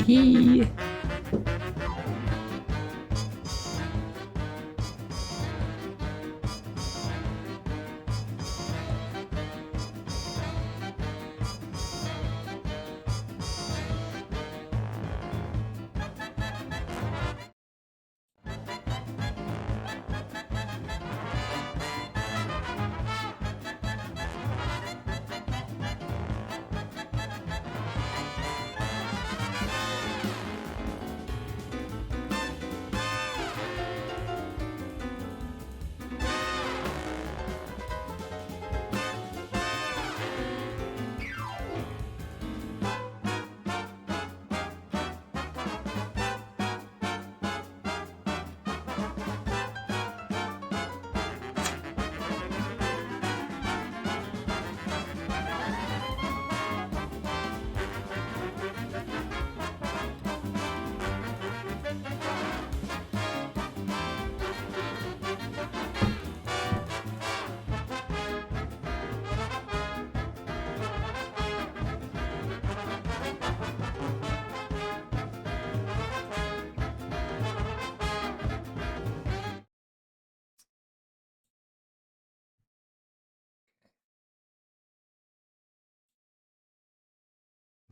hee.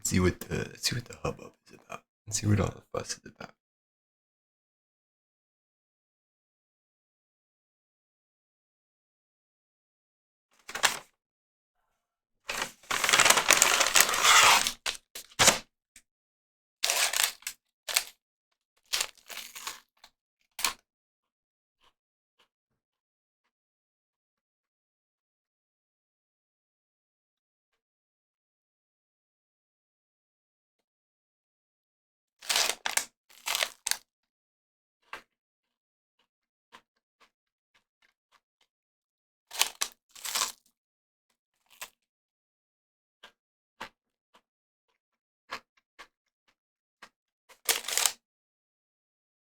Let's see what the hubbub is about. Let's see what all the fuss is about.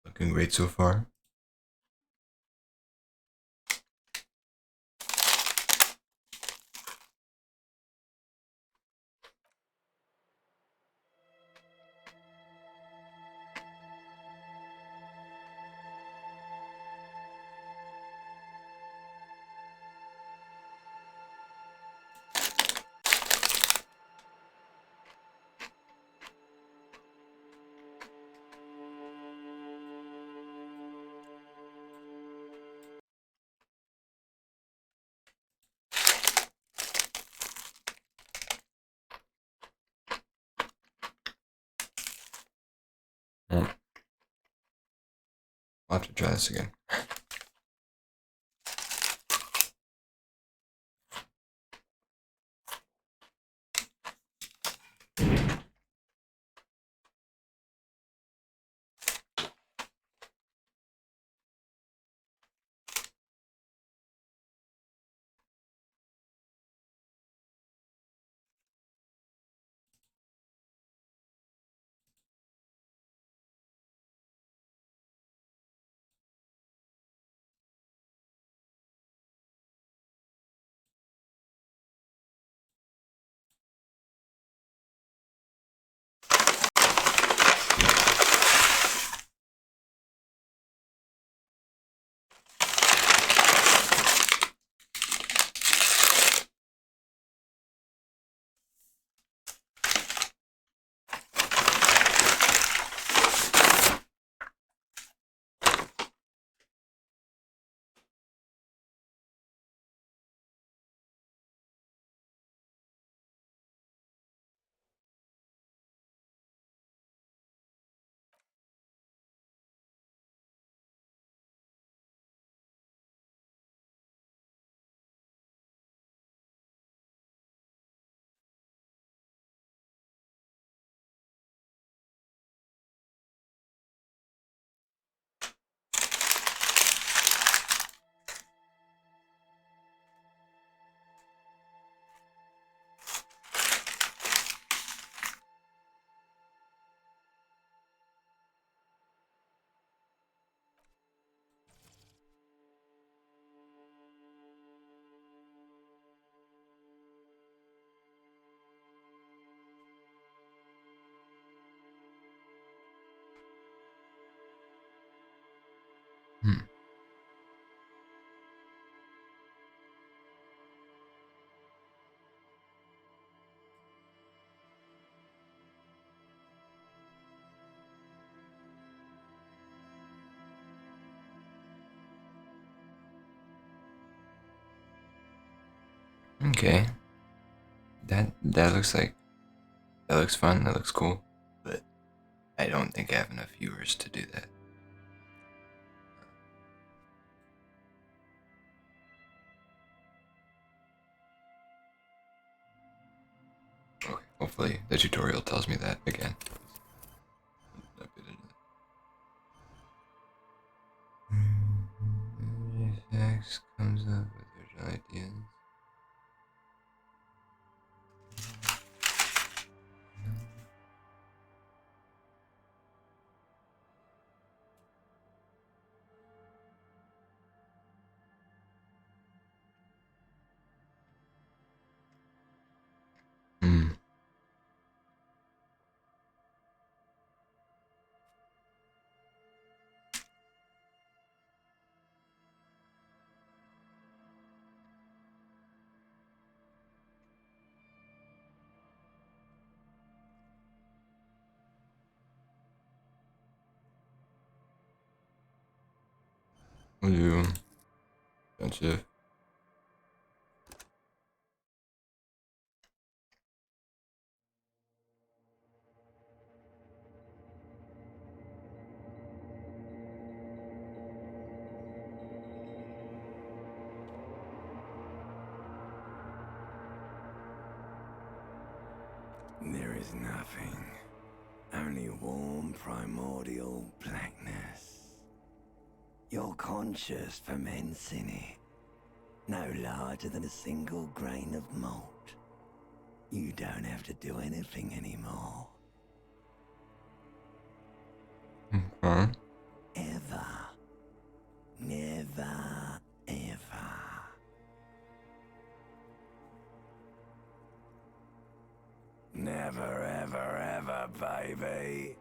Looking great so far. I'll have to try this again. Hmm. Okay. That looks like that looks fun. That looks cool. But I don't think I have enough viewers to do that. Okay. Hopefully the tutorial tells me that again. X comes up with original ideas. Hmm. We'll do a bunch of There is nothing, only warm primordial blackness. You're conscious ferments in it, no larger than a single grain of malt. You don't have to do anything anymore. huh? Ever. Never, ever. Never, ever, ever, baby.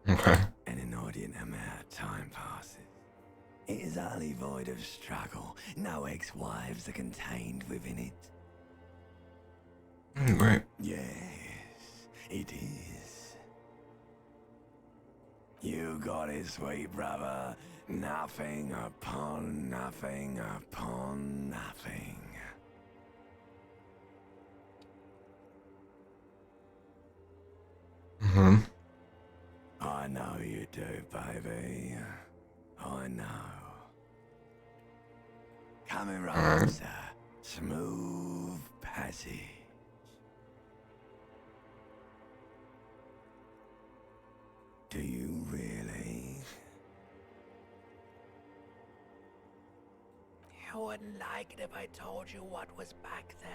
Okay. An inordinate amount of time passes. It is utterly void of struggle. No ex-wives are contained within it. Great. Yes, it is. You got it, sweet brother. Nothing upon nothing upon nothing. Mm-hmm. I know you do, baby. I know. Coming right up, Alright. sir. Smooth passage. Do you really? You wouldn't like it if I told you what was back there.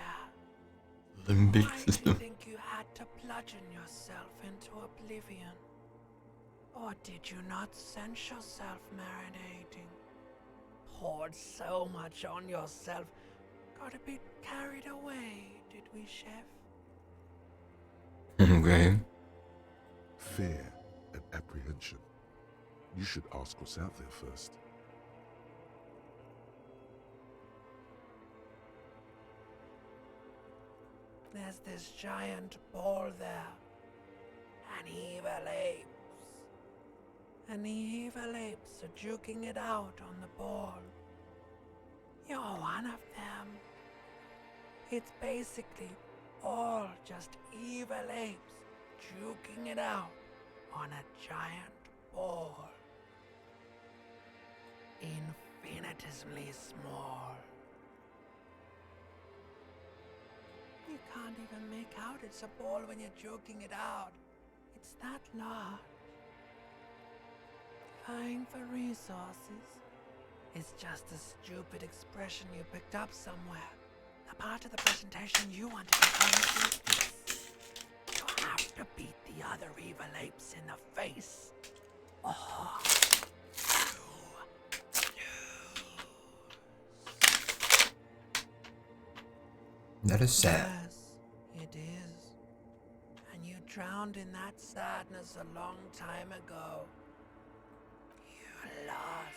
Limbic Why did you system. think you had to bludgeon yourself into oblivion? Or did you not sense yourself marinating? Poured so much on yourself, got a bit carried away, did we, chef? Okay. Fear and apprehension. You should ask what's out there first. There's this giant ball there. And evil apes. And evil apes are juking it out on the ball. You're one of them. It's basically all just evil apes juking it out on a giant ball. Infinitesimally small. You can't even make out it's a ball when you're joking it out. It's that large. Vying for resources is just a stupid expression you picked up somewhere. A part of the presentation you want to become is this. You have to beat the other evil apes in the face. Or That is sad. yes, it is. And you drowned in that sadness a long time ago. You lost.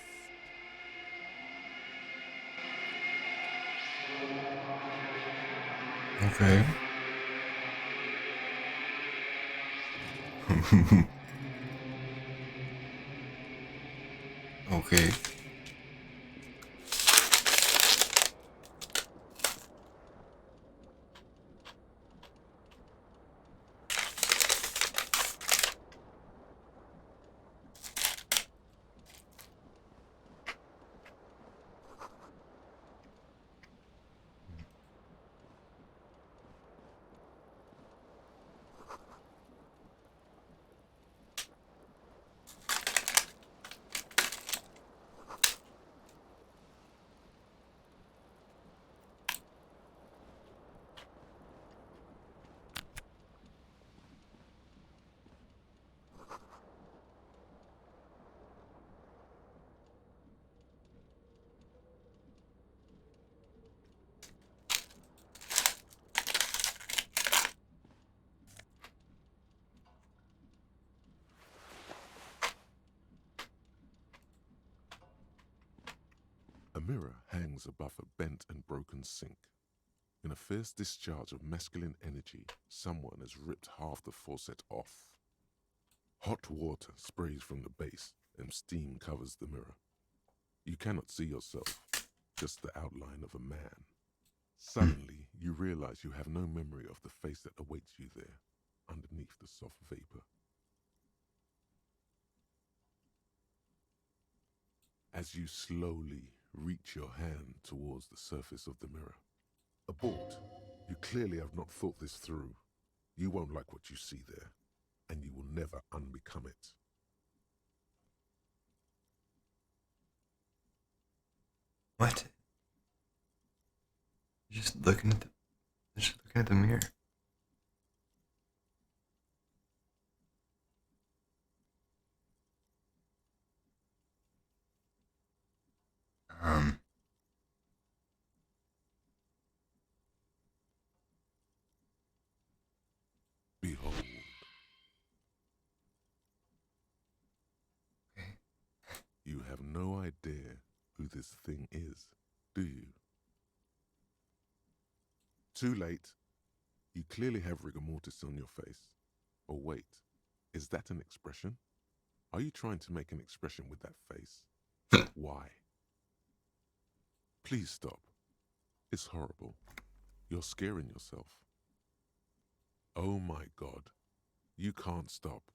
Okay. Okay. A mirror hangs above a bent and broken sink. In a fierce discharge of masculine energy, someone has ripped half the faucet off. Hot water sprays from the base and steam covers the mirror. You cannot see yourself, just the outline of a man. Suddenly, you realize you have no memory of the face that awaits you there, underneath the soft vapor. As you slowly reach your hand towards the surface of the mirror. Abort. You clearly have not thought this through. You won't like what you see there, and you will never unbecome it. What? Just looking at the mirror. Um. Behold. Okay. You have no idea who this thing is, do you? Too late. You clearly have rigor mortis on your face. Or wait, is that an expression? Are you trying to make an expression with that face? Why? Please stop. It's horrible. You're scaring yourself. Oh my God. You can't stop.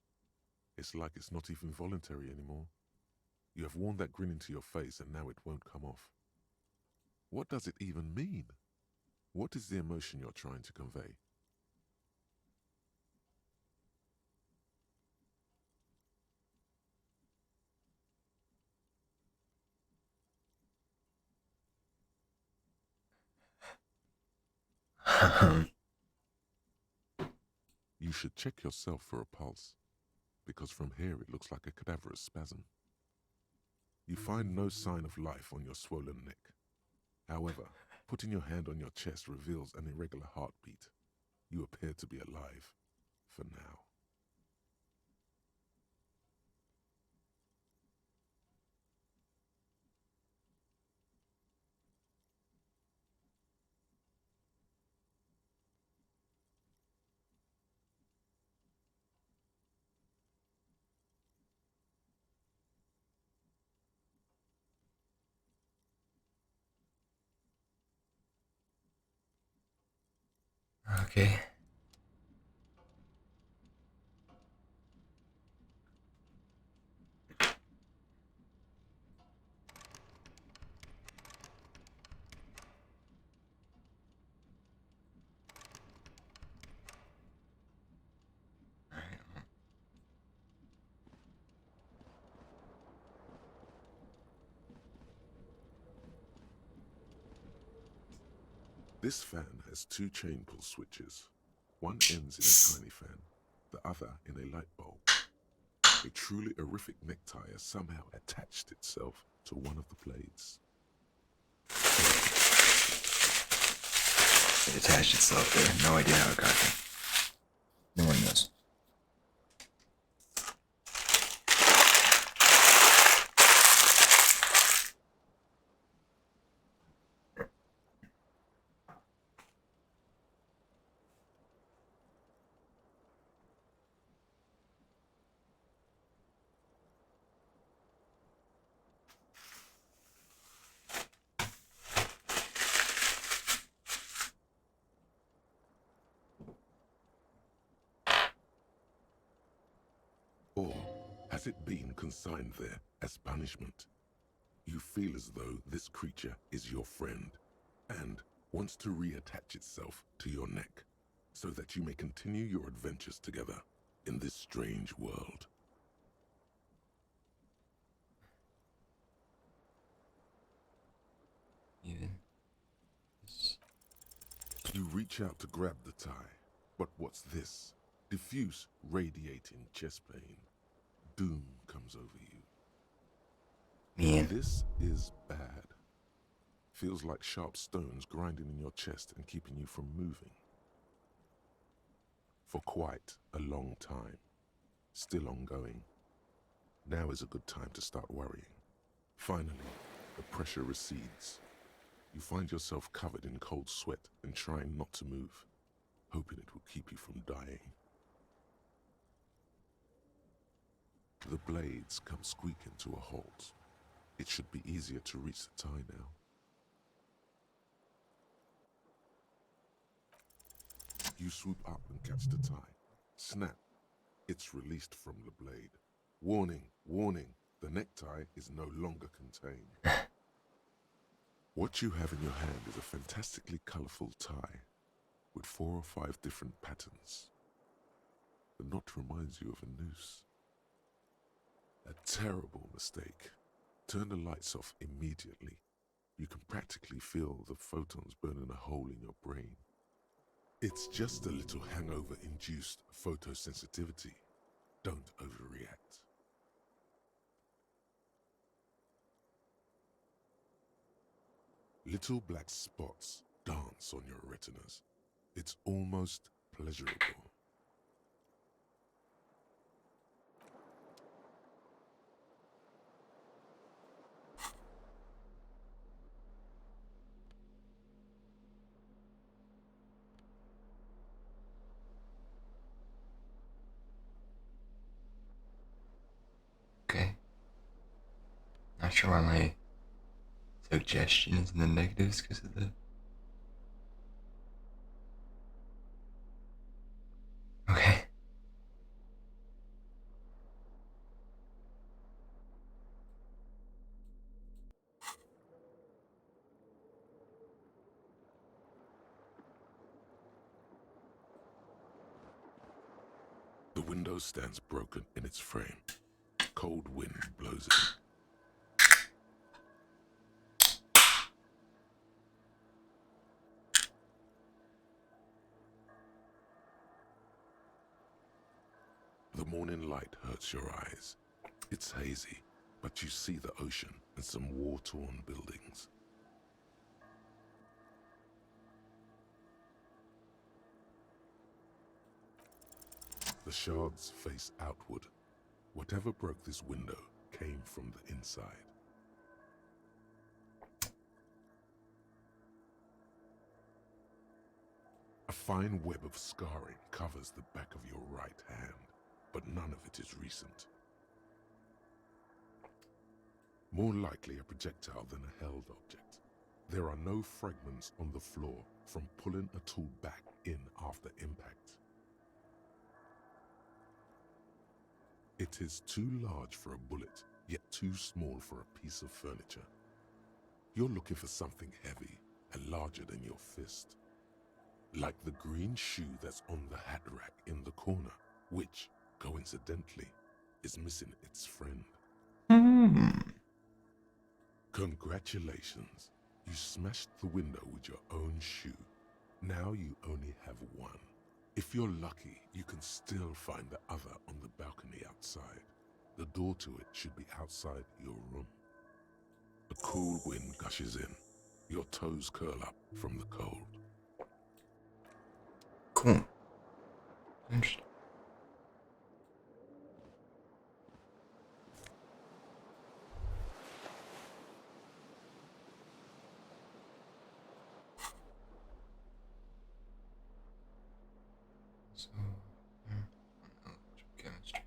It's like it's not even voluntary anymore. You have worn that grin into your face and now it won't come off. What does it even mean? What is the emotion you're trying to convey? You should check yourself for a pulse, because from here it looks like a cadaverous spasm. You find no sign of life on your swollen neck. However, putting your hand on your chest reveals an irregular heartbeat. You appear to be alive, for now. Okay. This fan has two chain pull switches. One ends in a tiny fan, the other in a light bulb. A truly horrific necktie has somehow attached itself to one of the blades. It attached itself there. No idea how it got there. No one knows. Has it been consigned there as punishment? You feel as though this creature is your friend and wants to reattach itself to your neck so that you may continue your adventures together in this strange world. Even this. You reach out to grab the tie, but what's this? Diffuse, radiating chest pain. Doom comes over you. Man. This is bad. Feels like sharp stones grinding in your chest and keeping you from moving. For quite a long time. Still ongoing. Now is a good time to start worrying. Finally, the pressure recedes. You find yourself covered in cold sweat and trying not to move, hoping it will keep you from dying. The blades come squeaking to a halt. It should be easier to reach the tie now. You swoop up and catch the tie. Snap. It's released from the blade. Warning, warning, the necktie is no longer contained. What you have in your hand is a fantastically colorful tie with 4 or 5 different patterns. The knot reminds you of a noose. A terrible mistake. Turn the lights off immediately. You can practically feel the photons burning a hole in your brain. It's just a little hangover-induced photosensitivity. Don't overreact. Little black spots dance on your retinas. It's almost pleasurable. Okay. Not sure why my suggestion is in the negatives because of the. Okay. The window stands broken in its frame. Cold wind blows in. The morning light hurts your eyes. It's hazy, but you see the ocean and some war-torn buildings. The shards face outward. Whatever broke this window came from the inside. A fine web of scarring covers the back of your right hand, but none of it is recent. More likely a projectile than a held object. There are no fragments on the floor from pulling a tool back in after impact. It is too large for a bullet, yet too small for a piece of furniture. You're looking for something heavy and larger than your fist. Like the green shoe that's on the hat rack in the corner, which, coincidentally, is missing its friend. Congratulations, you smashed the window with your own shoe. Now you only have one. If you're lucky, you can still find the other on the balcony outside. The door to it should be outside your room. A cool wind gushes in. Your toes curl up from the cold. Cool. Interesting. So, chemistry.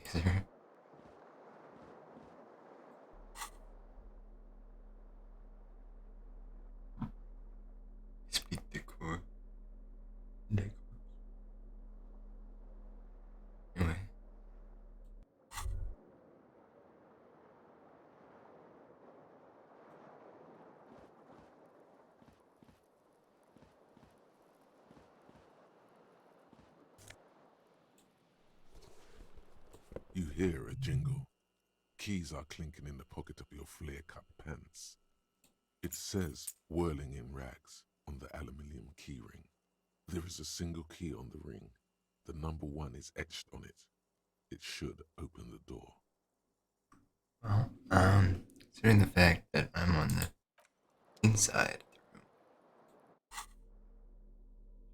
Is there? Speed decor. Decor. Anyway. You hear a jingle. Keys are clinking in the pocket of your flare-cut pants. It says, whirling in rags, on the aluminium keyring. There is a single key on the ring. The number 1 is etched on it. It should open the door. Well, considering the fact that I'm on the inside of the room,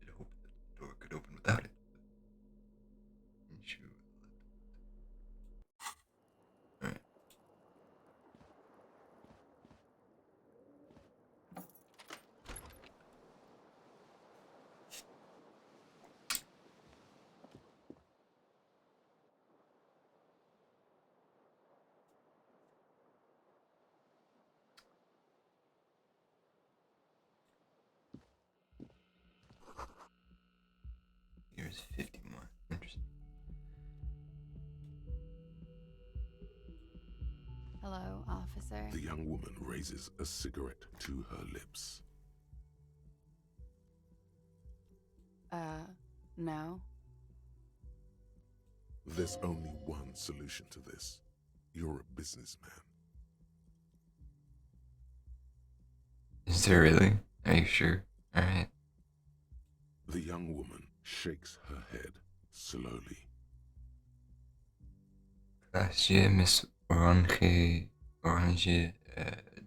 should hope that the door could open without it. Alright. Here's 51. Interesting. Hello, officer. The young woman raises a cigarette to her lips. No. There's only one solution to this. You're a businessman. Is there really? Are you sure? Alright. The young woman shakes her head slowly. Gracias, Miss Orange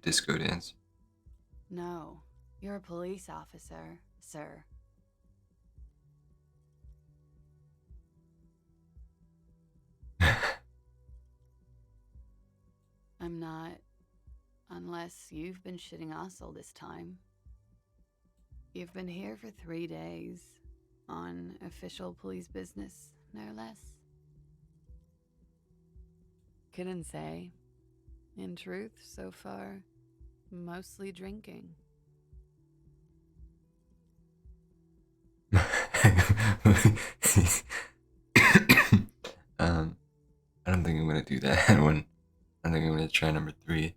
disco dance. No. You're a police officer, sir. I'm not. Unless you've been shitting us all this time. You've been here for 3 days. On official police business, no less. Couldn't say. In truth, so far, mostly drinking. I don't think I'm gonna do that one. I think I'm gonna try number 3.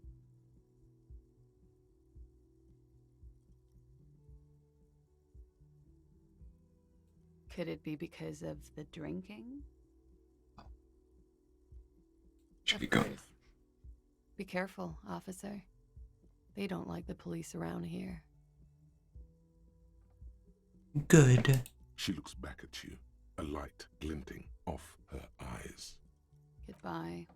Could it be because of the drinking? Should Of be going. course. Be careful, officer. They don't like the police around here. Good. She looks back at you, a light glinting off her eyes. Goodbye.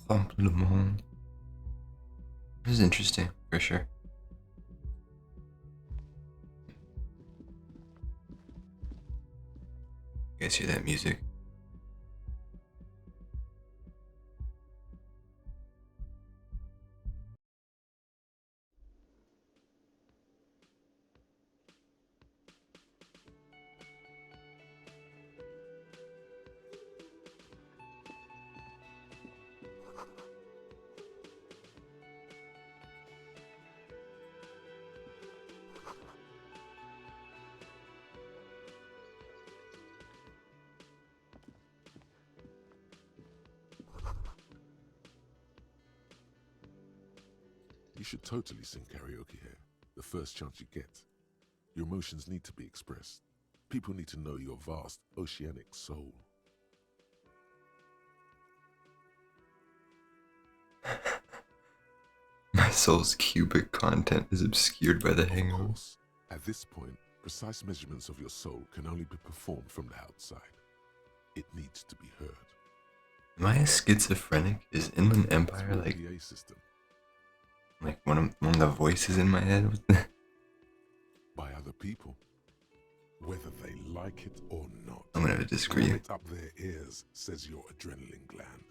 Trompe le monde. This is interesting, for sure. You guys hear that music? You should totally sing karaoke here, the first chance you get. Your emotions need to be expressed. People need to know your vast, oceanic soul. My soul's cubic content is obscured by the Of hangover. course, at this point, precise measurements of your soul can only be performed from the outside. It needs to be heard. Am I a schizophrenic? Is Inland Empire Through a like PA system, Like one of the voices in my head was By other people, whether they like it or not. I'm gonna disagree. Right up their ears, says your adrenaline gland.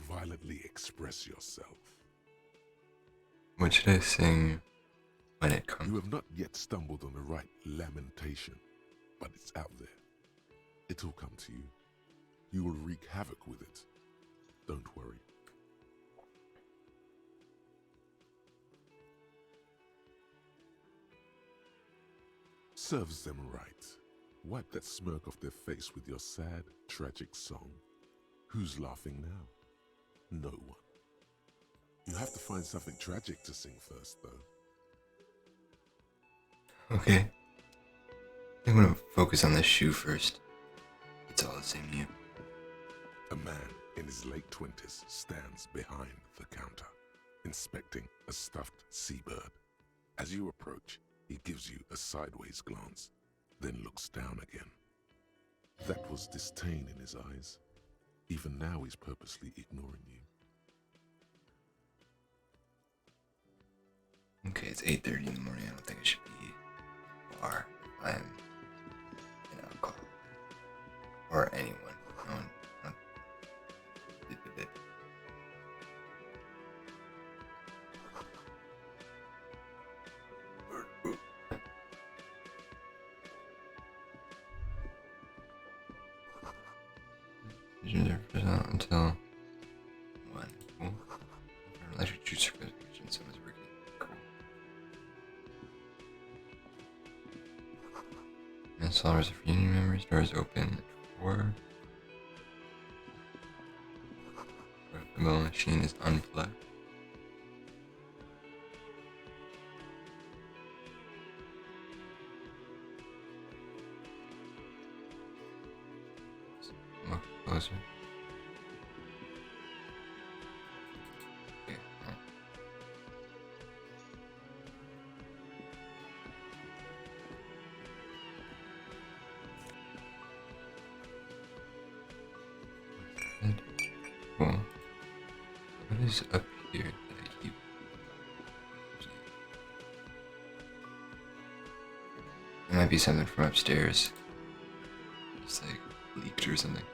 Violently express yourself. What should I sing when it You comes? have not yet stumbled on the right lamentation, but it's out there. It'll come to you. You will wreak havoc with it. Don't worry. Serves them right. Wipe that smirk off their face with your sad, tragic song. Who's laughing now? No one. You have to find something tragic to sing first, though. Okay. I'm gonna focus on the shoe first. It's all the same to you. A man in his late 20s stands behind the counter, inspecting a stuffed seabird. As you approach, he gives you a sideways glance, then looks down again. That was disdain in his eyes. Even now he's purposely ignoring you. Okay, it's 8:30 in the morning. I don't think I should be bar. I'm in alcohol. Or anyone. No one. No. Until 1. Cool. Electric juice certification. Someone's working. Cool. Installers of union members. Doors open at 4. The mobile machine is unplugged. Look closer. Okay. Oh. Cool. What is up here that I keep? It might be something from upstairs. Just like leaked or something.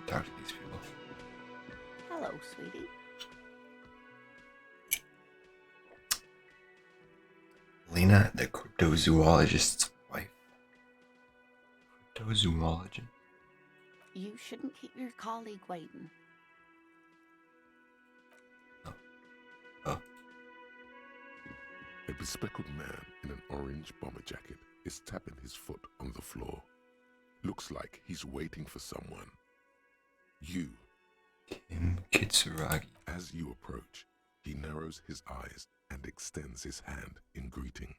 Talk to these people. Hello, sweetie. Lena, the cryptozoologist's wife. Cryptozoologist. You shouldn't keep your colleague waiting. Oh. A bespectacled man in an orange bomber jacket is tapping his foot on the floor. Looks like he's waiting for someone. You. Kim Kitsuragi. As you approach, he narrows his eyes and extends his hand in greeting.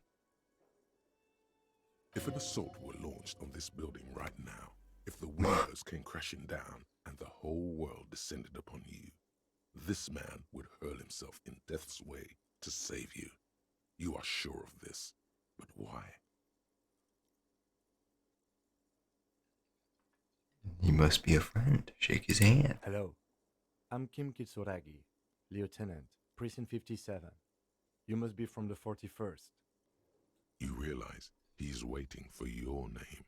If an assault were launched on this building right now, if the windows came crashing down and the whole world descended upon you, this man would hurl himself in death's way to save you. You are sure of this, but why? He must be a friend. Shake his hand. Hello, I'm Kim Kitsuragi, Lieutenant, Precinct 57. You must be from the 41st. You realize he's waiting for your name.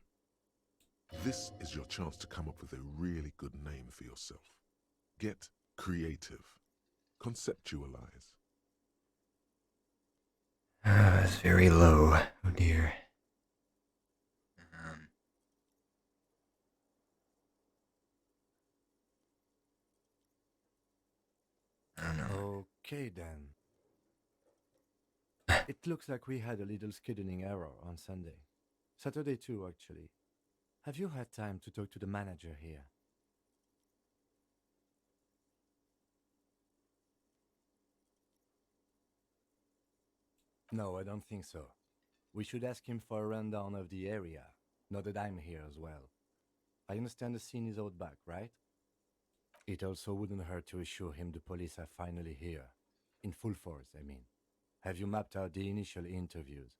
This is your chance to come up with a really good name for yourself. Get creative. Conceptualize. It's very low. Oh dear. I don't know. Okay then. It looks like we had a little scheduling error on Sunday. Saturday too, actually. Have you had time to talk to the manager here? No, I don't think so. We should ask him for a rundown of the area, now that I'm here as well. I understand the scene is out back, right? It also wouldn't hurt to assure him the police are finally here. In full force, I mean. Have you mapped out the initial interviews?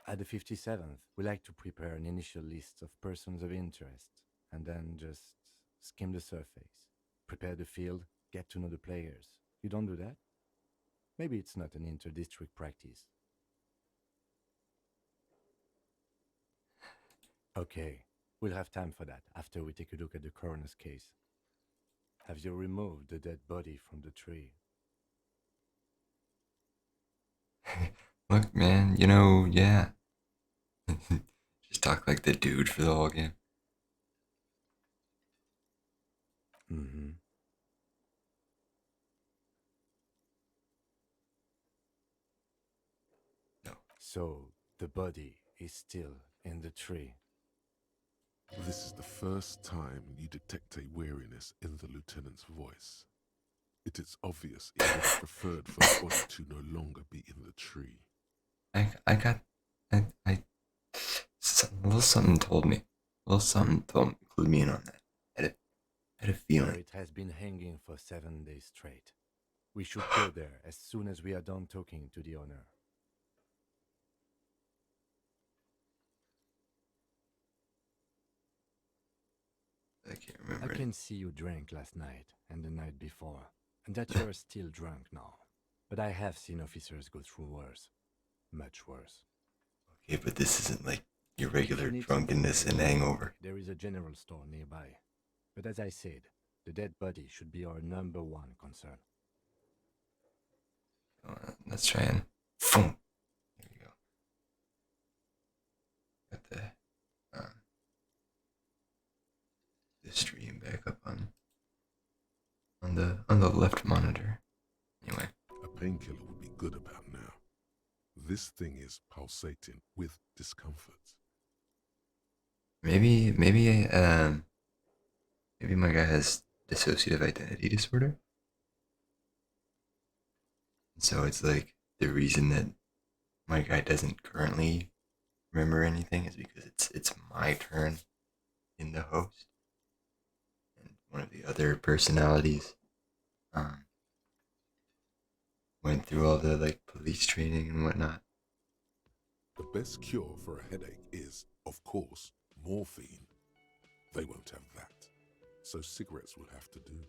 At the 57th, we like to prepare an initial list of persons of interest and then just skim the surface, prepare the field, get to know the players. You don't do that? Maybe it's not an inter-district practice. Okay, we'll have time for that after we take a look at the coroner's case. Have you removed the dead body from the tree? Look, man, yeah. Just talk like the dude for the whole game. Mm-hmm. No. So, the body is still in the tree. This is the first time you detect a weariness in the lieutenant's voice. It is obvious he would have preferred for the body to no longer be in the tree. I got, a little something told me. A little something clued me in on that. I had a Where feeling. it has been hanging for 7 days straight. We should go there as soon as we are done talking to the owner. I can't I remember. can see you drank last night and the night before, and that you are still drunk now. But I have seen officers go through worse. Much worse. Okay, but this isn't like your If regular you need drunkenness something and to drink, hangover. there is a general store nearby. But as I said, the dead body should be our number one concern. Let's try and. Boom. There we go. Got the stream back up on the left monitor. Anyway. A painkiller would be good about now. This thing is pulsating with discomfort. Maybe my guy has dissociative identity disorder. So it's like the reason that my guy doesn't currently remember anything is because it's my turn in the host, and one of the other personalities went through all the like police training and whatnot. The best cure for a headache is, of course, morphine. They won't have that, so cigarettes will have to do.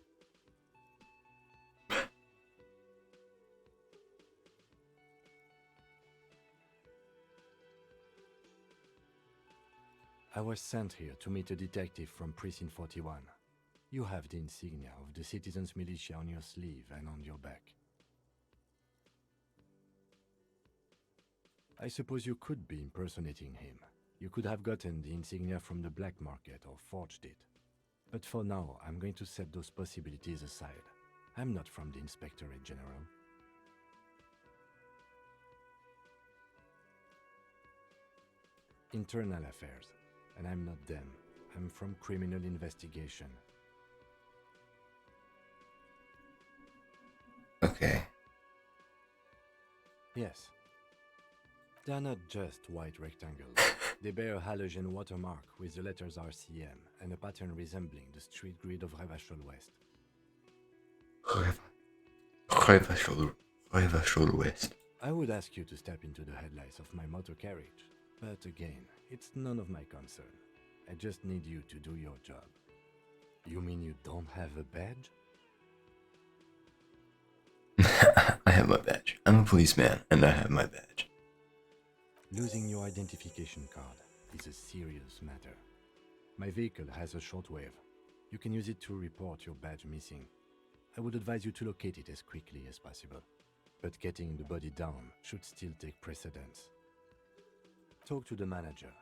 I was sent here to meet a detective from Precinct 41. You have the insignia of the Citizens Militia on your sleeve and on your back. I suppose you could be impersonating him. You could have gotten the insignia from the black market or forged it. But for now, I'm going to set those possibilities aside. I'm not from the Inspectorate General. Internal affairs. And I'm not them. I'm from criminal investigation. Okay. Yes. They are not just white rectangles. They bear a halogen watermark with the letters RCM and a pattern resembling the street grid of Revachol West. Revachol West. I would ask you to step into the headlights of my motor carriage, but again, it's none of my concern. I just need you to do your job. You mean you don't have a badge? I have my badge. I'm a policeman, and I have my badge. Losing your identification card is a serious matter. My vehicle has a shortwave. You can use it to report your badge missing. I would advise you to locate it as quickly as possible. But getting the body down should still take precedence. Talk to the manager.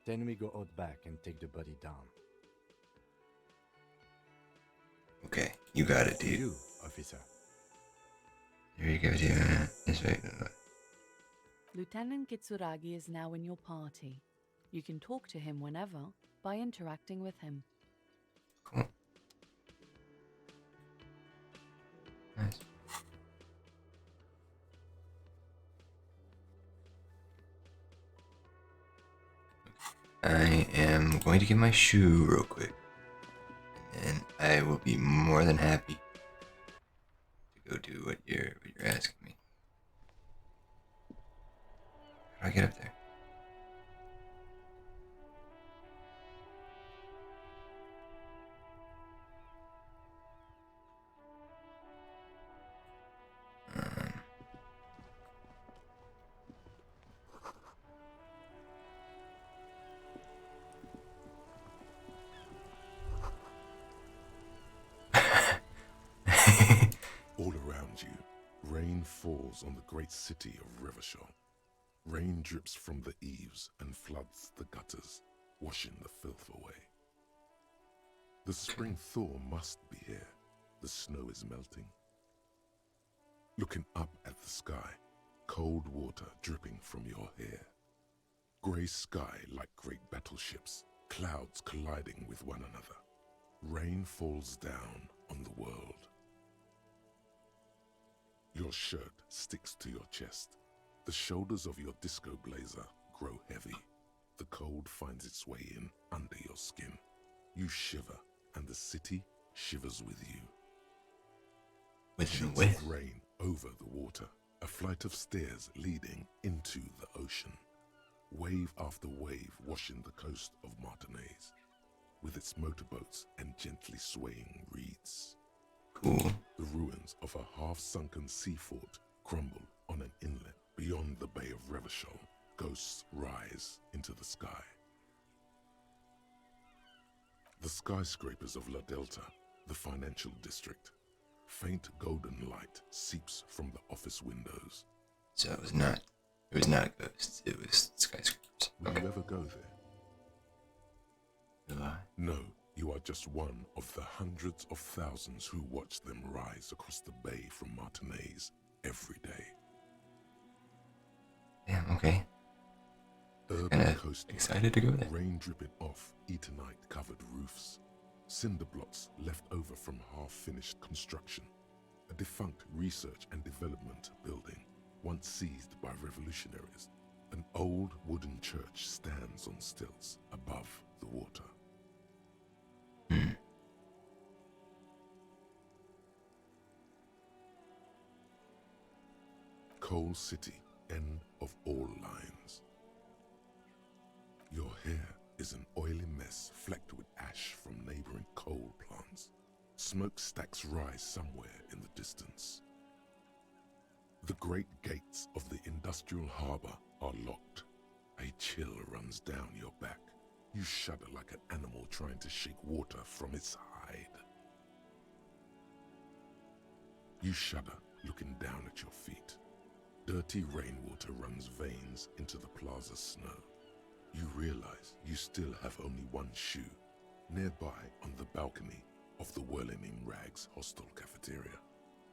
Then we go out back and take the body down. Okay, you got it, dude. You, officer. Here you go, dude. That's right. Lieutenant Kitsuragi is now in your party. You can talk to him whenever by interacting with him. Cool. Nice. I am going to get my shoe real quick, and I will be more than happy to go do what you're asking me. How do I get up there? Rain falls on the great city of Revachol. Rain drips from the eaves and floods the gutters, washing the filth away. The spring thaw must be here. The snow is melting. Looking up at the sky, cold water dripping from your hair. Grey sky like great battleships, clouds colliding with one another. Rain falls down on the world. Your shirt sticks to your chest. The shoulders of your disco blazer grow heavy. The cold finds its way in under your skin. You shiver, and the city shivers with you. Sheets of rain over the water, a flight of stairs leading into the ocean. Wave after wave washing the coast of Martinaise, with its motorboats and gently swaying reeds. Cool. The ruins of a half-sunken sea fort crumble on an inlet beyond the Bay of Revachol. Ghosts rise into the sky. The skyscrapers of La Delta, the financial district. Faint golden light seeps from the office windows. So it was not ghosts, it was skyscrapers. Will you ever go there? Will I? No, you are just one of the hundreds of thousands who watch them rise across the bay from Martinaise every day. Damn, okay. Urban Kinda coastline, excited to go there. rain dripping off eternite-covered roofs, cinder blocks left over from half-finished construction, a defunct research and development building once seized by revolutionaries. An old wooden church stands on stilts above the water. Coal City, end of all lines. Your hair is an oily mess flecked with ash from neighboring coal plants. Smokestacks rise somewhere in the distance. The great gates of the industrial harbor are locked. A chill runs down your back. You shudder like an animal trying to shake water from its hide. You shudder looking down at your feet. Dirty rainwater runs veins into the plaza's snow. You realize you still have only one shoe, nearby on the balcony of the Whirling in Rags hostel cafeteria.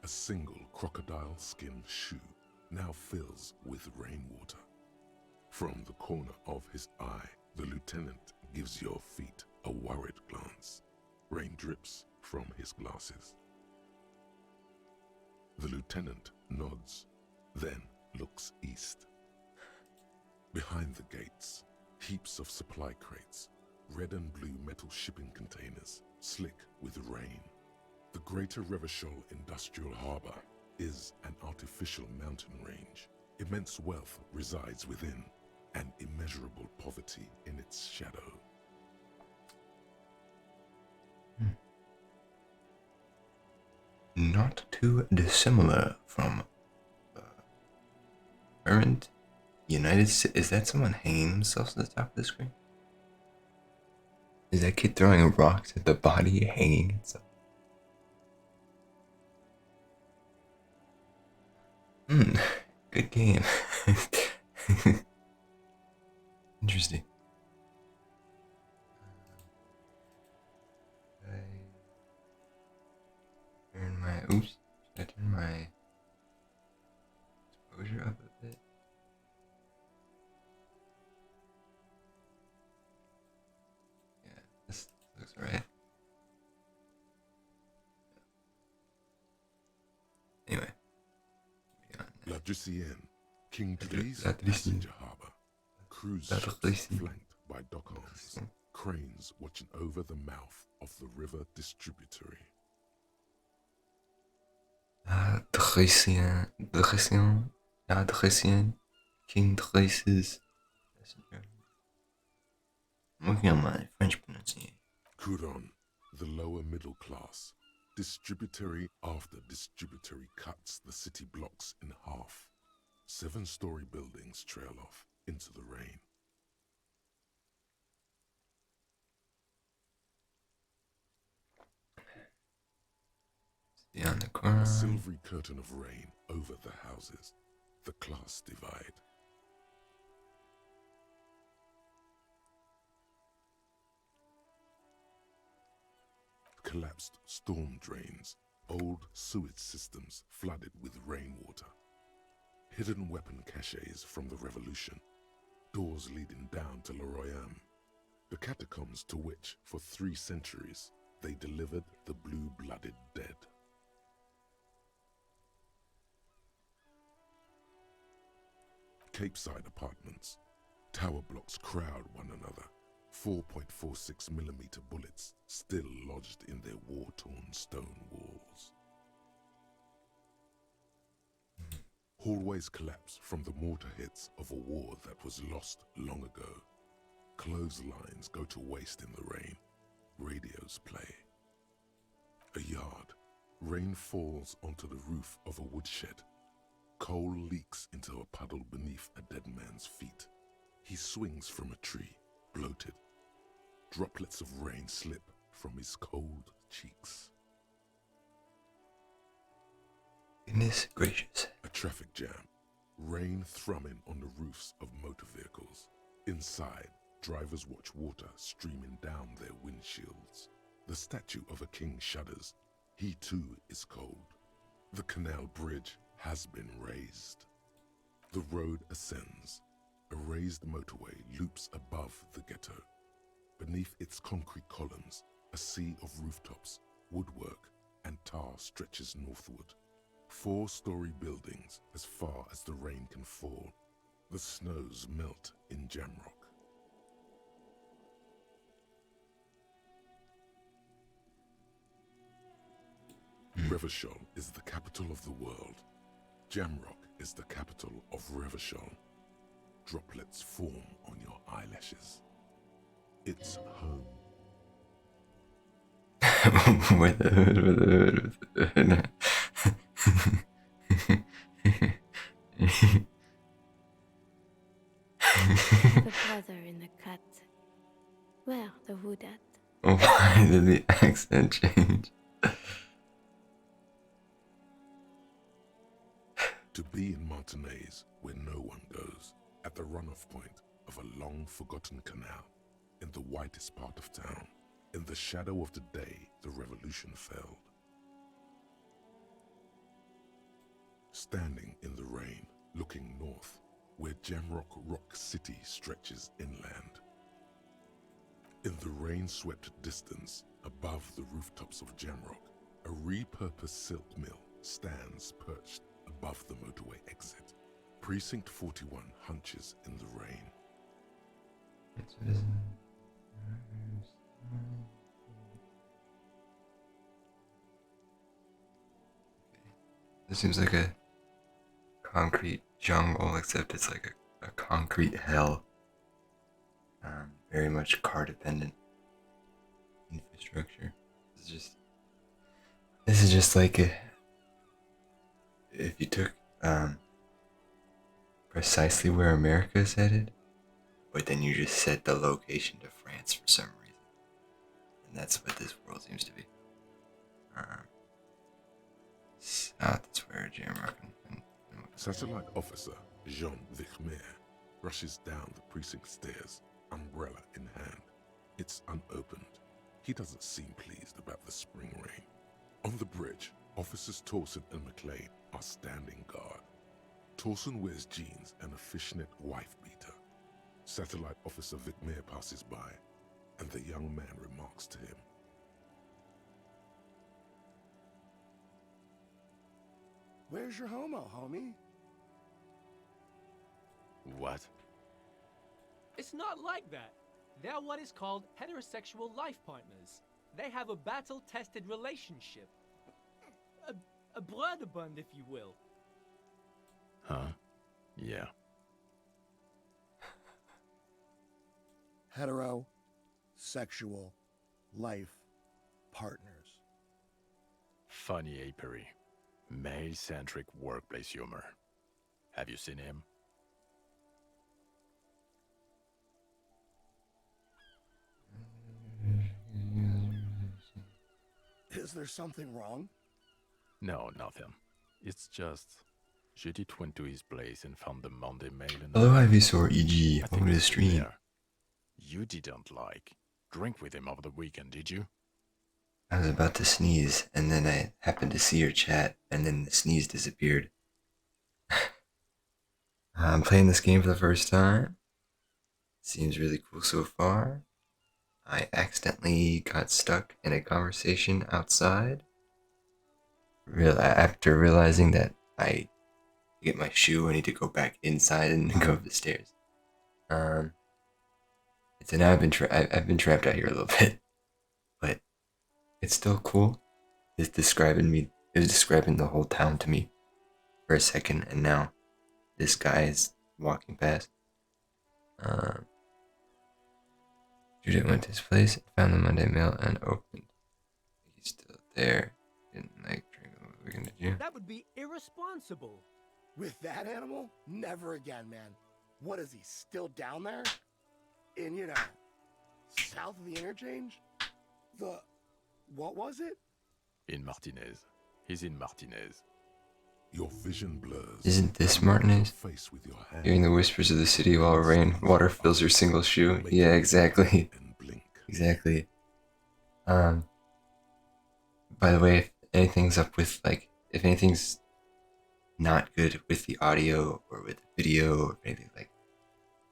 A single crocodile skin shoe now fills with rainwater. From the corner of his eye, the lieutenant gives your feet a worried glance. Rain drips from his glasses. The lieutenant nods, then looks east. Behind the gates, heaps of supply crates, red and blue metal shipping containers, slick with rain. The Greater Revachol Industrial Harbor is an artificial mountain range. Immense wealth resides within, and immeasurable poverty in its shadow. Not too dissimilar from current United States. Is that someone hanging themselves at the top of the screen? Is that kid throwing rocks at the body hanging itself? Good game. Interesting. Should I turn my exposure up a bit? Yeah, this looks right. Anyway. La Drusienne, King Therese La Drusienne. passenger harbor. Cruise La ships Drusienne. flanked by dock arms. Cranes watching over the mouth of the river distributary. La Drusienne, King Therese's passenger. I'm working on my French pronunciation. Couronne, the lower middle class. Distributary after distributary cuts the city blocks in half. 7-story buildings trail off into the rain. Beyond the A corner. silvery curtain of rain over the houses. The class divide. Collapsed storm drains, old sewage systems flooded with rainwater. Hidden weapon caches from the revolution. Doors leading down to Le Royaume. The catacombs to which, for 3 centuries, they delivered the blue-blooded dead. Capeside apartments. Tower blocks crowd one another. 4.46mm bullets still lodged in their war-torn stone walls. Hallways collapse from the mortar hits of a war that was lost long ago. Clotheslines go to waste in the rain. Radios play. A yard. Rain falls onto the roof of a woodshed. Coal leaks into a puddle beneath a dead man's feet. He swings from a tree, bloated. Droplets of rain slip from his cold cheeks. Goodness gracious. A traffic jam. Rain thrumming on the roofs of motor vehicles. Inside, drivers watch water streaming down their windshields. The statue of a king shudders. He too is cold. The canal bridge has been raised. The road ascends. A raised motorway loops above the ghetto. Beneath its concrete columns, a sea of rooftops, woodwork, and tar stretches northward. 4-story buildings as far as the rain can fall. The snows melt in Jamrock. Revachol is the capital of the world. Jamrock is the capital of Revachol. Droplets form on your eyelashes. It's home. With the hood. The brother in the cut. Where the wood at? Why did the accent change? To be in Martinaise, where no one goes, at the runoff point of a long-forgotten canal, in the whitest part of town, in the shadow of the day the revolution failed. Standing in the rain, looking north, where Jamrock Rock City stretches inland. In the rain-swept distance, above the rooftops of Jamrock, a repurposed silk mill stands perched above the motorway exit. Precinct 41 hunches in the rain. This seems like a concrete jungle, except it's like a concrete hell. Very much car dependent infrastructure. This is just like if you took precisely where America is headed, but then you just set the location to France for some reason, and that's what this world seems to be. South is where Jamrock and Satellite officer Jean Vichmer rushes down the precinct stairs, umbrella in hand. It's unopened. He doesn't seem pleased about the spring rain. On the bridge, officers Torsen and McLean are standing guard. Torsen wears jeans and a fishnet wife beater. Satellite officer Vichmer passes by, and the young man remarks to him, "Where's your homo, homie?" What? It's not like that. They're what is called heterosexual life partners. They have a battle-tested relationship. A brother-bond, if you will. Huh? Yeah. Hetero-sexual life partners. Funny apery. Male-centric workplace humor. Have you seen him? Is there something wrong? No, nothing. It's just Judith went to his place and found the Monday mail and Hello, Ivysaur EG. I think Welcome to the it's still stream. there. You didn't drink with him over the weekend, did you? I was about to sneeze, and then I happened to see your chat, and then the sneeze disappeared. I'm playing this game for the first time. Seems really cool so far. I accidentally got stuck in a conversation outside. After realizing that I get my shoe, I need to go back inside and go up the stairs. So now I've been trapped out here a little bit, but it's still cool. It was describing the whole town to me for a second, and now this guy is walking past. Judith went to his place, found the Monday mail, and opened. He's still there. Didn't like drink over the weekend, did you? That would be irresponsible. With that animal? Never again, man. What is he, still down there? In, south of the interchange? What was it? In Martinez. He's in Martinez. Your vision blurs. Isn't this Martinez? Face with your hand. Hearing the whispers of the city while rainwater fills your single shoe. Yeah, exactly. Exactly. By the way, if anything's up with, if anything's not good with the audio or with the video, or anything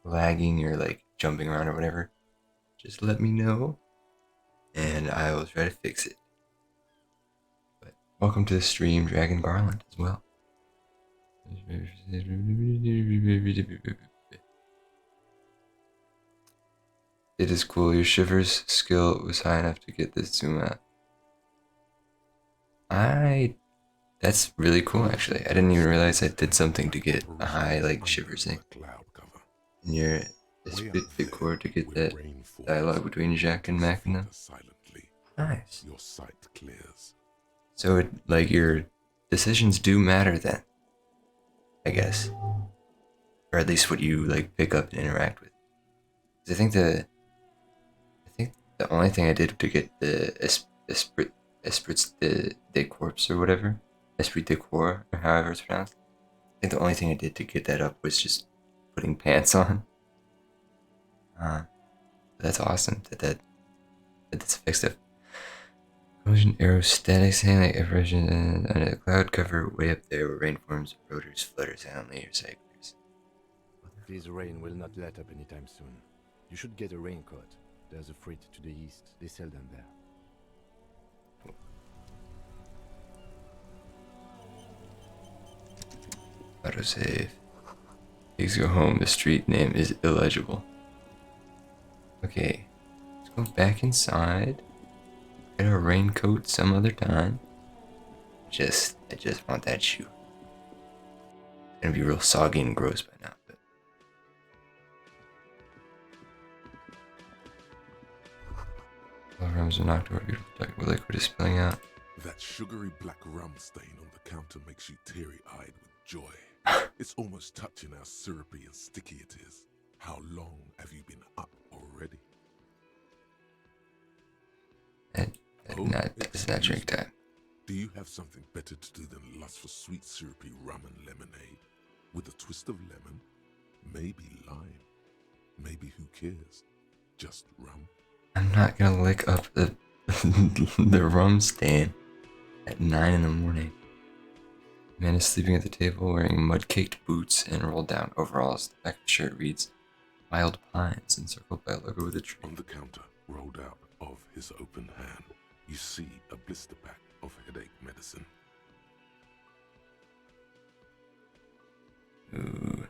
lagging or jumping around or whatever, just let me know and I will try to fix it. But welcome to the stream, Dragon Garland, as well. It is cool. Your shivers skill was high enough to get this zoom out. That's really cool, actually. I didn't even realize I did something to get a high shivers thing. And your esprit de corps to get that dialogue between Jacques and Machina. Nice. Your sight clears. So your decisions do matter then, I guess, or at least what you pick up and interact with. 'Cause I think the only thing I did to get the esprit de corps or whatever, esprit de corps or however it's pronounced, I think the only thing I did to get that up was just putting pants on. That's awesome that's fixed up. Collision aerostatics hang like abrasion under the cloud cover way up there where rain forms, rotors, flutters, and layer cyclers. This rain will not let up anytime soon. You should get a raincoat. There's a freight to the east. They sell them there. Autosave. Pigs go home. The street name is illegible. Okay. Let's go back inside. Get a raincoat some other time. I just want that shoe. It's gonna be real soggy and gross by now. But all rooms are knocked over. Beautiful dark liquid is spilling out. That sugary black rum stain on the counter makes you teary-eyed with joy. It's almost touching how syrupy and sticky it is. How long have you been up already? It's not drink time. Do you have something better to do than lust for sweet syrupy rum and lemonade? With a twist of lemon? Maybe lime? Maybe who cares? Just rum? I'm not gonna lick up the the rum stain at 9 in the morning. Man is sleeping at the table wearing mud-caked boots and rolled down overalls. The back of the shirt reads Wild Pines encircled by a logo with a tree. On the counter, rolled out of his open hand, you see a blister pack of headache medicine. Ooh.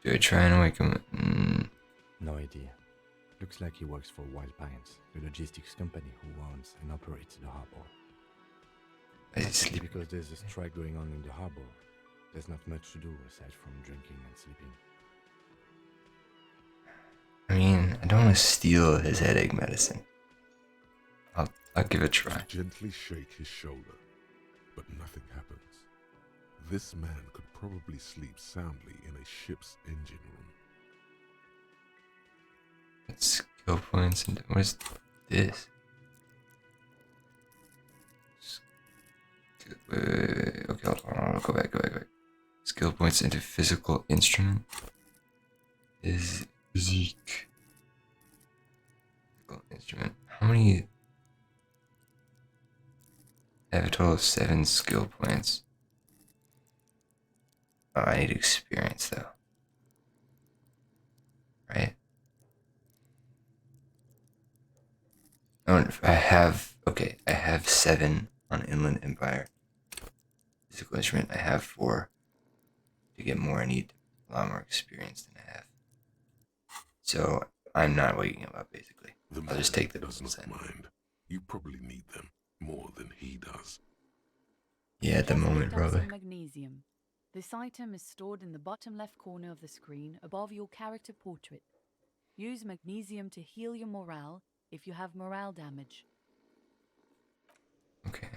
Do I try and wake him? No idea. Looks like he works for Wild Pines, the logistics company who owns and operates the harbor. Because there's a strike going on in the harbor, there's not much to do aside from drinking and sleeping. I mean, I don't want to steal his headache medicine. I'll give it a try. You gently shake his shoulder, but nothing happens. This man could probably sleep soundly in a ship's engine room. Skill points and what is this? Wait. Okay, hold on. Go back. Skill points into physical instrument. Is physique. Physical instrument. How many? I have a total of 7 skill points. Oh, I need experience though. Right? Oh, I have 7 on Inland Empire. Physical instrument, I have 4. To get more, I need a lot more experience than I have. So I'm not waking him up, basically. I'll just take the does books not then. mind. You probably need them more than he does. Yeah, at the Just moment, picked up probably. some magnesium. This item is stored in the bottom left corner of the screen above your character portrait. Use magnesium to heal your morale if you have morale damage. Okay.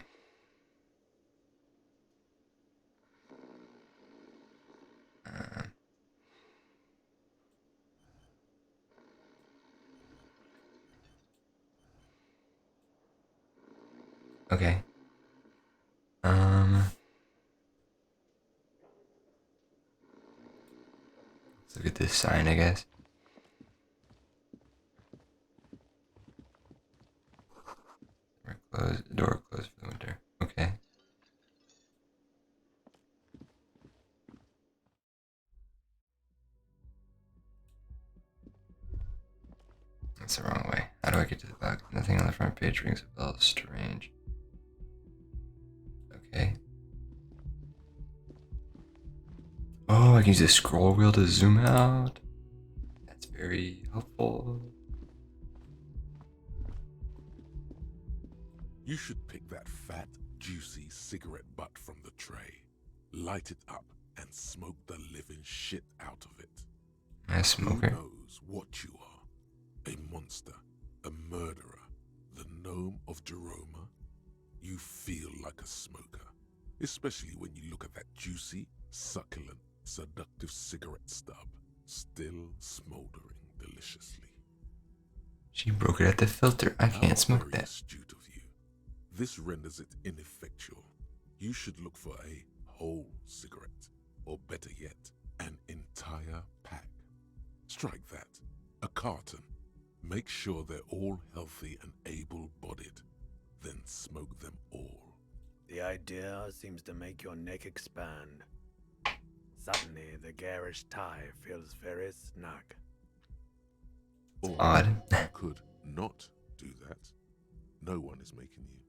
Okay. Let's look at this sign, I guess. Door closed for the winter. Okay. That's the wrong way. How do I get to the back? Nothing on the front page rings a bell. Strange. Okay. Oh, I can use the scroll wheel to zoom out. That's very helpful. You should pick that fat, juicy cigarette butt from the tray, light it up, and smoke the living shit out of it. A smoker? Who knows what you are? A monster, a murderer, the gnome of Jeroma? You feel like a smoker, especially when you look at that juicy, succulent, seductive cigarette stub, still smoldering deliciously. She broke it at the filter. I can't smoke Very that. astute of you. This renders it ineffectual. You should look for a whole cigarette, or better yet, an entire pack. Strike that. A carton. Make sure they're all healthy and able-bodied. Then smoke them all. The idea seems to make your neck expand. Suddenly, the garish tie feels very snug. Or Odd. you could not do that. No one is making you.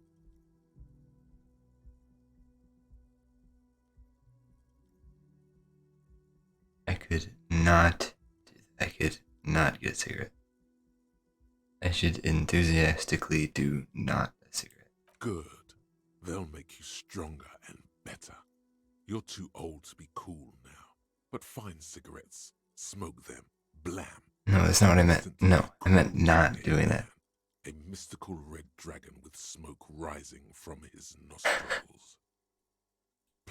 I could not get a cigarette. I should enthusiastically do not a cigarette. Good. They'll make you stronger and better. You're too old to be cool now. But find cigarettes, smoke them, blam. No, that's not what I meant. No, I meant not doing that. A mystical red dragon with smoke rising from his nostrils.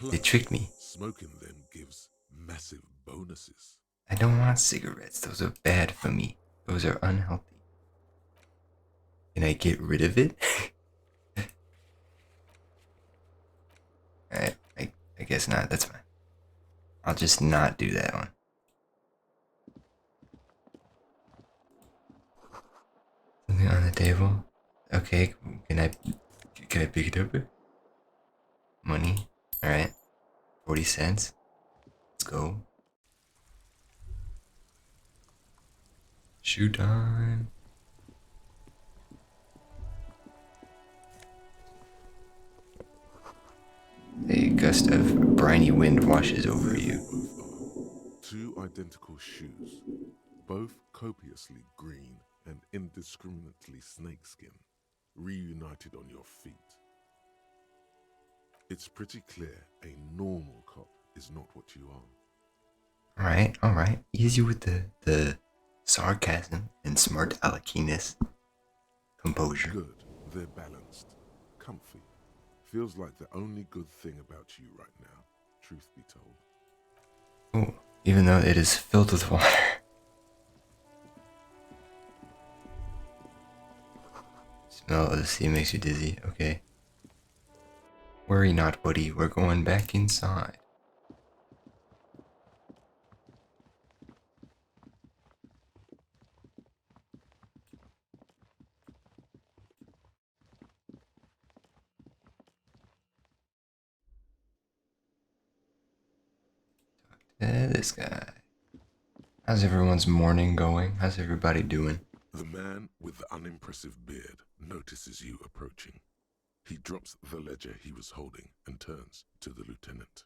They tricked me. Smoking them gives massive bonuses. I don't want cigarettes. Those are bad for me. Those are unhealthy. Can I get rid of it? Alright, I guess not. That's fine. I'll just not do that one. Something on the table. Okay, can I pick it up? Money. Alright. 40 cents. Let's go. Shoe time. A gust of briny wind washes over you. Two identical shoes, both copiously green and indiscriminately snakeskin, reunited on your feet. It's pretty clear a normal cop is not what you are. Alright. Easy with the sarcasm and smart alekiness. Composure. Good. They're balanced. Comfy. Feels like the only good thing about you right now, truth be told. Ooh, even though it is filled with water. Smell of the sea makes you dizzy. Okay. Worry not, buddy. We're going back inside. This guy. How's everyone's morning going? How's everybody doing? The man with the unimpressive beard notices you approaching. He drops the ledger he was holding and turns to the lieutenant.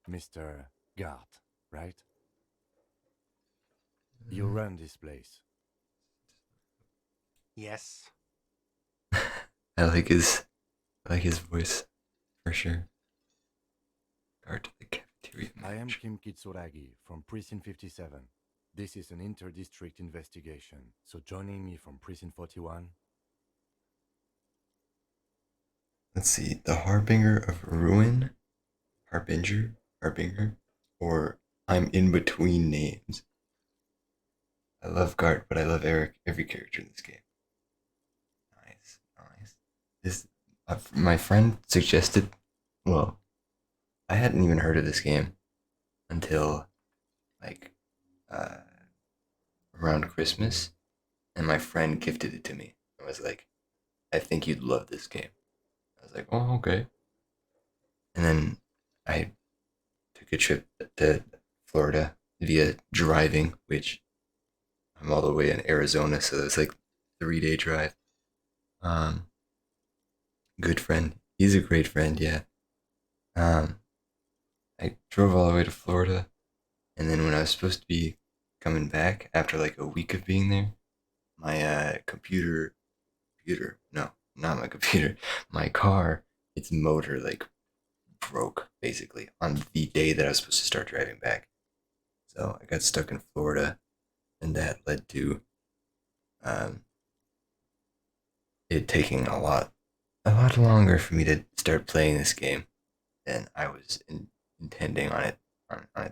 Mr. Gart, right? You run this place. Yes. I like his voice for sure. Guard to the cafeteria. I am Kim Kitsuragi from Precinct 57. This is an inter-district investigation, so joining me from Precinct 41. Let's see, the Harbinger of Ruin? Harbinger? Or I'm in between names. I love Gart, but I love every character in this game. Nice. My friend suggested, well, I hadn't even heard of this game until, like, around Christmas, and my friend gifted it to me. I was like, I think you'd love this game. I was like, oh, okay. And then I took a trip to Florida via driving, which I'm all the way in Arizona, so it's like a 3-day drive. Good friend. He's a great friend, yeah. I drove all the way to Florida, and then when I was supposed to be coming back after like a week of being there, my no, not my computer, my car, its motor like broke basically on the day that I was supposed to start driving back. So I got stuck in Florida, and that led to it taking a lot longer for me to start playing this game than I was intending on it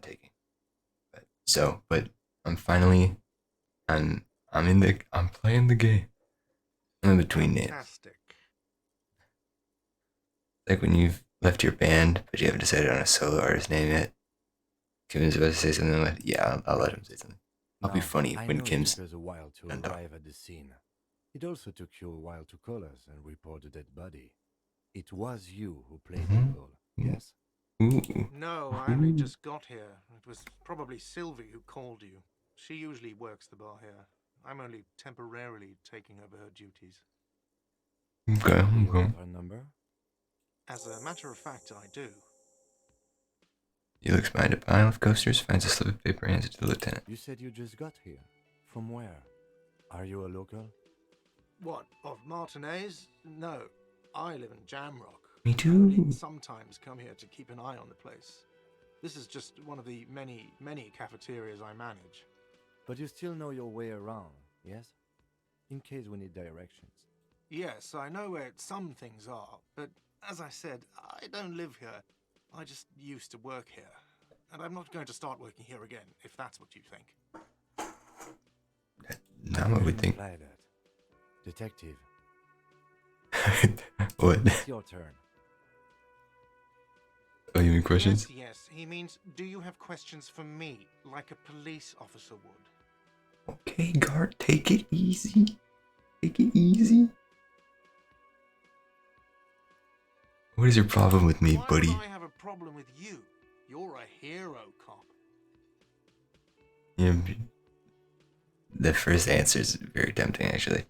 taking. But I'm finally I'm playing the game. I'm in between names. Like when you've left your band, but you haven't decided on a solo artist name yet. Kim's about to say something like, yeah, I'll let him say something. I'll be funny when Kim's It took us a while to arrive at the scene. It also took you a while to call us and report the dead body. It was you who played the role, yes? No, I only just got here. It was probably Sylvie who called you. She usually works the bar here. I'm only temporarily taking over her duties. Okay. You have her number? As a matter of fact, I do. He looks behind a pile of coasters, finds a slip of paper, and hands it to the lieutenant. You said you just got here. From where? Are you a local? What, of Martinez? No, I live in Jamrock. Me too. I only sometimes come here to keep an eye on the place. This is just one of the many, many cafeterias I manage. But you still know your way around, yes? In case we need directions. Yes, I know where some things are, but as I said, I don't live here. I just used to work here. And I'm not going to start working here again, if that's what you think. Not what we think. Imply that. Detective. What? It's your turn. Oh, you mean questions? Yes, he means, do you have questions for me, like a police officer would? Okay, Gart, take it easy. Take it easy. What is your problem with me, buddy? Why would I have a problem with you? You're a hero cop. Yeah, the first answer is very tempting, actually.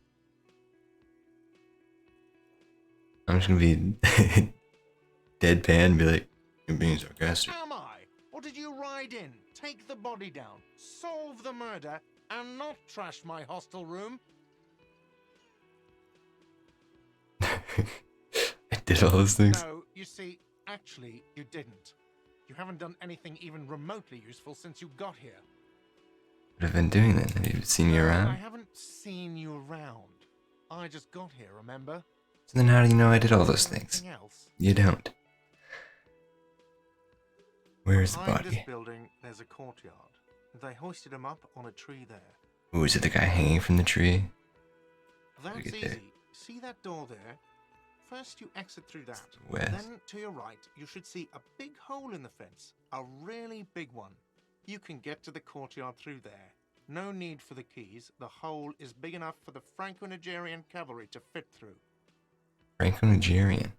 I'm just gonna be deadpan and be like, you're being sarcastic. Am I? Or did you ride in, take the body down, solve the murder, and not trash my hostel room? I did all those things. No, you see, actually, you didn't. You haven't done anything even remotely useful since you got here. What have I been doing then? Have you seen me I around? haven't seen you around. I just got here, remember? So then how do you know I did all those things? Anything else? You don't. Where's the Behind this body? building, there's a courtyard. They hoisted him up on a tree there. Oh, is it the guy hanging from the tree? That's get easy. there. See that door there? first you exit through that. West. Then to your right, you should see a big hole in the fence. A really big one. You can get to the courtyard through there. No need for the keys. The hole is big enough for the Franco-Nigerian cavalry to fit through. Franco-Nigerian.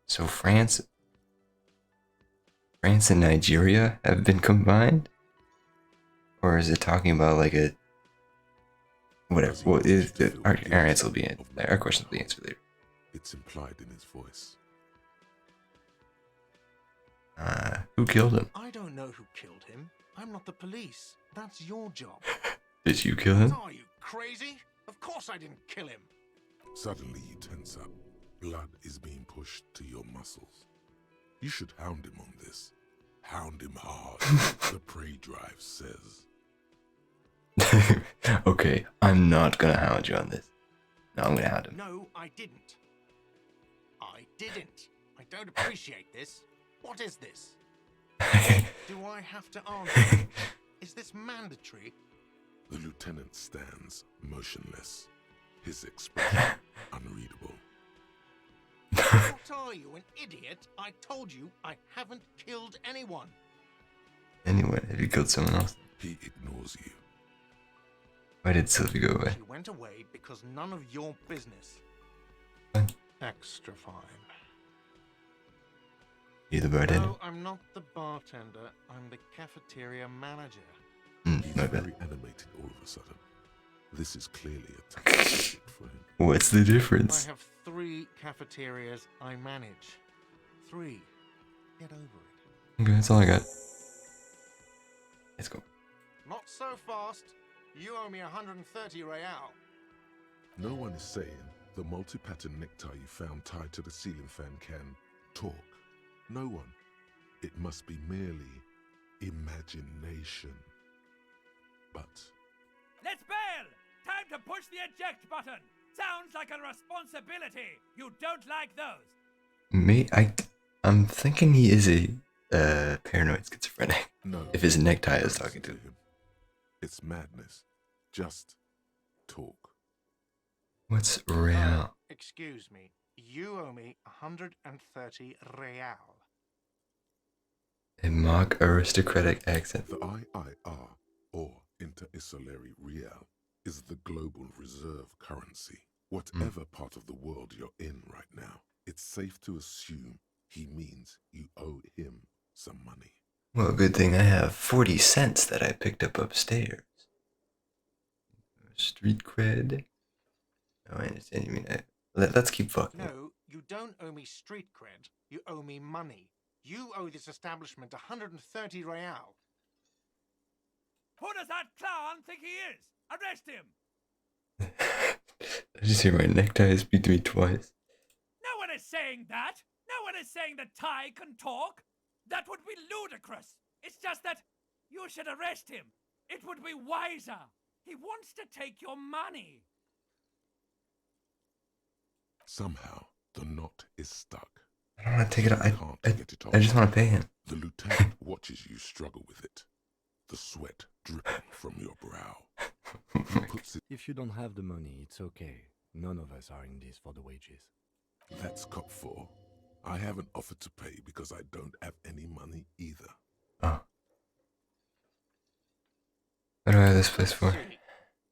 So France and Nigeria have been combined? Or is it talking about like a... Whatever. Well, our answer will be our question will be answered later. It's implied in his voice. Who killed him? I don't know who killed him. I'm not the police. That's your job. Did you kill him? Are you crazy? Of course I didn't kill him. Suddenly you tense up. Blood is being pushed to your muscles. You should hound him on this. Hound him hard. The prey drive says. Okay, I'm not gonna hound you on this. No, I'm gonna hound him. No, I didn't. I didn't. I don't appreciate this. What is this? Do I have to answer? Is this mandatory? The lieutenant stands motionless, his expression unreadable. What are you, an idiot? I told you I haven't killed anyone. Anyway, have you killed someone else? He ignores you. Why did Sylvie go away? She went away because none of your business. What? Extra fine. You the bartender? No, I'm not the bartender. I'm the cafeteria manager. He's very animated all of a sudden. This is clearly a tactic for him. What's the difference? I have 3 cafeterias I manage. 3. Get over it. Okay, that's all I got. Let's go. Not so fast. You owe me 130 real. No one is saying the multi-pattern necktie you found tied to the ceiling fan can talk. No one. It must be merely imagination. But... Let's bail! Time to push the eject button! Sounds like a responsibility! You don't like those! I'm thinking he is a paranoid schizophrenic. No. If his necktie is talking to him. It's madness. Just talk. What's real? Excuse me. You owe me 130 real. A mock aristocratic accent. The IIR, or Inter-Isolary Real, is the global reserve currency. Whatever part of the world you're in right now, it's safe to assume he means you owe him some money. Well, good thing I have 40 cents that I picked up upstairs. Street cred. Oh, I understand. You mean let's keep fucking. No, you don't owe me street cred. You owe me money. You owe this establishment 130 real. Who does that clown think he is? Arrest him! I just hear my necktie speak to me twice. No one is saying that! No one is saying that Ty can talk! That would be ludicrous! It's just that you should arrest him! It would be wiser! He wants to take your money! Somehow, the knot is stuck. I don't want to take it off. I just want to pay him. The lieutenant watches you struggle with it. The sweat dripping from your brow. He puts it... If you don't have the money, it's okay. None of us are in this for the wages. That's cop 4. I haven't offered to pay because I don't have any money either. Oh. What do I have this place for?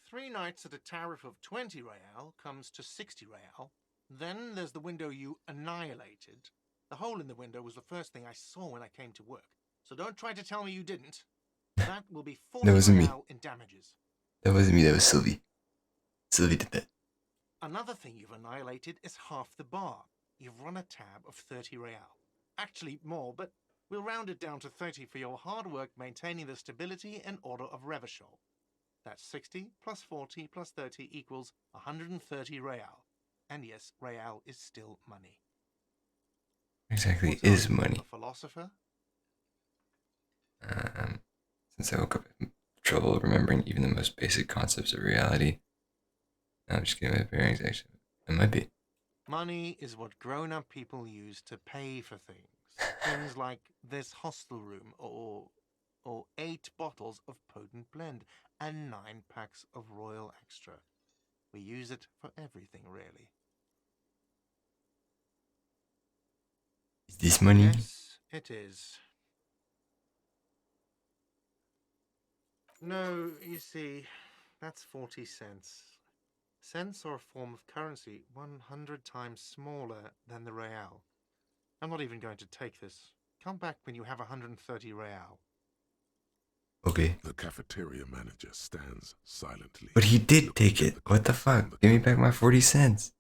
3 nights at a tariff of 20 real comes to 60 real. Then there's the window you annihilated. The hole in the window was the first thing I saw when I came to work. So don't try to tell me you didn't. That will be 40 real in damages. That wasn't me, that was Sylvie. Sylvie did that. Another thing you've annihilated is half the bar. You've run a tab of 30 real. Actually more, but we'll round it down to 30 for your hard work maintaining the stability and order of Revachol. That's 60 plus 40 plus 30 equals 130 real. And yes, real is still money. Exactly, is money. A philosopher? Since I woke up in trouble remembering even the most basic concepts of reality. No, I'm just getting my bearings, actually. It might be. Money is what grown-up people use to pay for things. Things like this hostel room, or 8 bottles of potent blend, and 9 packs of Royal Extra. We use it for everything, really. Is this money? Yes, it is. No, you see, that's 40 cents. Cents are a form of currency 100 times smaller than the real. I'm not even going to take this. Come back when you have 130 real. Okay. The cafeteria manager stands silently. But he did take it. What the fuck? Give me back my 40 cents.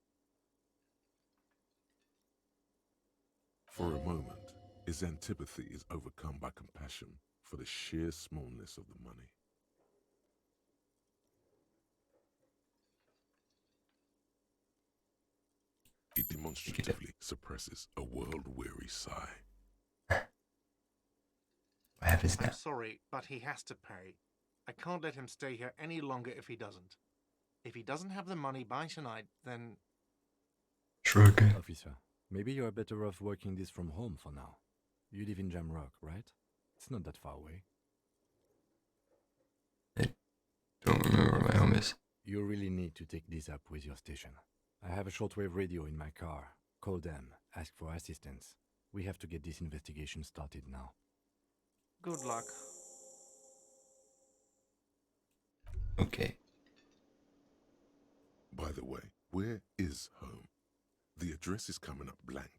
For a moment, his antipathy is overcome by compassion for the sheer smallness of the money. He demonstratively suppresses a world-weary sigh. What happens now? I'm sorry, but he has to pay. I can't let him stay here any longer if he doesn't. If he doesn't have the money by tonight, then... Shrug. Officer, maybe you are better off working this from home for now. You live in Jamrock, right? It's not that far away. I don't remember where my home is. You really need to take this up with your station. I have a shortwave radio in my car. Call them, ask for assistance. We have to get this investigation started now. Good luck. Okay. By the way, where is home? The address is coming up blank,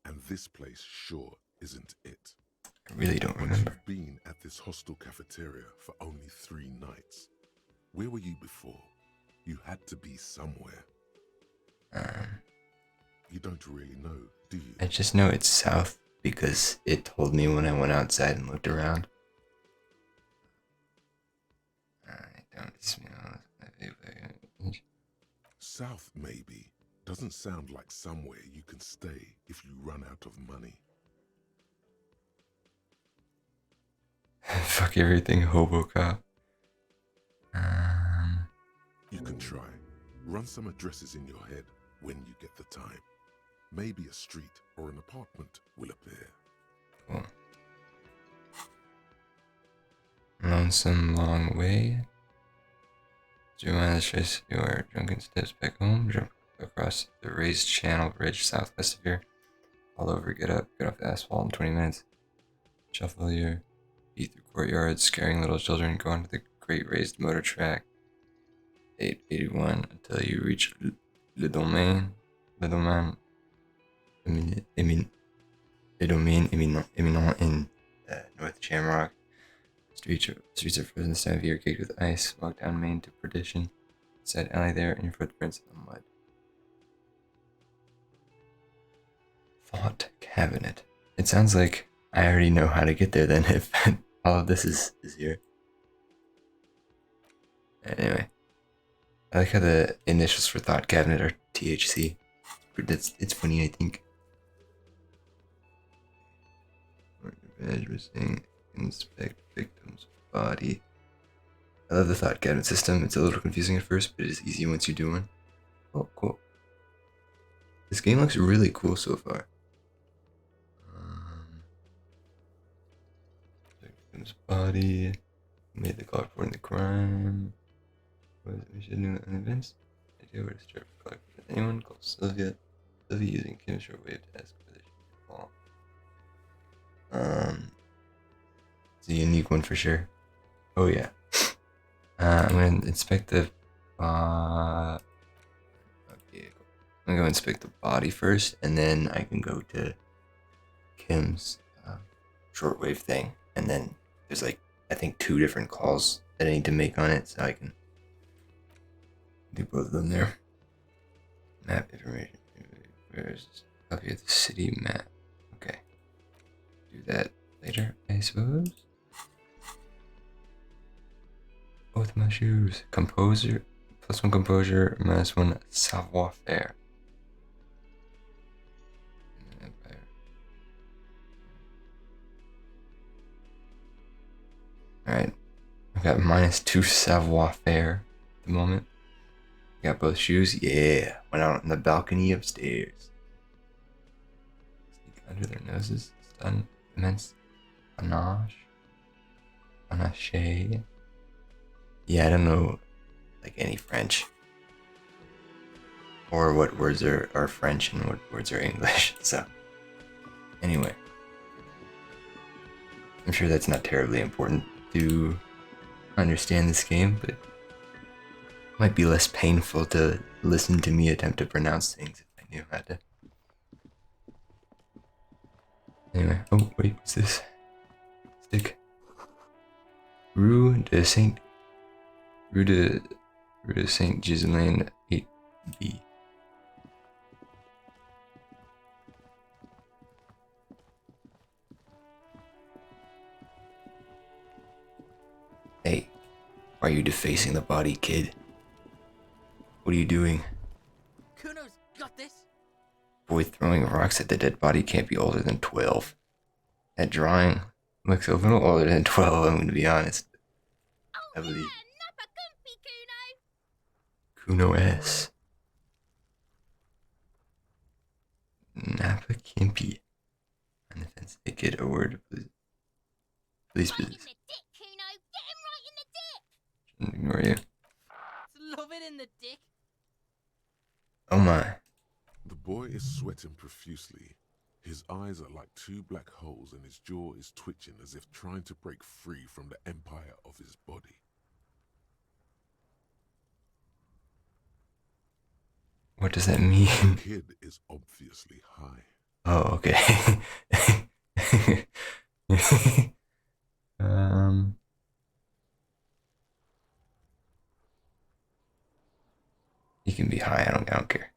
and this place sure isn't it. I really don't remember. You've been at this hostel cafeteria for only 3 nights. Where were you before? You had to be somewhere. You don't really know, do you? I just know it's south because it told me when I went outside and looked around. I don't smell. South, maybe. Doesn't sound like somewhere you can stay if you run out of money. Fuck everything, hobo cop. You can try. Run some addresses in your head when you get the time. Maybe a street or an apartment will appear. Cool. Lonesome long way. Do you mind to trace your drunken steps back home? Jump across the raised channel bridge southwest of here. All over, get up, get off the asphalt in 20 minutes. Shuffle your feet through courtyards, scaring little children. Go onto the great raised motor track. 881 until you reach Le Domaine. Le Domaine Eminent in North Shamrock. Streets are frozen this time of year, caked with ice. Walk down Main to perdition. Inside alley there, and your footprints in the mud. Thought cabinet. It sounds like I already know how to get there then if all of this is here. Anyway. I like how the initials for thought cabinet are THC. It's funny, I think. Inspect victim's body. I love the thought cabinet system. It's a little confusing at first, but it is easy once you do one. Oh, cool. This game looks really cool so far. Victim's body. Made the call reporting the crime. We should do an events. Idea where to start collecting with anyone. Call Sylvia. Sylvia using Kim's short wave to ask whether she can call. It's a unique one for sure. Oh yeah. I'm gonna inspect the vehicle. I'm gonna go inspect the body first, and then I can go to Kim's shortwave thing, and then there's like I think 2 different calls that I need to make on it, so I can do both of them there. Map information. Where's copy of the city map? Okay. Do that later, I suppose. Both my shoes. Composer. +1 composure, -1 savoir faire. Alright. I've got -2 savoir faire at the moment. Got both shoes. Yeah. Went out on the balcony upstairs. Sneak under their noses. Stun. Immense. Panache. Panache. Yeah, I don't know like any French. Or what words are French and what words are English. So Anyway, I'm sure that's not terribly important to understand this game, but it might be less painful to listen to me attempt to pronounce things if I knew how to. Anyway, oh wait, what's this? Stick. Rue de Saint Ghislaine 8B. Hey, why are you defacing the body, kid? What are you doing? Kuno's got this. Boy, throwing rocks at the dead body can't be older than 12. That drawing looks a little older than 12, I'm gonna be honest. I believe. Kuno S. Napa Kimpi. On the fence. Hey kid, a word, please. Please, please. Shouldn't ignore you. Love it in the dick. Oh my. The boy is sweating profusely. His eyes are like two black holes and his jaw is twitching as if trying to break free from the empire of his body. What does that mean? The kid is obviously high. Oh, okay. You can be high, I don't care.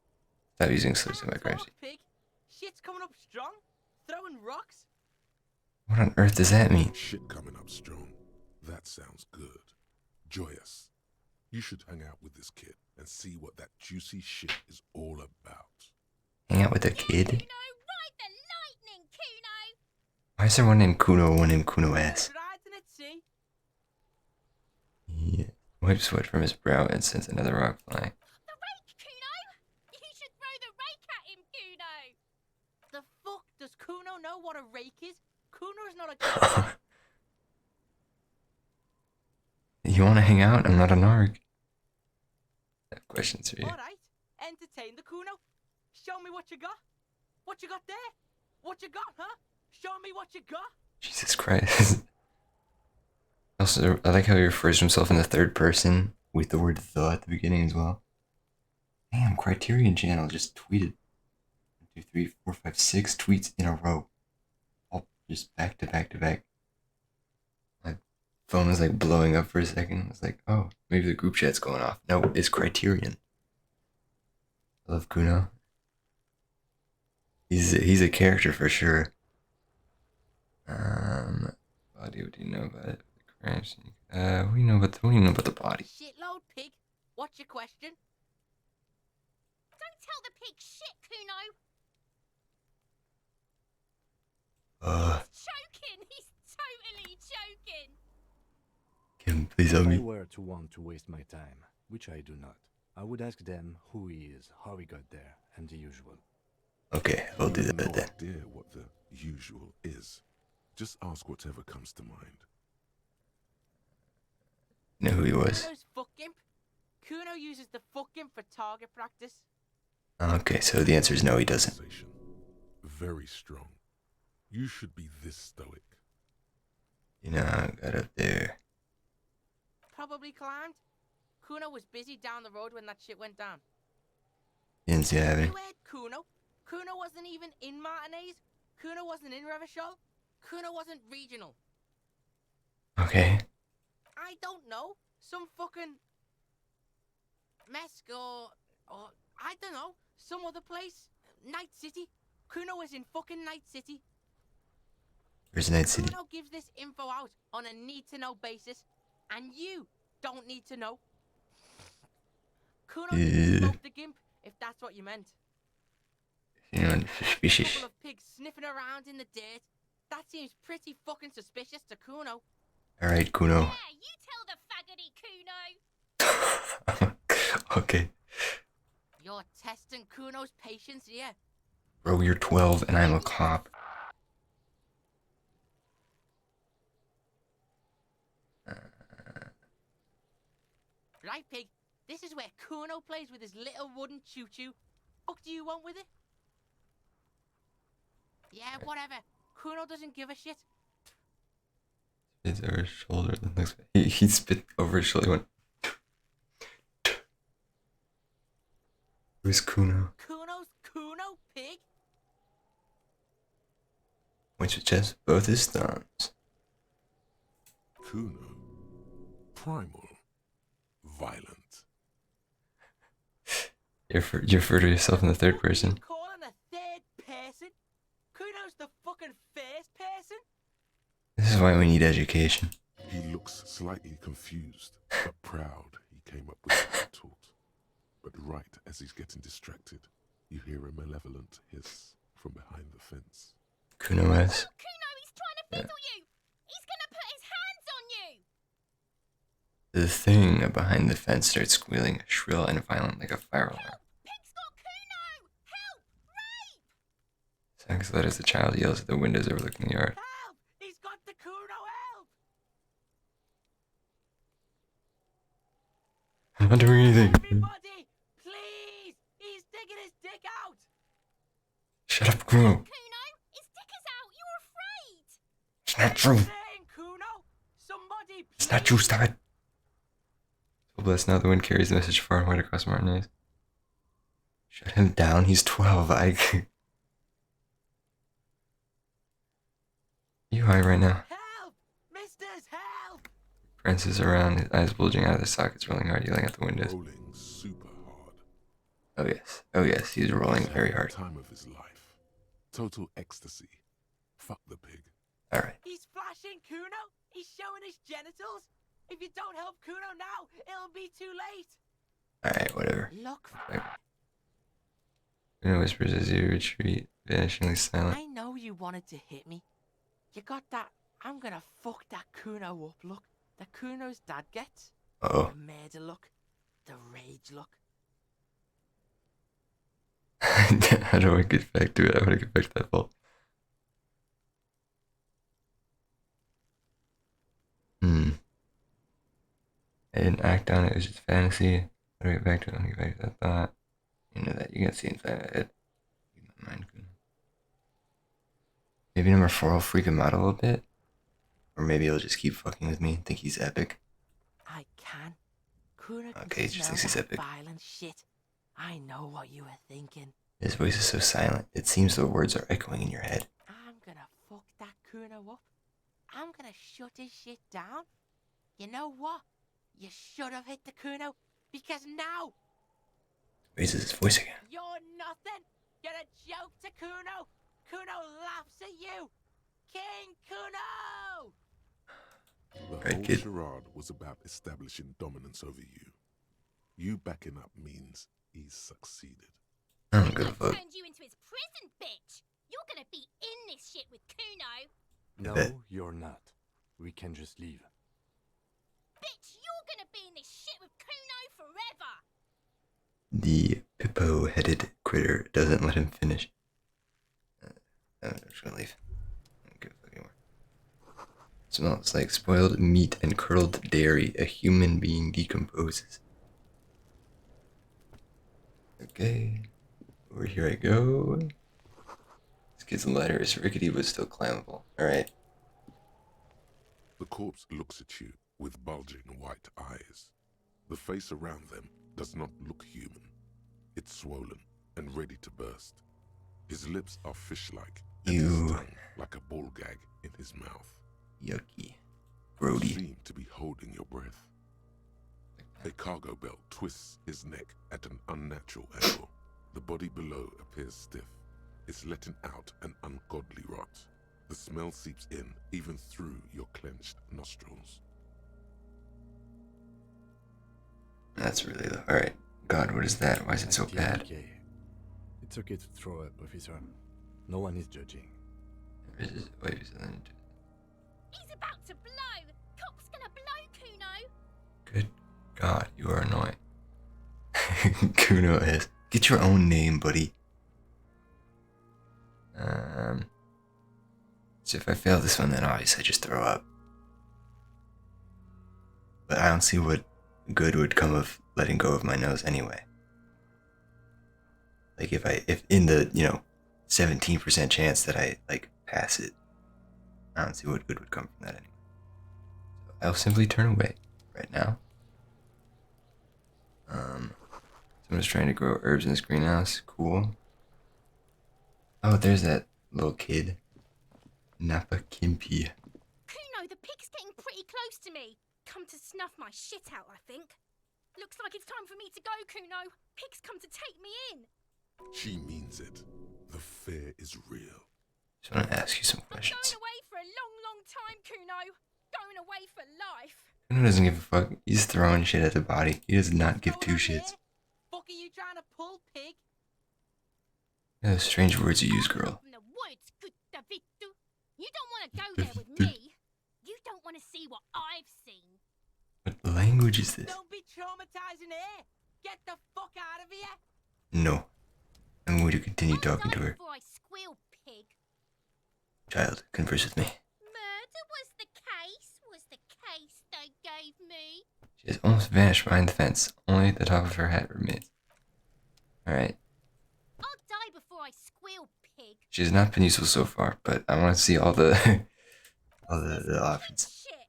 Stop using slurs in my crime scene. Pig. Shit's coming up strong. Throwing rocks. What on earth does that mean? Shit coming up strong. That sounds good. Joyous. You should hang out with this kid and see what that juicy shit is all about. Hang out with a kid? Why is there one named Kuno, one named Kuno S? Yeah. Wipes sweat from his brow and sends another rock flying. The fuck? Does Kuno know what a rake is? Kuno's not a kid. You wanna hang out? I'm not a narc. I have questions for you. Alright, entertain the Kuno. Show me what you got. What you got there? What you got, huh? Show me what you got. Jesus Christ. Also, I like how he refers to himself in the third person with the word the at the beginning as well. Damn, Criterion Channel just tweeted 1, 2, 3, 4, 5, 6 tweets in a row. All just back to back to back. My phone was like blowing up for a second. I was like, oh, maybe the group chat's going off. No, it's Criterion. I love Kuno. He's a character for sure. Body, what do you know about it? The crash. What do you know about the body? Shitload pig. What's your question? Don't tell the pig shit, Kuno. He's choking. He's totally choking. Kim, please help me. If I were to want to waste my time, which I do not, I would ask them who he is, how he got there, and the usual. Okay, I'll do that no then. idea what the usual is. Just ask whatever comes to mind. Know who he was. Kuno's fuck gimp. Kuno uses the fuck gimp for target practice. Okay, so the answer is no, he doesn't. Very strong. You should be this stoic. You know how I got up there. Probably climbed. Kuno was busy down the road when that shit went down. Didn't see having. You heard Kuno? Kuno wasn't even in Martinez. Kuno wasn't in Revachol. Kuno wasn't regional. Okay. I don't know. Some fucking Mesk or I don't know. Some other place. Night City. Kuno was in fucking Night City. Where's Night City? Kuno gives this info out on a need-to-know basis, and you don't need to know. Kuno didn't stop the gimp, if that's what you meant. You know, A suspicious. couple of pigs sniffing around in the dirt. That seems pretty fucking suspicious to Kuno. Alright, Kuno. Yeah, you tell the faggoty Kuno. Okay. You're testing Kuno's patience here. Bro, you're 12 and I'm a cop. Right, pig? This is where Kuno plays with his little wooden choo-choo. What do you want with it? Yeah, whatever. Kuno doesn't give a shit. Spits over his shoulder. Then looks. He spit over his shoulder. He went. Who's Kuno? Kuno's Kuno, pig? Points with chest, both his thumbs. Kuno. Primal. Violent. You refer to yourself in the third person. Calling a third person? Kuno's the fucking first person? This is why we need education. He looks slightly confused, but proud he came up with the retort. But right as he's getting distracted, you hear a malevolent hiss from behind the fence. Kuno has. Kuno, he's trying to fiddle you! He's gonna put his hands on you! The thing behind the fence starts squealing, shrill and violent like a fire alarm. Pig's got Kuno! Help! Rape! Seconds later, as the child yells at the windows overlooking the yard. Help! He's got the Kuno, help! I'm not doing anything. Everybody, please! He's digging his dick out! Shut up, Kuno. Kuno, his dick is out! You're afraid! It's not true. Saying, Kuno, somebody, please! It's not true. Stop it. So blessed now the wind carries the message far and wide across Martinez. Shut him down. He's 12. You high right now? Help! Misters, help! Prances around, his eyes bulging out of their sockets, rolling hard, yelling at the windows. Rolling super hard. Oh yes. Oh yes, he's rolling very hard. Time of his life. Total ecstasy. Fuck the pig. Alright. He's flashing Kuno! He's showing his genitals! If you don't help Kuno now, it'll be too late! Alright, whatever. Look. Kuno whispers as you retreat, vanishingly silent. I know you wanted to hit me. You got that I'm gonna fuck that Kuno up look that Kuno's dad gets. Uh-oh. The murder look. The rage look. How do I get back to it? I want to get back to that vault. I didn't act on it, it was just fantasy. How do I get back to it? Let me get back to that thought. You know that, you can see inside my head. My mind can... Maybe number 4 will freak him out a little bit. Or maybe he'll just keep fucking with me and think he's epic. I can. Kuno can Okay, he just thinks he's smell epic. that violent shit. I know what you were thinking. His voice is so silent, it seems the words are echoing in your head. I'm gonna fuck that Kuno up. I'm gonna shut his shit down. You know what? You should have hit the Kuno, because now Raises his voice again. you're nothing. You're a joke to Kuno. Kuno laughs at you. King Kuno! The Right, whole kid. charade was about establishing dominance over you. You backing up means he's succeeded. I don't give a fuck. Turned you into his prison, bitch! You're gonna be in this shit with Kuno! Bet. No, you're not. We can just leave. Bitch, you're gonna be in this shit with Kuno forever! The hippo-headed critter doesn't let him finish. I'm just gonna leave. I don't give a fuck anymore. Smells like spoiled meat and curdled dairy. A human being decomposes. Okay. Over here I go. This kid's ladder is rickety but still climbable. Alright. The corpse looks at you with bulging white eyes. The face around them does not look human. It's swollen and ready to burst. His lips are fish-like, and his Ew. tongue like a ball gag in his mouth. Yucky. You Grody. seem to be holding your breath. A cargo belt twists his neck at an unnatural angle. The body below appears stiff. It's letting out an ungodly rot. The smell seeps in, even through your clenched nostrils. That's really low. Alright. God, what is that? Why is it so bad? Okay. It's okay to throw up, officer. No one is judging. Wait, is it- He's about to blow! Cop's gonna blow Kuno! Good God, you are annoying. Kuno is. Get your own name, buddy. So if I fail this one, then obviously I just throw up. But I don't see what good would come of letting go of my nose anyway. Like if in the, 17% chance that I like pass it. I don't see what good would come from that anyway. So I'll simply turn away right now. Someone's trying to grow herbs in this greenhouse. Cool. Oh, there's that little kid. Napa Kimpi. Kuno, the pig's getting pretty close to me. Come to snuff my shit out, I think. Looks like it's time for me to go, Kuno. Pig's come to take me in. She means it. The fear is real. Just want to ask you some I'm questions. going away for a long, long time, Kuno. Going away for life. Kuno doesn't give a fuck. He's throwing shit at the body. He does not give two shits. Fuck are you trying to pull, pig? Yeah, those strange words you use, girl. From the woods, good Davidu. You don't want to go there with me. You don't want to see what I've seen. What language is this? Don't be traumatizing her. Get the fuck out of here. No. I'm going to continue talking to her. Before I squeal, pig. Child, converse with me. Murder was the case they gave me. She has almost vanished behind the fence. Only the top of her head remains. Alright. I'll die before I squeal, pig. She has not been useful so far, but I want to see all the all the options. Shit.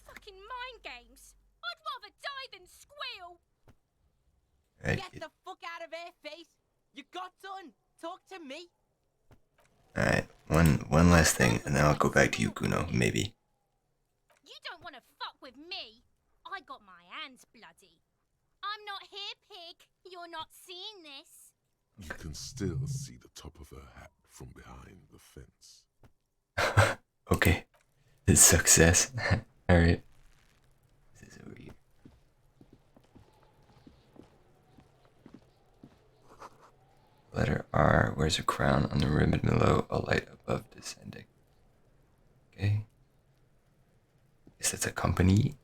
Fucking mind games. I'd rather die than squeal. Right, Get the fuck out of her face. You got done. Talk to me. Alright, one last thing, and then I'll go back to you, Kuno, maybe. You don't want to fuck with me. I got my hands bloody. I'm not here, pig. You're not seeing this. You can still see the top of her hat from behind the fence. Okay. It's success. Alright. This is over here. Letter R wears a crown on the ribbon below, a light above descending. Okay. Guess that's a company.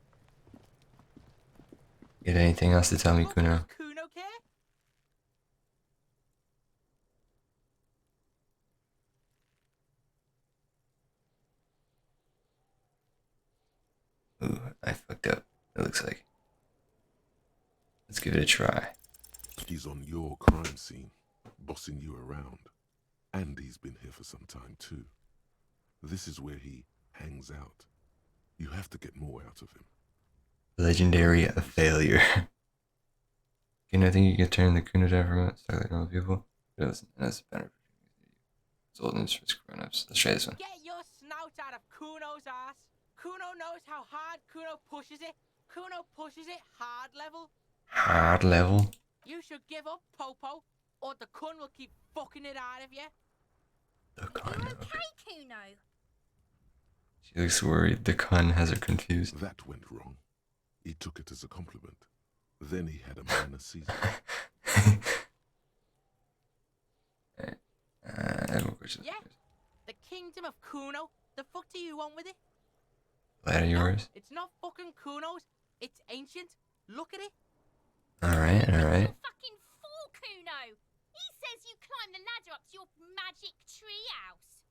You got anything else to tell me, Kuno? Kuno care? Ooh, I fucked up, it looks like. Let's give it a try. He's on your crime scene, bossing you around. And he's been here for some time too. This is where he hangs out. You have to get more out of him. Legendary a failure. Okay, I think you can turn the Kuno down from it. Start like normal people. But listen, that's better. It's old news for grown-ups. Let's try this one. Get your snout out of Kuno's ass. Kuno knows how hard Kuno pushes it. Kuno pushes it hard level. Hard level? You should give up, Popo, or the Kun will keep fucking it out of you. The Kun. Okay, Kuno. She looks worried. The Kun has her confused. That went wrong. He took it as a compliment. Then he had a minor seizure. I have more questions. Yeah? The kingdom of Kuno? The fuck do you want with it? That of yours? It's not fucking Kuno's. It's ancient. Look at it. Alright, alright. Fucking fool, Kuno. He says you climb the ladder up to your magic treehouse.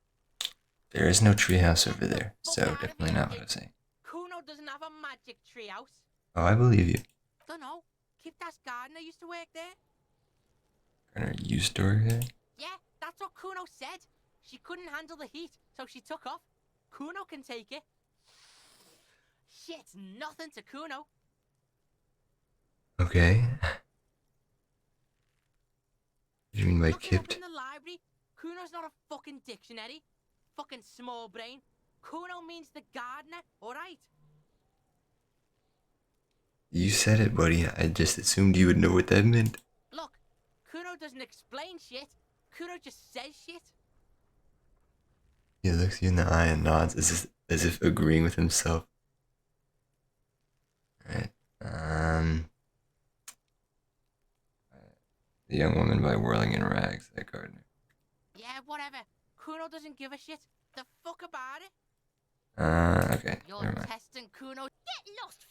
There is no treehouse over there, so definitely not what I was saying. Kuno doesn't have a magic treehouse. Oh, I believe you. Dunno. Kipta's gardener used to work there. Gardener used to work there? Yeah, that's what Kuno said. She couldn't handle the heat, so she took off. Kuno can take it. Shit's nothing to Kuno. Okay. What do you mean by Look it up kipped? in the library. Kuno's not a fucking dictionary. Fucking small brain. Kuno means the gardener, alright? You said it, buddy. I just assumed you would know what that meant. Look, Kuno doesn't explain shit. Kuno just says shit. He looks you in the eye and nods as if agreeing with himself. Alright. The young woman by whirling in rags, that gardener. Yeah, whatever. Kuno doesn't give a shit. The fuck about it? Okay. You're Never mind. testing Kuno. Get lost.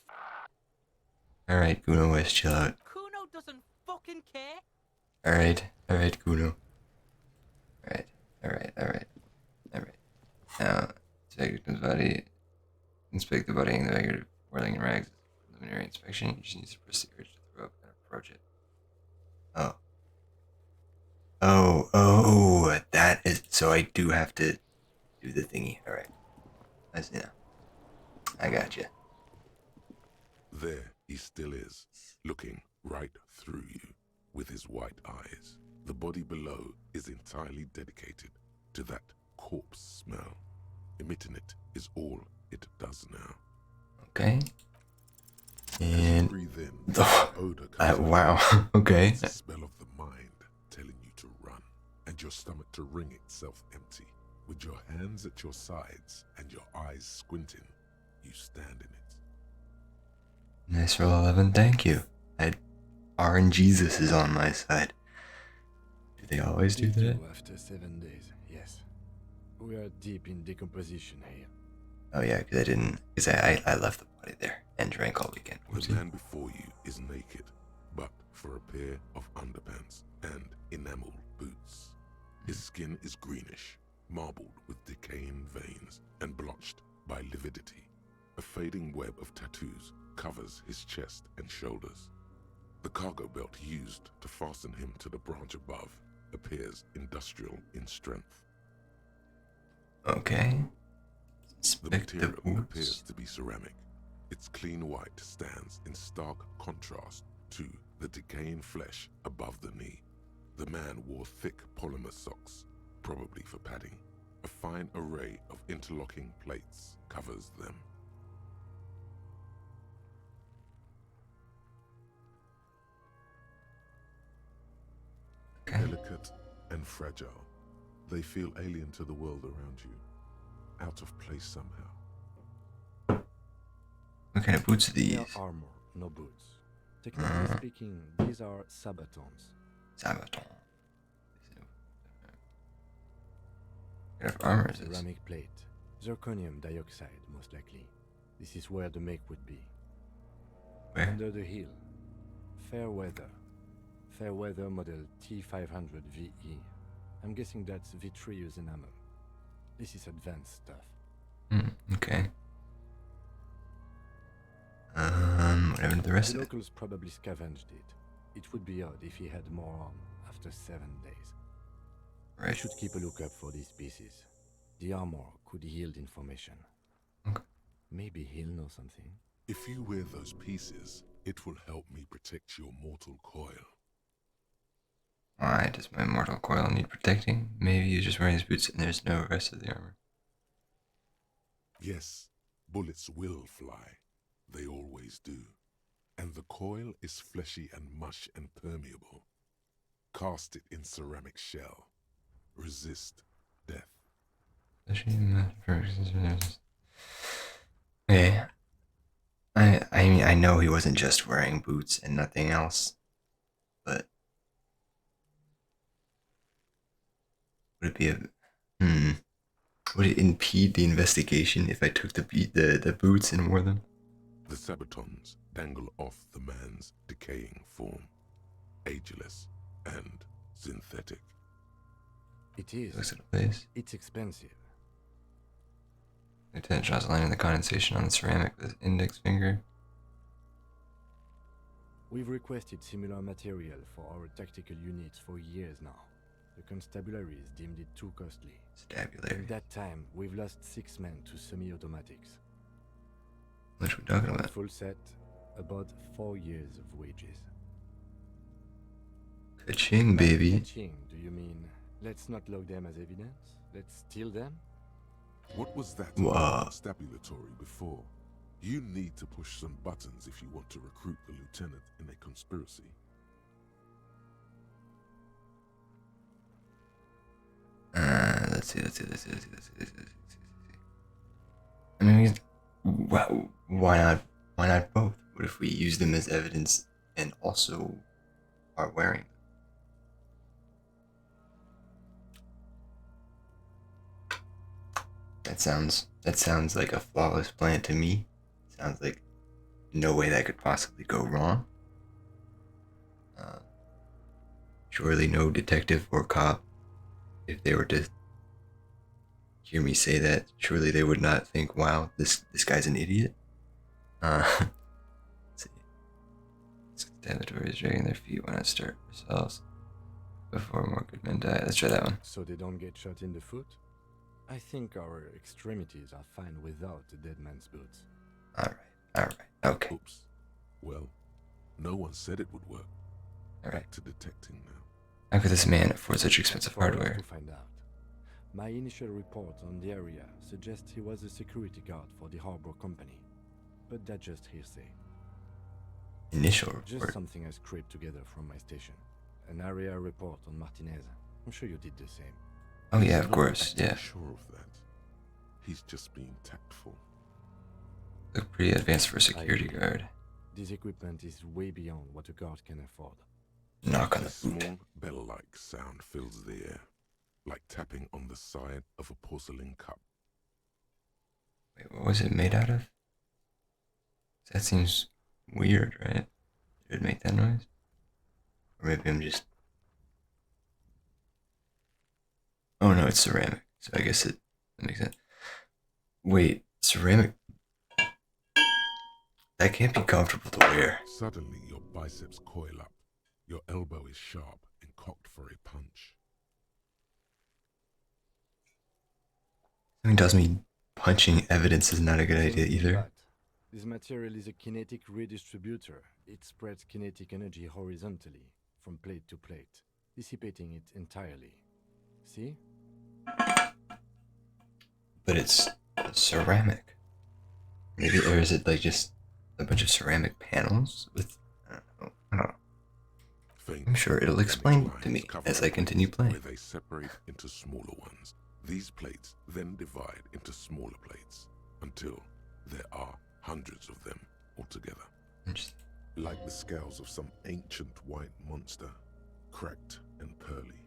Alright, Kuno West, chill out. Kuno doesn't fucking care. Alright, Kuno. Alright. Now, take victim's body. Inspect the body and the record of whirling in rags. Preliminary inspection. You just need to suppress the urge to throw up and approach it. Oh, that is so I do have to do the thingy. All right, as you know, I got you. There he still is, looking right through you with his white eyes. The body below is entirely dedicated to that corpse smell. Emitting it is all it does now. Okay. As you And breathe in, the odor comes wow. out. Okay. It's the smell of the mind telling you to run, and your stomach to wring itself empty. With your hands at your sides and your eyes squinting, you stand in it. Nice roll 11. Thank you. RNGesus is on my side. Do they always do that? After 7 days, yes. We are deep in decomposition here. Oh yeah, because I left the body there and drank all weekend. The man before you is naked, but for a pair of underpants and enamel boots. His skin is greenish, marbled with decaying veins and blotched by lividity. A fading web of tattoos covers his chest and shoulders. The cargo belt used to fasten him to the branch above appears industrial in strength. Okay. The material appears to be ceramic. Its clean white stands in stark contrast to the decaying flesh above the knee. The man wore thick polymer socks, probably for padding. A fine array of interlocking plates covers them. Okay. Delicate and fragile, they feel alien to the world around you, out of place somehow. What kind of boots are They these? are armor, no boots. Technically speaking, these are sabatons. Sabaton. What kind of armor is this? Ceramic plate. Zirconium dioxide, most likely. This is where the make would be. Where? Under the hill. Fairweather. Fairweather model T500 VE. I'm guessing that's vitreous enamel. This is advanced stuff. Okay. What happened to the rest The of it? locals probably scavenged it. It would be odd if he had more on after 7 days. Right. I should keep a lookout for these pieces. The armor could yield information. Okay. Maybe he'll know something. If you wear those pieces, it will help me protect your mortal coil. Why does my mortal coil need protecting? Maybe he's just wearing his boots and there's no rest of the armor. Yes, bullets will fly. They always do. And the coil is fleshy and mush and permeable. Cast it in ceramic shell. Resist death. Okay. I mean, I know he wasn't just wearing boots and nothing else, but would it be would it impede the investigation if I took the boots and wore them? The sabatons dangle off the man's decaying form, ageless and synthetic. It is. Looks at the place. It's expensive. Lieutenant draws a line in the condensation on the ceramic with his index finger. We've requested similar material for our tactical units for years now. The constabularies deemed it too costly. Constabulary. In that time, we've lost 6 men to semi-automatics. What are we talking about? Full set, about 4 years of wages. Ka-ching, baby. Ka-ching, do you mean let's not log them as evidence? Let's steal them? What was that constabulatory before? You need to push some buttons if you want to recruit the lieutenant in a conspiracy. Let's see. I mean, why not both? What if we use them as evidence and also are wearing them? That sounds like a flawless plan to me. Sounds like no way that could possibly go wrong. Surely no detective or cop, if they were to hear me say that, surely they would not think, wow, this guy's an idiot. Let's see. Mandatory is dragging their feet. Why not start ourselves? Before more good men die. Let's try that one. So they don't get shot in the foot? I think our extremities are fine without a dead man's boots. Alright, okay. Oops. Well, no one said it would work. Alright. Back to detecting now. How could this man afford such expensive For us hardware? to find out. My initial report on the area suggests he was a security guard for the harbor company. But that's just hearsay. Initial report? Just something I scraped together from my station. An area report on Martinez. I'm sure you did the same. Oh yeah, He's of not course, actually yeah. Sure of that. He's just being tactful. Look pretty advanced for a security guard. This equipment is way beyond what a guard can afford. Knock on A the small bell-like sound fills the air, like tapping on the side of a porcelain cup. Wait, what was it made out of? That seems weird, right? Did it make that noise? Or maybe I'm just... Oh no, it's ceramic. So I guess that makes sense. Wait, ceramic? That can't be comfortable to wear. Suddenly, your biceps coil up. Your elbow is sharp and cocked for a punch. Something tells me punching evidence is not a good idea Something either. bad. This material is a kinetic redistributor. It spreads kinetic energy horizontally, from plate to plate, dissipating it entirely. See? But it's ceramic. Maybe, or is it like just a bunch of ceramic panels with... I don't know. I'm sure it'll explain to me as I continue playing. Where they separate into smaller ones. These plates then divide into smaller plates until there are hundreds of them altogether. Like the scales of some ancient white monster, cracked and pearly.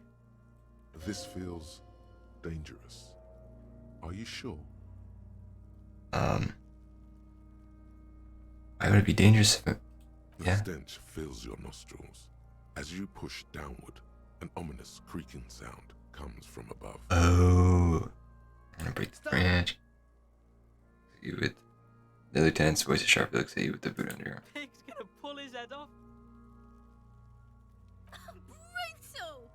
This feels dangerous. Are you sure? Why would it be dangerous if it... The stench fills your nostrils. As you push downward, an ominous creaking sound comes from above. Oh. I'm gonna break the branch. You with... The lieutenant's voice sharply looks at you with the boot under your arm. Pig's gonna pull his head off. Brutal!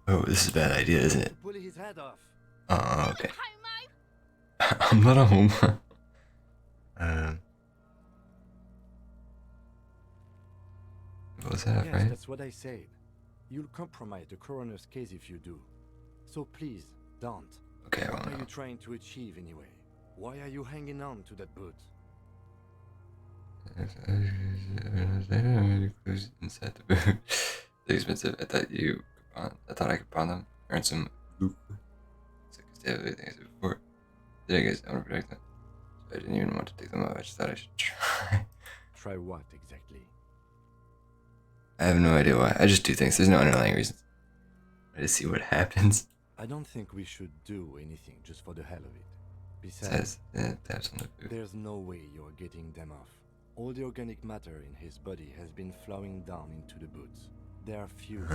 Oh, this is a bad idea, isn't it? Pull his head off. Oh, okay. I'm not a homo. What was that, Yes, right? that's what I said. You'll compromise the coroner's case if you do. So please, don't. Okay, What well, are you trying to achieve anyway? Why are you hanging on to that boot? Inside the boot. They're expensive. I thought I could pawn them. Earn some loot. It's like everything I said before. Did I guess I want to protect them? So I didn't even want to take them off. I just thought I should try. Try what exactly? I have no idea why. I just do things. There's no underlying reason. I just see what happens. I don't think we should do anything just for the hell of it. Says, Besides, taps on the boot. there's no way you're getting them off. All the organic matter in his body has been flowing down into the boots. They are fused.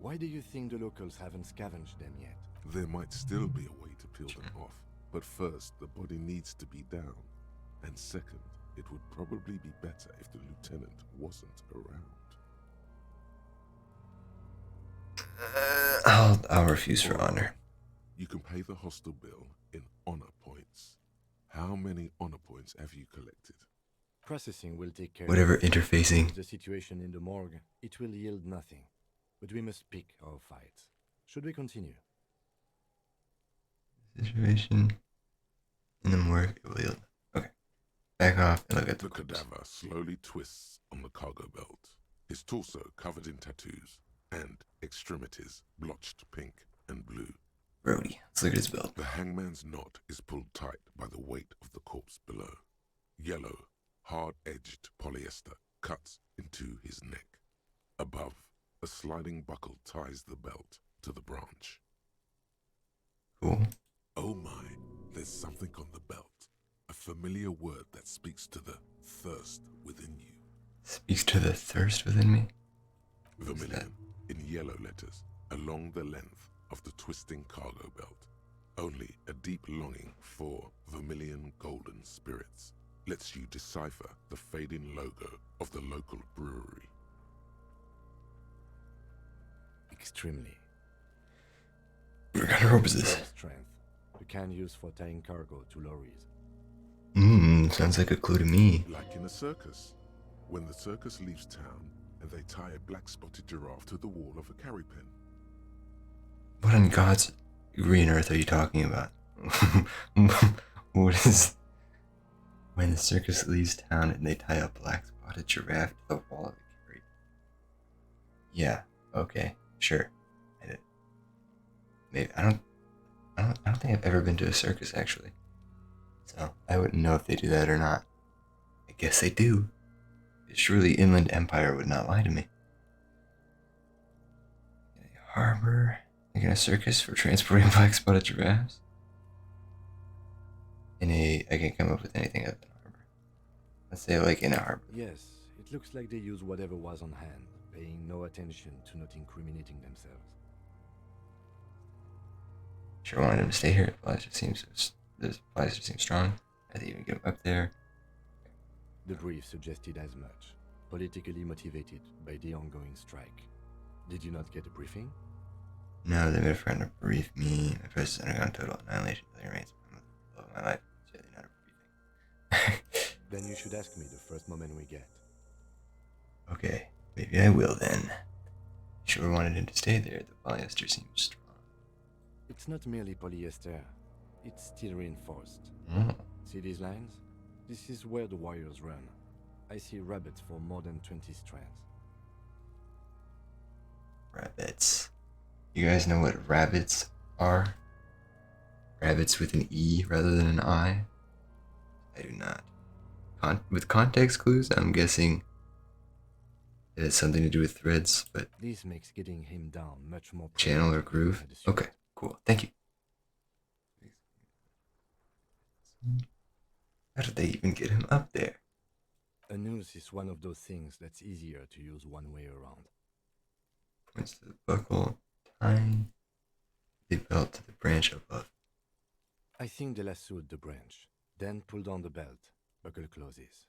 Why do you think the locals haven't scavenged them yet? There might still be a way to peel them off, but first the body needs to be down. And second, it would probably be better if the lieutenant wasn't around. I'll refuse for honor. You can pay the hostel bill in honor points. How many honor points have you collected? Processing will take care Whatever of it. interfacing. The situation in the morgue, it will yield nothing. But we must pick our fights. Should we continue? Situation in the morgue. It will yield. Okay. Back off and look at The cadaver slowly twists on the cargo belt, his torso covered in tattoos, and extremities blotched pink and blue. Brody, let's look at his belt. The hangman's knot is pulled tight by the weight of the corpse below. Yellow, hard-edged polyester cuts into his neck. Above, a sliding buckle ties the belt to the branch. Cool. Oh my, there's something on the belt. A familiar word that speaks to the thirst within you. Speaks to the thirst within me? Vermilion, in yellow letters, along the length of the twisting cargo belt. Only a deep longing for vermilion golden spirits lets you decipher the fading logo of the local brewery. Extremely. What kind of rope is this? Strength. You can use for tying cargo to lorries. Sounds like a clue to me. Like in a circus. When the circus leaves town and they tie a black-spotted giraffe to the wall of a carry pen. What on God's green earth are you talking about? What is... When the circus leaves town and they tie a black-spotted giraffe to the wall of a carry? Yeah, okay, sure. I did. Maybe, I don't think I've ever been to a circus, actually. So, I wouldn't know if they do that or not. I guess they do. Surely Inland Empire would not lie to me. A harbor, like in a circus for transporting black-spotted giraffes? I can't come up with anything other than harbor. Let's say like in a harbor. Yes, it looks like they use whatever was on hand, paying no attention to not incriminating themselves. Sure wanted him to stay here. The supplies seem strong. I think even get him up there. The brief suggested as much. Politically motivated by the ongoing strike. Did you not get a briefing? No, they made a friend to brief me. My post is undergone total annihilation of the remains of my life. It's really not a briefing. Then you should ask me the first moment we get. Okay, maybe I will then. Sure wanted him to stay there. The polyester seems strong. It's not merely polyester. It's steel reinforced. Oh. See these lines? This is where the wires run. I see rabbits for more than 20 strands. Rabbits. You guys know what rabbits are? Rabbits with an E rather than an I? I do not. With context clues, I'm guessing it has something to do with threads, but... This makes getting him down much more... Channel or groove? Okay, cool. Thank you. How did they even get him up there? A noose is one of those things that's easier to use one way around. Points to the buckle, tying the belt to the branch above. I think they lassoed the branch, then pulled on the belt. Buckle closes.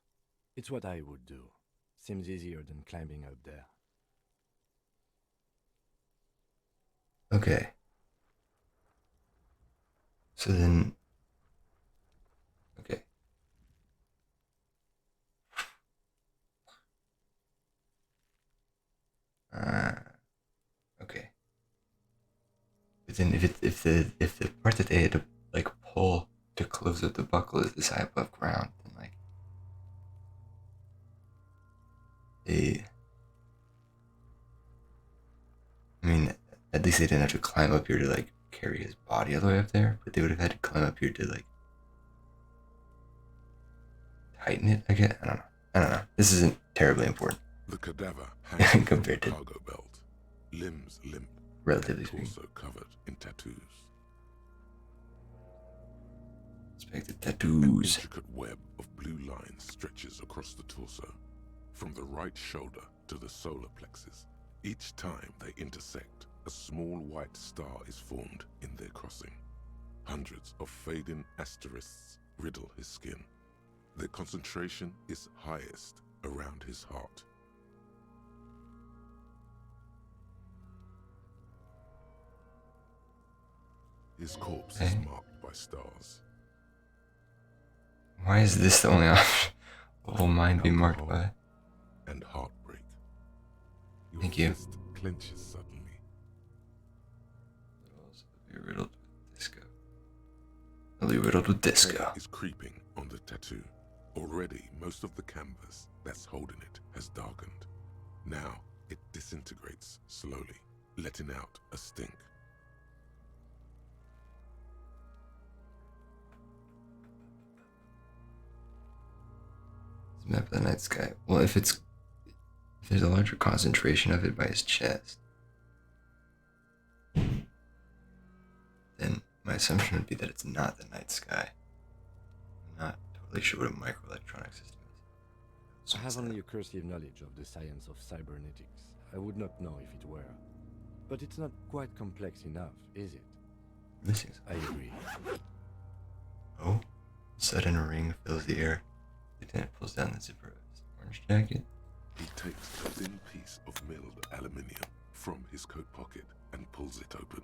It's what I would do. Seems easier than climbing up there. Okay. So then... Okay. Okay. But then if the part that they had to like pull to close up the buckle is this high above ground, then like I mean, at least they didn't have to climb up here to like carry his body all the way up there, but they would have had to climb up here to like tighten it. I don't know. This isn't terribly important. The cadaver hangs compared to cargo belt, limbs limp, relatively speaking. Also covered in tattoos. Inspected tattoos. An intricate web of blue lines stretches across the torso, from the right shoulder to the solar plexus. Each time they intersect, a small white star is formed in their crossing. Hundreds of fading asterisks riddle his skin. Their concentration is highest around his heart. His corpse is marked by stars. Why is this the only option? The whole mind be marked by? And heartbreak. Thank you. Fist clenches suddenly. It'll also be riddled with disco. It'll be riddled with disco. Head is creeping on the tattoo. Already, most of the canvas that's holding it has darkened. Now, it disintegrates slowly, letting out a stink. Map of the night sky. Well, if there's a larger concentration of it by his chest, then my assumption would be that it's not the night sky. I'm not totally sure what a microelectronic system is. I have only a cursive knowledge of the science of cybernetics. I would not know if it were. But it's not quite complex enough, is it? Missing I agree. Oh, sudden ring fills the air. Lieutenant pulls down the zipper of his orange jacket. He takes a thin piece of milled aluminium from his coat pocket and pulls it open.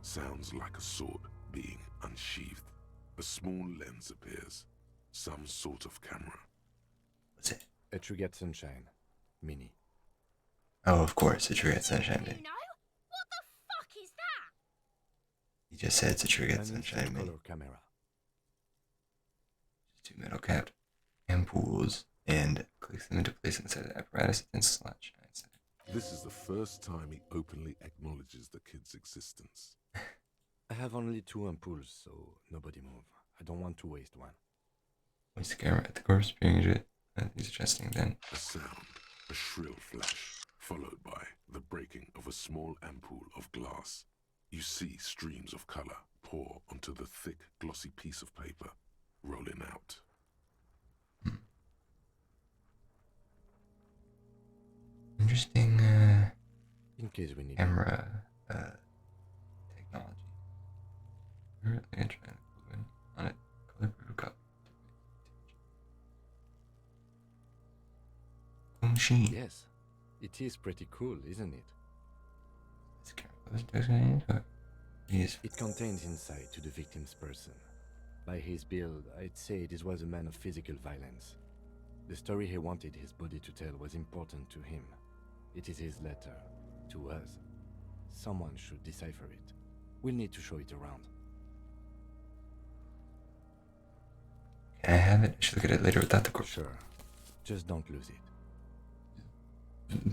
Sounds like a sword being unsheathed. A small lens appears. Some sort of camera. What's it? A Trigger Sunshine. Mini. Oh, of course, a True Red Sunshine Mini. You know? What the fuck is that? He just said it's a True Red An Sunshine instant Mini. color camera. Two metal capped ampoules and clicks them into place inside the apparatus and slot shines. This is the first time he openly acknowledges the kid's existence. I have only 2 ampoules, so nobody move. I don't want to waste one. Points the camera at the corpse, being it. He's adjusting then. A sound, a shrill flash, followed by the breaking of a small ampoule of glass. You see streams of color pour onto the thick, glossy piece of paper, rolling out. Interesting in case we need camera technology. We're trying to put on it. Color proof cup. Machine. Yes, it is pretty cool, isn't it? It contains insight to the victim's person. By his build, I'd say this was a man of physical violence. The story he wanted his body to tell was important to him. It is his letter to us. Someone should decipher it. We'll need to show it around. Can I have it? I should look at it later without the corpse. Sure. Just don't lose it.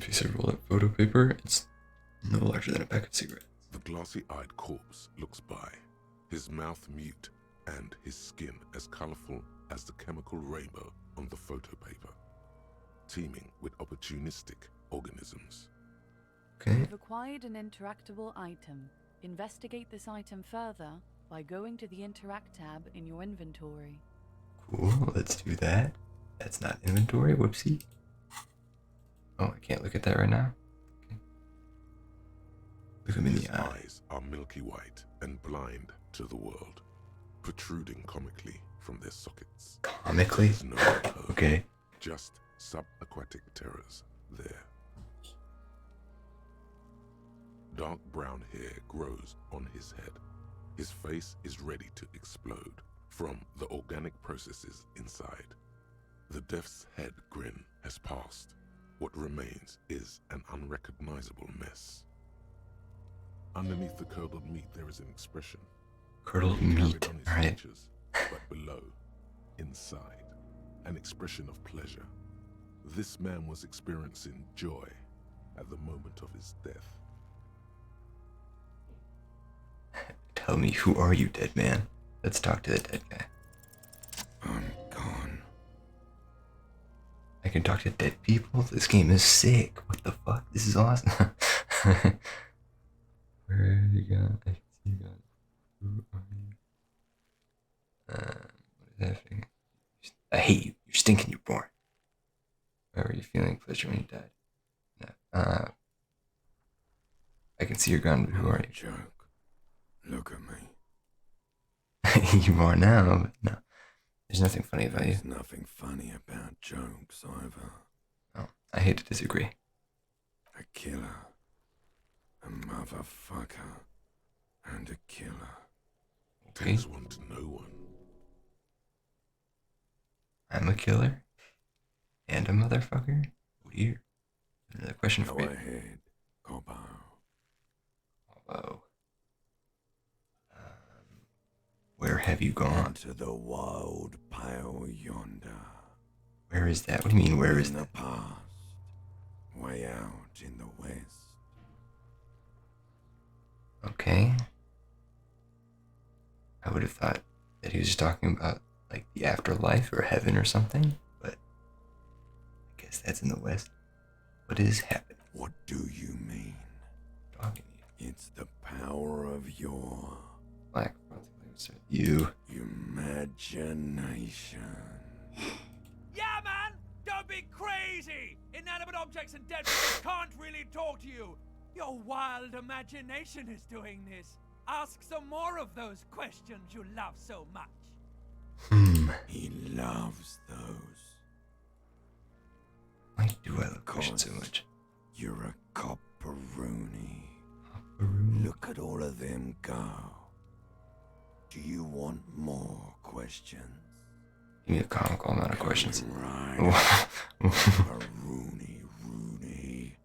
Piece of rolled up photo paper. It's no larger than a pack of cigarettes. The glossy-eyed corpse looks by, his mouth mute and his skin as colorful as the chemical rainbow on the photo paper, teeming with opportunistic organisms. Okay. You've acquired an interactable item. Investigate this item further by going to the Interact tab in your inventory. Cool, let's do that. That's not inventory, whoopsie. Oh, I can't look at that right now. Okay. Look him in the eye. His eyes are milky white and blind to the world, protruding comically from their sockets. Comically? There's no hope, Okay. just subaquatic terrors there. Dark brown hair grows on his head. His face is ready to explode from the organic processes inside. The death's head grin has passed. What remains is an unrecognizable mess. Underneath the curdled meat there is an expression. Curdled Carried meat, on his alright. features, but below, inside, an expression of pleasure. This man was experiencing joy at the moment of his death. Tell me, who are you, dead man? Let's talk to the dead guy. I'm gone. I can talk to dead people? This game is sick. What the fuck? This is awesome. Where are you gone? I can see you gone. Who are you? What is happening? I hate you. You're stinking, you're born. Why were you feeling pleasure when you died? No. I can see you're gone, but who are you? Joke. Look at me. You are now, but no. There's nothing funny about you. There's nothing funny about jokes either. Oh, I hate to disagree. A killer. A motherfucker. And a killer. Okay. Tells one to no one. I'm a killer? And a motherfucker? Weird. Another question for Go you. ahead, Cobbo. Cobbo. Where have you gone? Into the wild pale yonder. Where is that? What do you mean, where is In the that? past. Way out in the west. Okay. I would have thought that he was just talking about, like, the afterlife or heaven or something, but I guess that's in the west. What is happening? What do you mean? Talking to you. It's the power of your Black. You. imagination. Yeah, man! Don't be crazy! Inanimate objects and dead people can't really talk to you. Your wild imagination is doing this. Ask some more of those questions you love so much. He loves those. Why do I love questions so much? You're a cop Hopperoonie. Look at all of them go. Do you want more questions? Give me a comical amount of questions. Rooney, Rooney.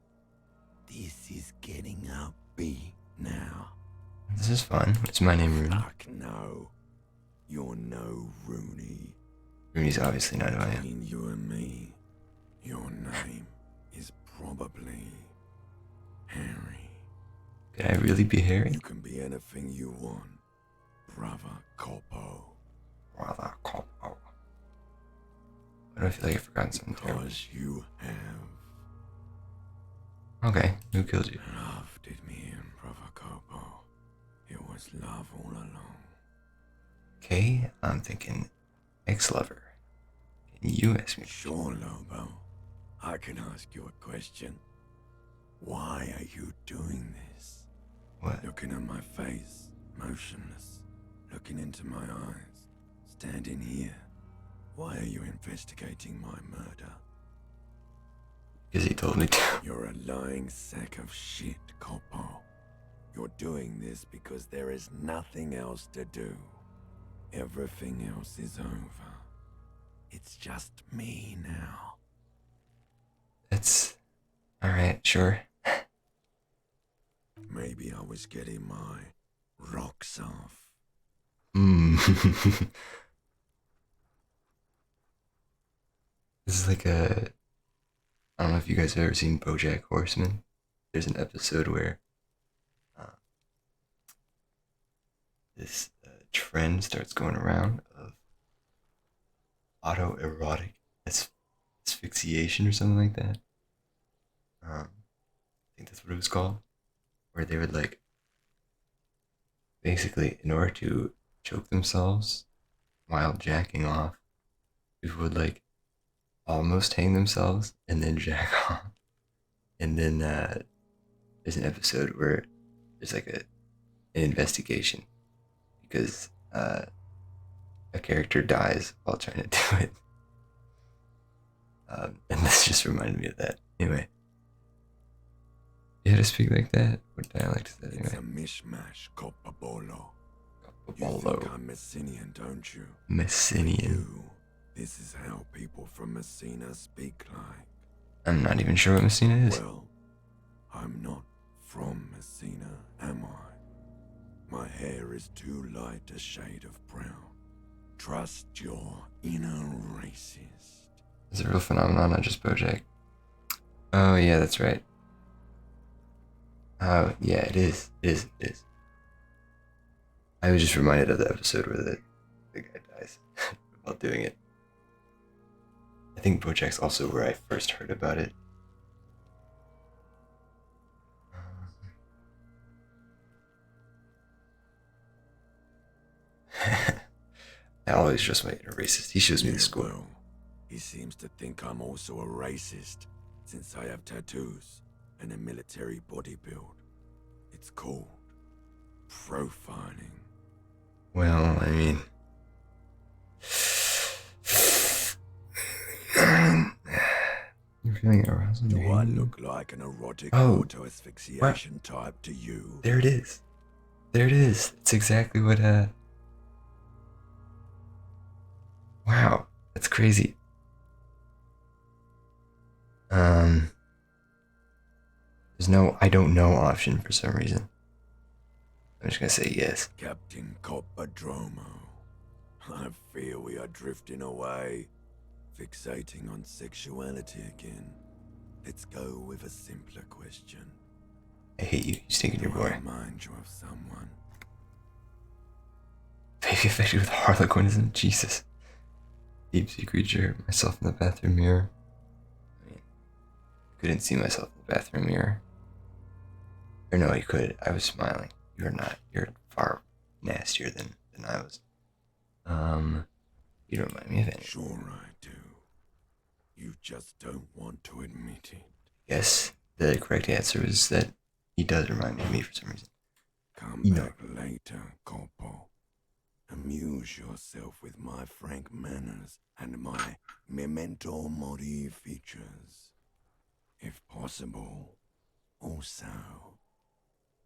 This is getting upbeat now. This is fun. Is my name Rooney? Fuck no. You're no Rooney. Rooney's obviously not who I am. Between you and me, your name is probably Harry. Could I really be Harry? You can be anything you want, Brother Corpo. Brother Corpo. Why do I feel like I've forgotten something terrible? Because you have. Okay, who killed you? Love did me in, Brother Corpo. It was love all along. Okay, I'm thinking ex-lover. Can you ask me? Sure, Lobo. I can ask you a question. Why are you doing this? What? Looking at my face, motionless, looking into my eyes, standing here. Why are you investigating my murder? Because he told me to. You're a lying sack of shit, Corpo. You're doing this because there is nothing else to do. Everything else is over. It's just me now. That's... Alright, sure. Maybe I was getting my rocks off. This is like a... I don't know if you guys have ever seen BoJack Horseman. There's an episode where this trend starts going around of autoerotic asphyxiation or something like that. I think that's what it was called. Where they would like, basically, in order to choke themselves while jacking off, people would like almost hang themselves and then jack off. And then there's an episode where there's like an investigation because a character dies while trying to do it. And this just reminded me of that. Anyway. You had to speak like that? What dialect is that anyway? It's a mishmash, Copabolo. You think I'm Messinian, don't you? Messinian. You, this is how people from Messina speak like. I'm not even sure what Messina is. Well, I'm not from Messina, am I? My hair is too light a shade of brown. Trust your inner racist. It's a real phenomenon, not just BoJack. Oh yeah, that's right. Oh yeah, it is. It is. I was just reminded of the episode where the guy dies while doing it. I think BoJack's also where I first heard about it. I always trust my inner racist. He shows me the score. Well, he seems to think I'm also a racist, since I have tattoos and a military body build. It's called profiling. Well, I mean... You're feeling arousal? Do I look like an erotic auto-asphyxiation type to you? There it is. There it is. It's exactly what, Wow, that's crazy. There's no I don't know option for some reason. I'm just gonna say yes. Captain Coppadromo, I fear we are drifting away, fixating on sexuality again. Let's go with a simpler question. I hate you. You're stinking your boy. Remind you of someone. Baby affected with harlequinism? Jesus. Deep sea creature. Myself in the bathroom mirror. I mean, couldn't see myself in the bathroom mirror. Or no, you could. I was smiling. You're not. You're far nastier than I was. You don't remind me of anything. Sure I do. You just don't want to admit it. Yes, the correct answer is that he does remind me of me for some reason. Come back later, Corpo. Amuse yourself with my frank manners and my memento mori features. If possible, Also,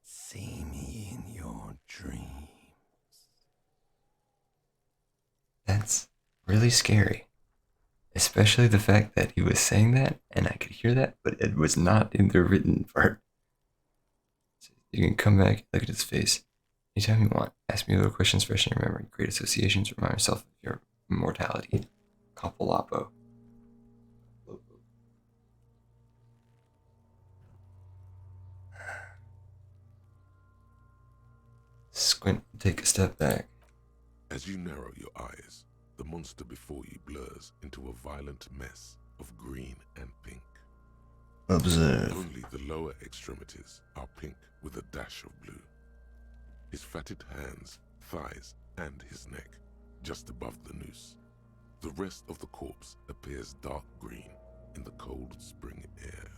see me in your dreams. That's really scary. Especially the fact that he was saying that and I could hear that, but it was not in the written part. So you can come back, look at his face. Anytime you want. Ask me little questions fresh in your memory. Great associations. Remind yourself of your immortality. Kapalapo. Squint, take a step back. As you narrow your eyes, the monster before you blurs into a violent mess of green and pink. Observe. Only the lower extremities are pink with a dash of blue. His fatted hands, thighs, and his neck, just above the noose. The rest of the corpse appears dark green in the cold spring air.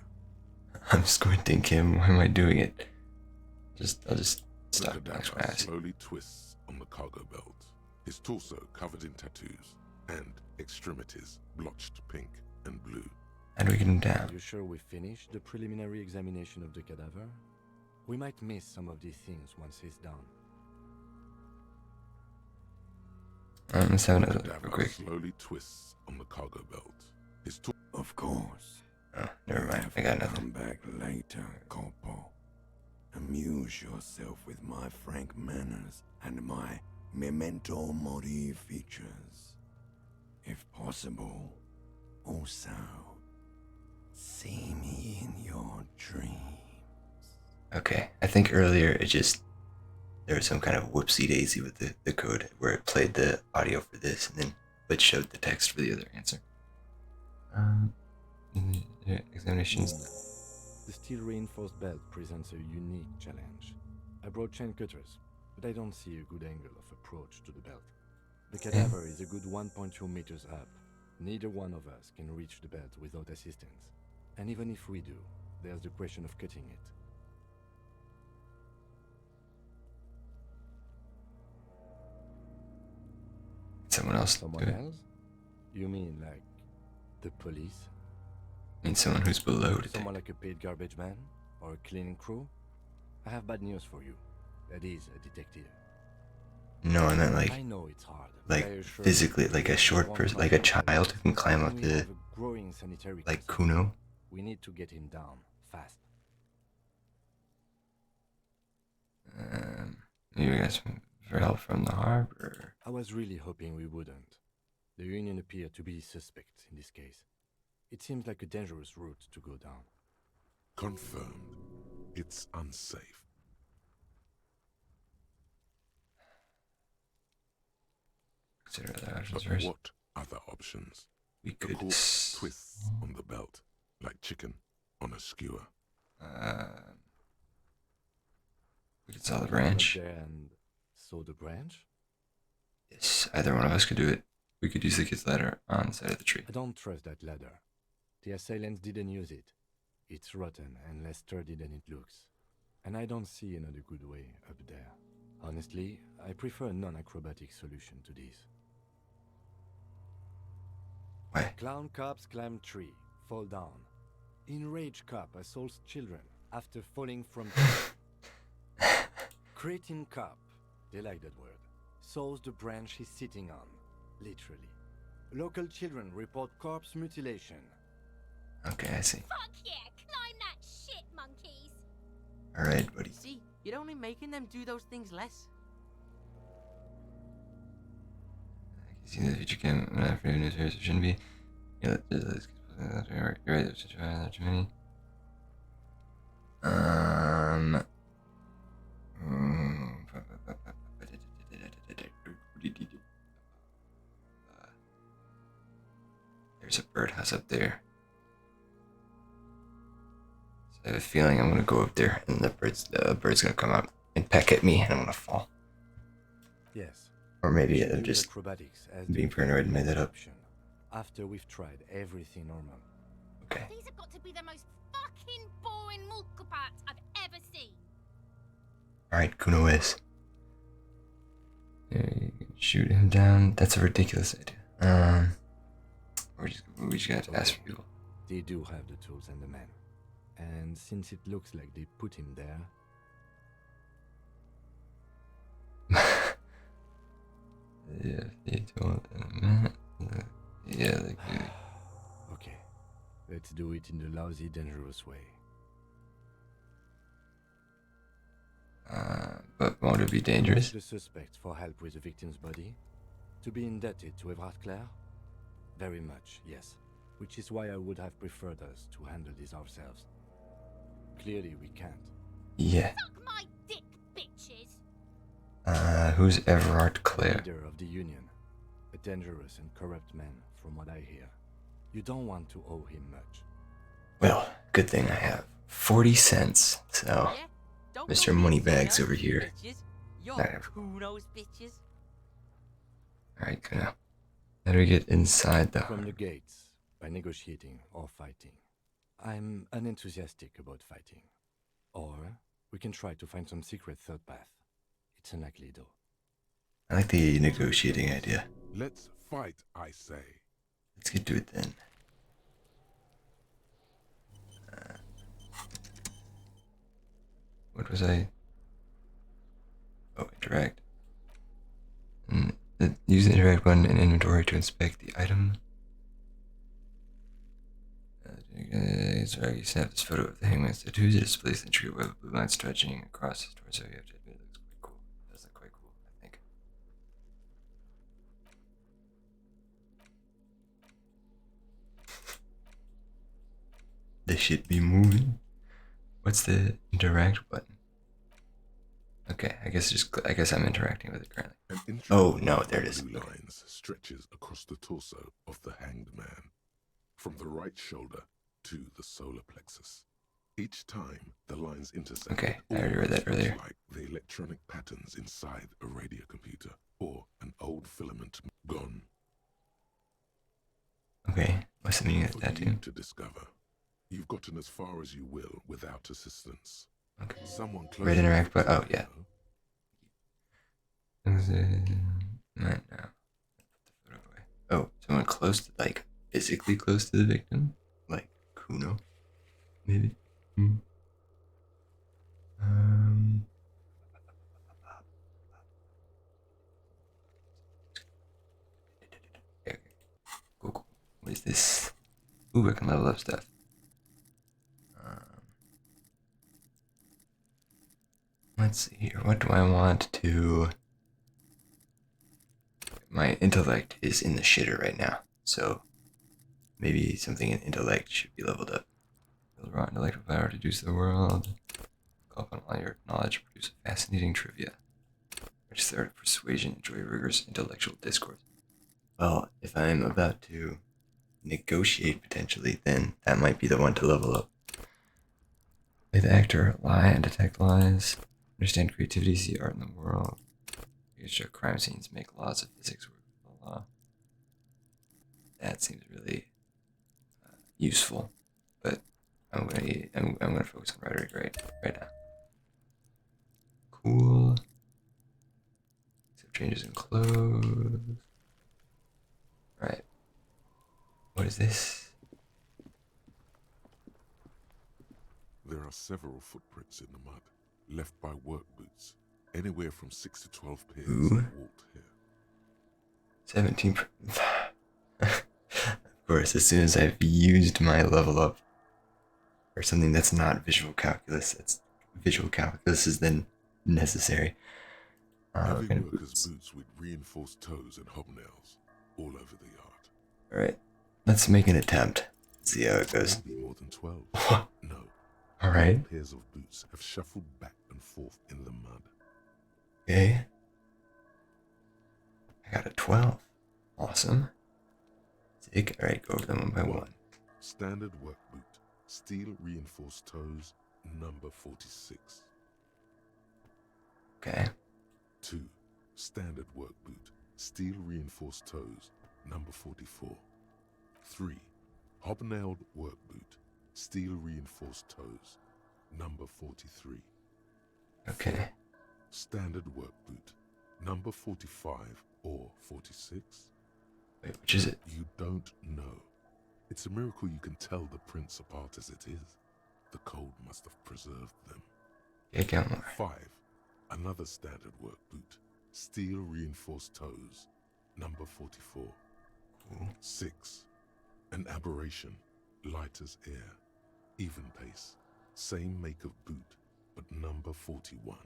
I'm squinting, Kim. Why am I doing it? I'll just stop. The cadaver slowly twists on the cargo belt, his torso covered in tattoos, and extremities blotched pink and blue. How do we get him down? Are you sure we finished the preliminary examination of the cadaver? We might miss some of these things once he's done. Let's have another look real quick. Slowly twists on the cargo belt. Of course. Oh, never mind. I got nothing. Come back later, Corpo. Amuse yourself with my frank manners and my memento mori features. If possible, also, see me in your dreams. Okay, I think earlier there was some kind of whoopsie daisy with the code where it played the audio for this and then but showed the text for the other answer. Examinations. The steel reinforced belt presents a unique challenge. I brought chain cutters, but I don't see a good angle of approach to the belt. The cadaver is a good 1.2 meters up. Neither one of us can reach the belt without assistance. And even if we do, there's the question of cutting it. Someone else. Someone else? You mean like the police? I mean someone who's below detective. Someone like a paid garbage man? Or a cleaning crew? I have bad news for you. That is a detective. No, I meant like, I know it's hard, like physically, like a short person, like a child who can climb up the, like Kuno. We need to get him down, fast. You guys for help from the harbor? I was really hoping we wouldn't. The Union appeared to be suspect in this case. It seems like a dangerous route to go down. Confirmed. It's unsafe. Consider other options But first. what other options? We The could corpse twists on the belt like chicken on a skewer. We could saw the branch. And saw the branch? Yes, either one of us could do it. We could use the kid's ladder on the side of the tree. I don't trust that ladder. The assailants didn't use it. It's rotten and less sturdy than it looks. And I don't see another good way up there. Honestly, I prefer a non-acrobatic solution to this. Why? Clown cops climb tree, fall down. Enraged cop assaults children after falling from tree. Cretin cop, they like that word, saws the branch he's sitting on, literally. Local children report corpse mutilation. Okay, I see. Fuck yeah, climb that shit, monkeys. Alright, buddy. See, you're only making them do those things less. See the future can not for news here, so it shouldn't be. You're right, there's too many. There's a birdhouse up there. So I have a feeling I'm gonna go up there and the bird's gonna come out and peck at me and I'm gonna fall. Yes. Or maybe I'm just acrobatics as being paranoid and made that up. After we've tried everything normal. Okay. These have got to be the most fucking boring mulka parts I've ever seen. Alright, Kuno is. Shoot him down. That's a ridiculous idea. We just got to ask for people. They do have the tools and the men. And since it looks like they put him there... Yeah, they told him. Yeah, Okay, let's do it in the lousy, dangerous way. But won't it be dangerous? Ask the suspect for help with the victim's body? To be indebted to Evrard Clare? Very much, yes. Which is why I would have preferred us to handle this ourselves. Clearly we can't. Yeah. Suck my dick, bitches! Who's Everard Clare? Leader of the Union. A dangerous and corrupt man, from what I hear. You don't want to owe him much. Well, good thing I have 40 cents, so Mr. Moneybags over here. Kuno's bitches. Alright, good now. How do we get inside the... From the gates, by negotiating or fighting. I'm unenthusiastic about fighting. Or we can try to find some secret third path. It's unlikely though. I like the negotiating idea. Let's fight, I say. Let's get to it then. What was I? Oh, interact. And use the interact button in inventory to inspect the item. You snap this photo of the hangman's tattoos. It displays the intricate web of blue lines stretching across his torso. You have to admit it looks quite cool. It does look quite cool, I think. This should be moving. What's the interact button? Okay, I guess I'm interacting with it currently. Oh no, there it is. Blue lines stretches across the torso of the hanged man, from the right shoulder to the solar plexus. Each time the lines intersect, okay, I already read that earlier. Like the electronic patterns inside a radio computer or an old filament gone. Okay, what's the meaning of that too? To discover. You've gotten as far as you will without assistance. Okay. Someone close. Red interact, but oh yeah. Right now. Oh, someone close to, like, physically close to the victim? Like Kuno? Maybe? Okay. Cool. What is this? Ooh, I can level up stuff. Let's see here. What do I want to... My intellect is in the shitter right now, so maybe something in intellect should be leveled up. Build raw intellectual power to reduce the world. Call upon all your knowledge, produce a fascinating trivia. Register persuasion, enjoy rigorous intellectual discourse. Well, if I'm about to negotiate potentially, then that might be the one to level up. Play the actor, lie and detect lies. Understand creativity, see art in the world. Research crime scenes, make laws of physics work for the law. That seems really useful, but I'm gonna focus on rhetoric right now. Cool. Accept changes in clothes. Right. What is this? There are several footprints in the mud, left by work boots. Anywhere from 6 to 12 pairs have walked here. 17. Of course, as soon as I've used my level up or something that's not visual calculus, that's visual calculus is then necessary. Heavy workers' boots with reinforced toes and hobnails all over the yard. Alright, let's make an attempt. See how it goes. Maybe more than 12. No. Alright. Pairs of boots have shuffled back and forth in the mud. Okay. I got a 12. Awesome. Sick. Alright, go over them one by one. Standard work boot. Steel reinforced toes. Number 46. Okay. 2. Standard work boot. Steel reinforced toes. Number 44. 3. Hobnailed work boot. Steel reinforced toes. Number 43. Okay. 4. Standard work boot. Number 45 or 46. Wait, which is it? You don't know. It's a miracle you can tell the prints apart as it is. The cold must have preserved them. Yeah, count more. 5. Another standard work boot. Steel reinforced toes. Number 44. Cool. 6. An aberration. Light as air. Even pace. Same make of boot, but number 41.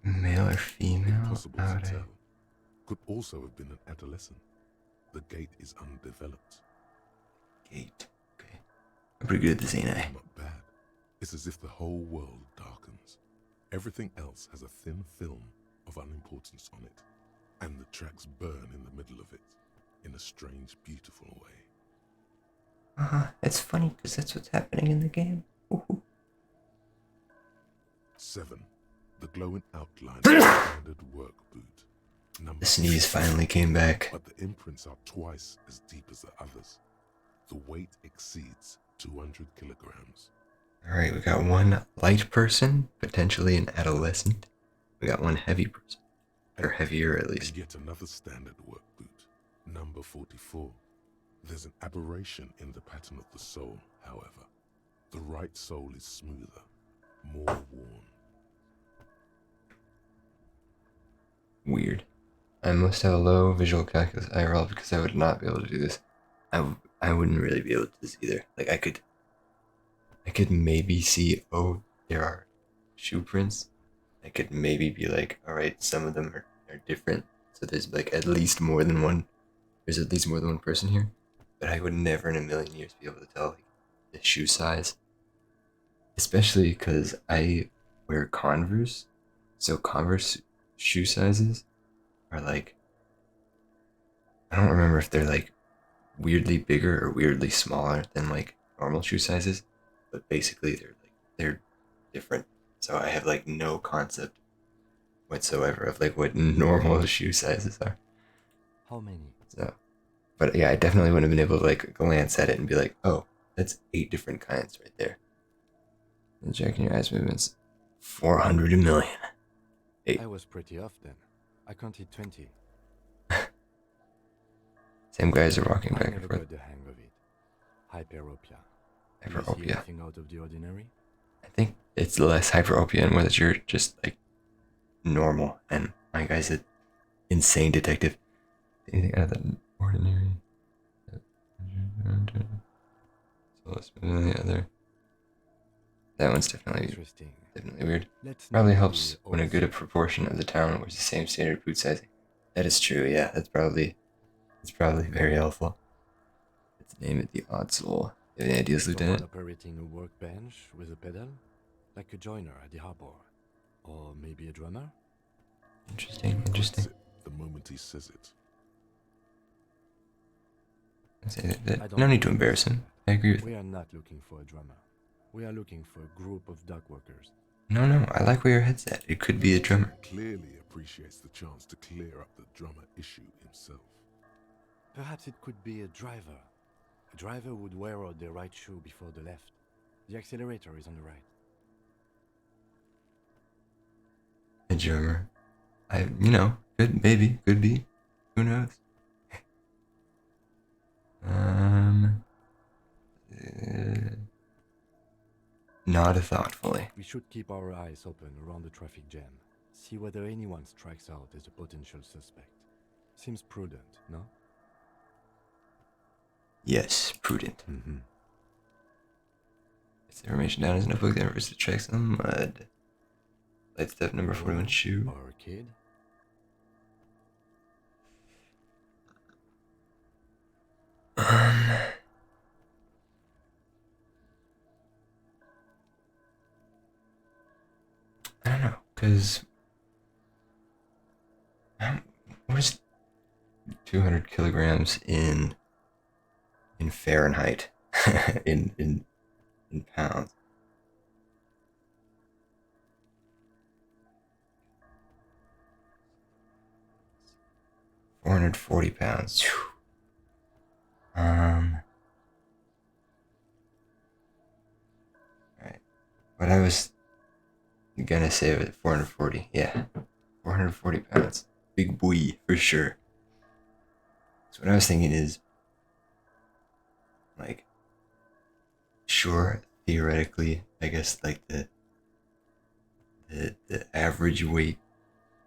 Male or female? Impossible to tell. Could also have been an adolescent. The gate is undeveloped. Gate. Okay. I'm pretty good at this, ain't I? Not bad. It's as if the whole world darkens. Everything else has a thin film of unimportance on it, and the tracks burn in the middle of it, in a strange, beautiful way. It's funny because that's what's happening in the game. Ooh. 7. The glowing outline of a standard work boot. Number The sneeze 15. finally came back. But the imprints are twice as deep as the others. The weight exceeds 200 kilograms. Alright, we got one light person, potentially an adolescent. We got one heavy person. Or heavier, at least. And yet another standard work boot. Number 44. There's an aberration in the pattern of the sole, however. The right sole is smoother, more worn. Weird. I must have a low visual calculus IRL because I would not be able to do this. I wouldn't really be able to do this either. Like I could maybe see, oh, there are shoe prints. I could maybe be like, all right, some of them are different. So there's like at least more than one. There's at least more than one person here. But I would never in a million years be able to tell like the shoe size. Especially because I wear Converse. So Converse shoe sizes are like, I don't remember if they're like weirdly bigger or weirdly smaller than like normal shoe sizes, but basically they're different. So I have like no concept whatsoever of like what normal shoe sizes are. How many? So, but yeah, I definitely wouldn't have been able to like glance at it and be like, oh, that's 8 different kinds right there. And checking your eyes movements, 400 million. 8. I was pretty off then. I counted 20. Same guys are walking I back never and forth. got the hang of it. Hyperopia. Do you see Hyperopia. anything out of the ordinary? I think it's less hyperopia and whether you're just like normal. And my guy's an insane detective. Anything out of the ordinary? So let's move to the other. That one's definitely weird. Probably helps when a good proportion of the town wears the same standard boot sizing. That is true. Yeah, that's probably very helpful. Let's name it the Odd Soul. You have any ideas, Lieutenant? Someone operating a workbench with a pedal, like a joiner at the harbor, or maybe a drummer. Interesting. The moment he says it. No need to embarrass him. I agree with We are not looking for a drummer. We are looking for a group of dock workers. No, I like where your head's at. It could be a drummer. Clearly appreciates the chance to clear up the drummer issue himself. Perhaps it could be a driver. A driver would wear out the right shoe before the left. The accelerator is on the right. A drummer. Could be. Who knows? Nod thoughtfully. We should keep our eyes open around the traffic jam. See whether anyone strikes out as a potential suspect. Seems prudent, no? Yes, prudent. Mm-hmm. It's the information down his notebook that refers to tracks on mud. Light step number 41 shoe. Or a kid? I don't know, because what is 200 kilograms in Fahrenheit in pounds? £440. Alright. What I was gonna say was 440. Yeah. 440 pounds. Big boy, for sure. So what I was thinking is, like, sure, theoretically, I guess like the average weight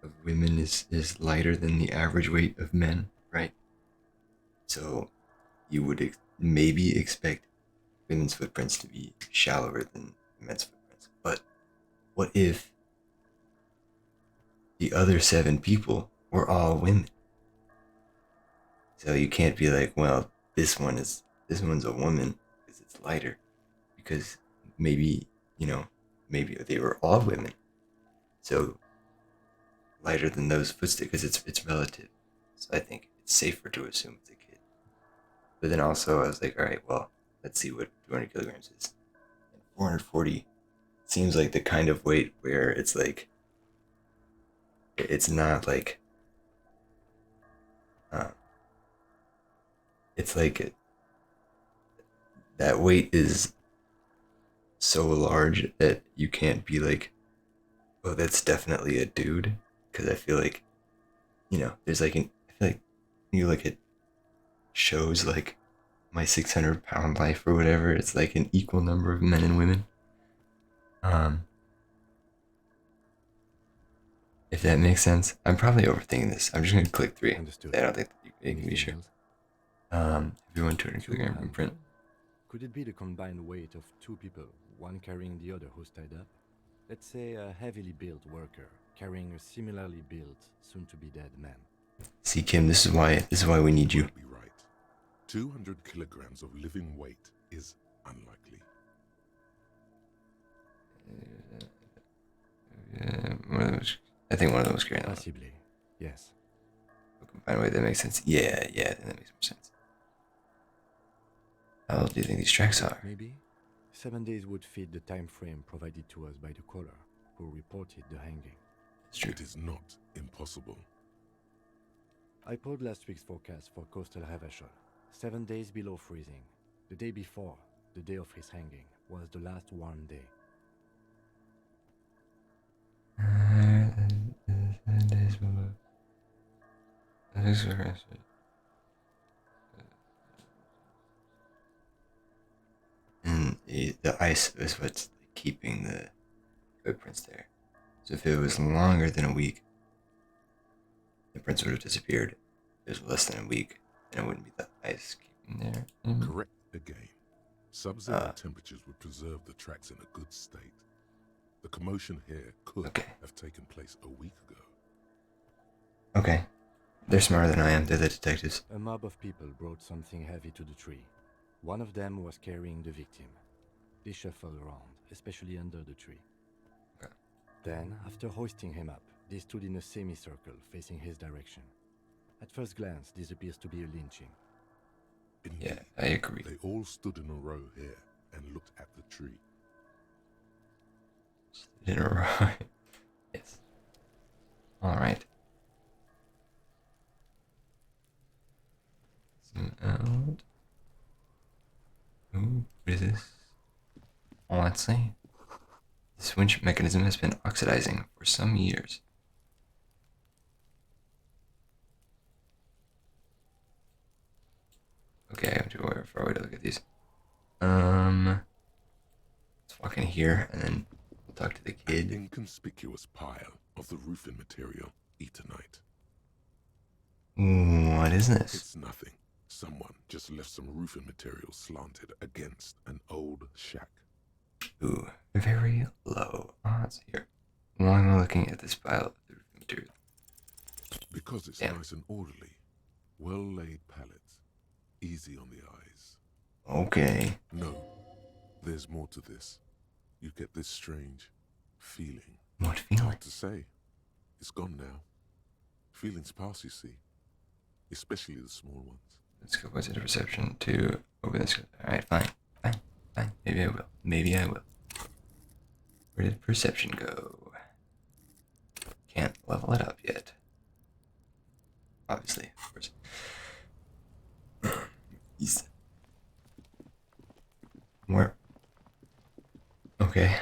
of women is lighter than the average weight of men, right? So you would maybe expect women's footprints to be shallower than men's footprints. But what if the other 7 people were all women? So you can't be like, well, this one's a woman because it's lighter, because maybe, maybe they were all women. So lighter than those footsteps, because it's relative. So I think it's safer to assume it's a kid. But then also I was like, all right, well, let's see what 200 kilograms is. And 440 seems like the kind of weight where it's like, it's not like, it's like that weight is so large that you can't be like, oh, that's definitely a dude. Because I feel like, there's like I feel like you look at shows like My 600-Pound Life or whatever, it's like an equal number of men and women. If that makes sense. I'm probably overthinking this. I'm just gonna click 3. Understood. I don't think you can be sure. Everyone 200 kilogram imprint. Could it be the combined weight of 2 people, one carrying the other who's tied up? Let's say a heavily built worker carrying a similarly built, soon-to-be-dead man. See, Kim, this is why we need you. Be right. 200 kilograms of living weight is unlikely. I think one of them was carrying. Possibly, yes. Combined weight, that makes sense. Yeah, that makes more sense. How old do you think these tracks are? Maybe 7 days would fit the time frame provided to us by the caller who reported the hanging. It's true. It is not impossible. I pulled last week's forecast for coastal Havashol. 7 days below freezing. The day before, the day of his hanging, was the last warm day. And the ice is what's keeping the footprints there. So if it was longer than a week, the prints would have disappeared. If it was less than a week, then it wouldn't be the ice keeping there. Correct again. Sub-zero temperatures would preserve the tracks in a good state. The commotion here could have taken place a week ago. Okay. They're smarter than I am. They're the detectives. A mob of people brought something heavy to the tree. One of them was carrying the victim. They shuffled around, especially under the tree. Okay. Then, after hoisting him up, they stood in a semicircle facing his direction. At first glance, this appears to be a lynching. Yeah, I agree. They all stood in a row here and looked at the tree. In a row. Yes. All right. Zoom out. Ooh, what is this? Oh, let's see. This winch mechanism has been oxidizing for some years. Okay, I have to wait for a way to look at these. Let's walk in here and then we'll talk to the kid. An inconspicuous pile of the roofing material, Eternite. What is this? It's nothing. Someone just left some roofing material slanted against an old shack. Ooh, very low odds here. Why am I looking at this pile of the roofing material? Because it's nice and orderly. Well-laid pallets. Easy on the eyes. Okay. No, there's more to this. You get this strange feeling. What feeling? Hard to say. It's gone now. Feelings pass, you see. Especially the small ones. Let's go positive perception to open this. Alright, fine. Maybe I will. Where did perception go? Can't level it up yet. Obviously, of course. Where? Okay.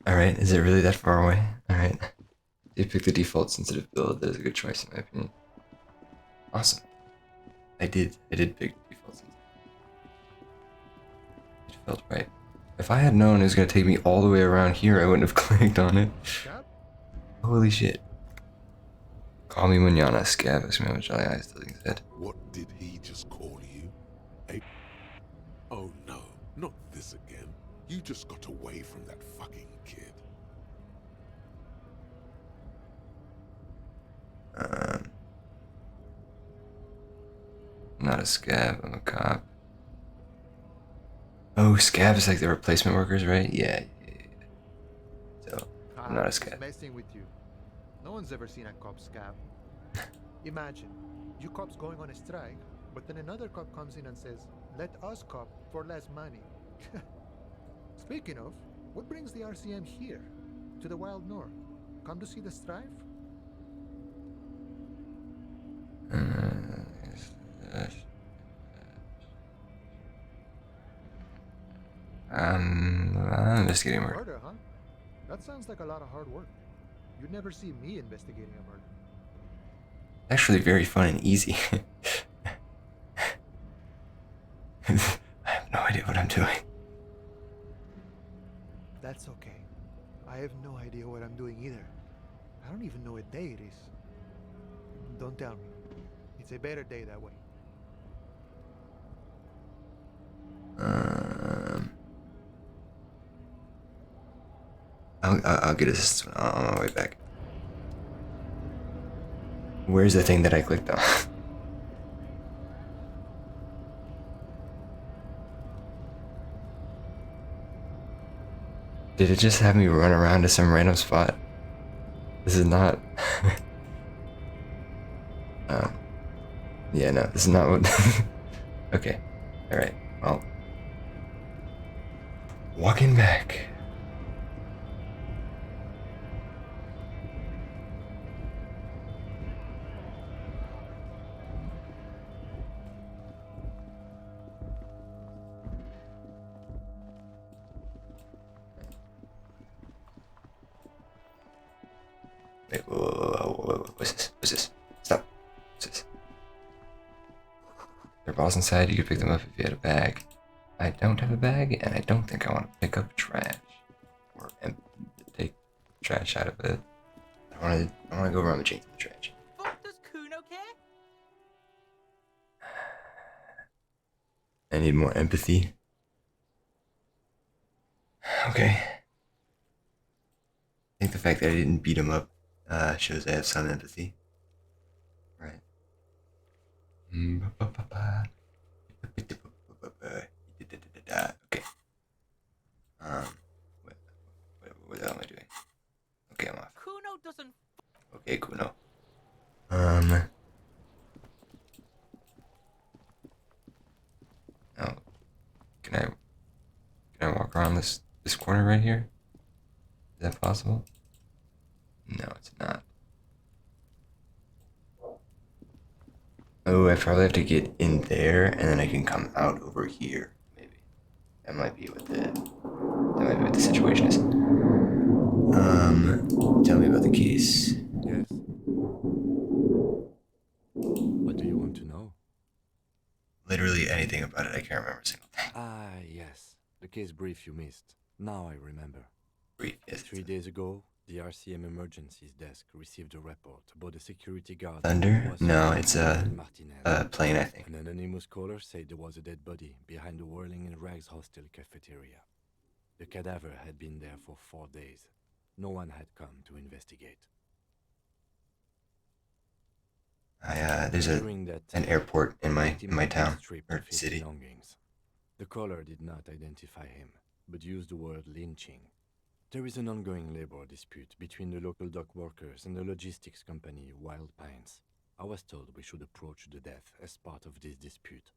Alright, is it really that far away? Alright. You pick the default sensitive build. That is a good choice in my opinion. Awesome. I did pick default sensitive. It felt right. If I had known it was gonna take me all the way around here, I wouldn't have clicked on it. Holy shit. Call me mañana, Scav. Es me Jolly Eyes doesn't said. What did he just call you? Oh no, not this again. You just got away from that fucking kid. Not a Scav, I'm a cop. Oh, Scav is like the replacement workers, right? Yeah. So, I'm not a Scav. Messing with you. No one's ever seen a cop scab. Imagine, you cops going on a strike, but then another cop comes in and says, "Let us cop for less money." Speaking of, what brings the RCM here, to the wild north? Come to see the strife? I'm investigating work. Murder, huh? That sounds like a lot of hard work. You'd never see me investigating a murder. Actually very fun and easy. I have no idea what I'm doing. That's okay. I have no idea what I'm doing either. I don't even know what day it is. Don't tell me. It's a better day that way. I'll get assistance on my way back. Where's the thing that I clicked on? Did it just have me run around to some random spot? This is not... yeah, no, this is not what... Okay, alright, well... Walking back. Wait, whoa, what's this? What's this? Stop. What's this? There are balls inside, you could pick them up if you had a bag. I don't have a bag, and I don't think I want to pick up trash. Or take trash out of it. I want to go around the chains of the trash. Fuck does Kuno care? I need more empathy. Okay. I think the fact that I didn't beat him up shows I have some empathy. Right. Okay. What the hell am I doing? Okay, I'm off. Kuno doesn't. Okay, Kuno. Now, can I walk around this corner right here? Is that possible? No, it's not. Oh, I probably have to get in there, and then I can come out over here. Maybe that might be what the situation is. Tell me about the case. Yes. What do you want to know? Literally anything about it. I can't remember a single thing. Ah, yes. The case brief you missed. Now I remember. Brief, yes. 3 days ago, the RCM emergencies desk received a report about a security guard. Thunder? No, it's a plane, I think. An anonymous caller said there was a dead body behind the Whirling in Rags hostel cafeteria. The cadaver had been there for 4 days. No one had come to investigate. There's an airport in my town or city. Belongings. The caller did not identify him, but used the word lynching. There is an ongoing labor dispute between the local dock workers and the logistics company Wild Pines. I was told we should approach the death as part of this dispute.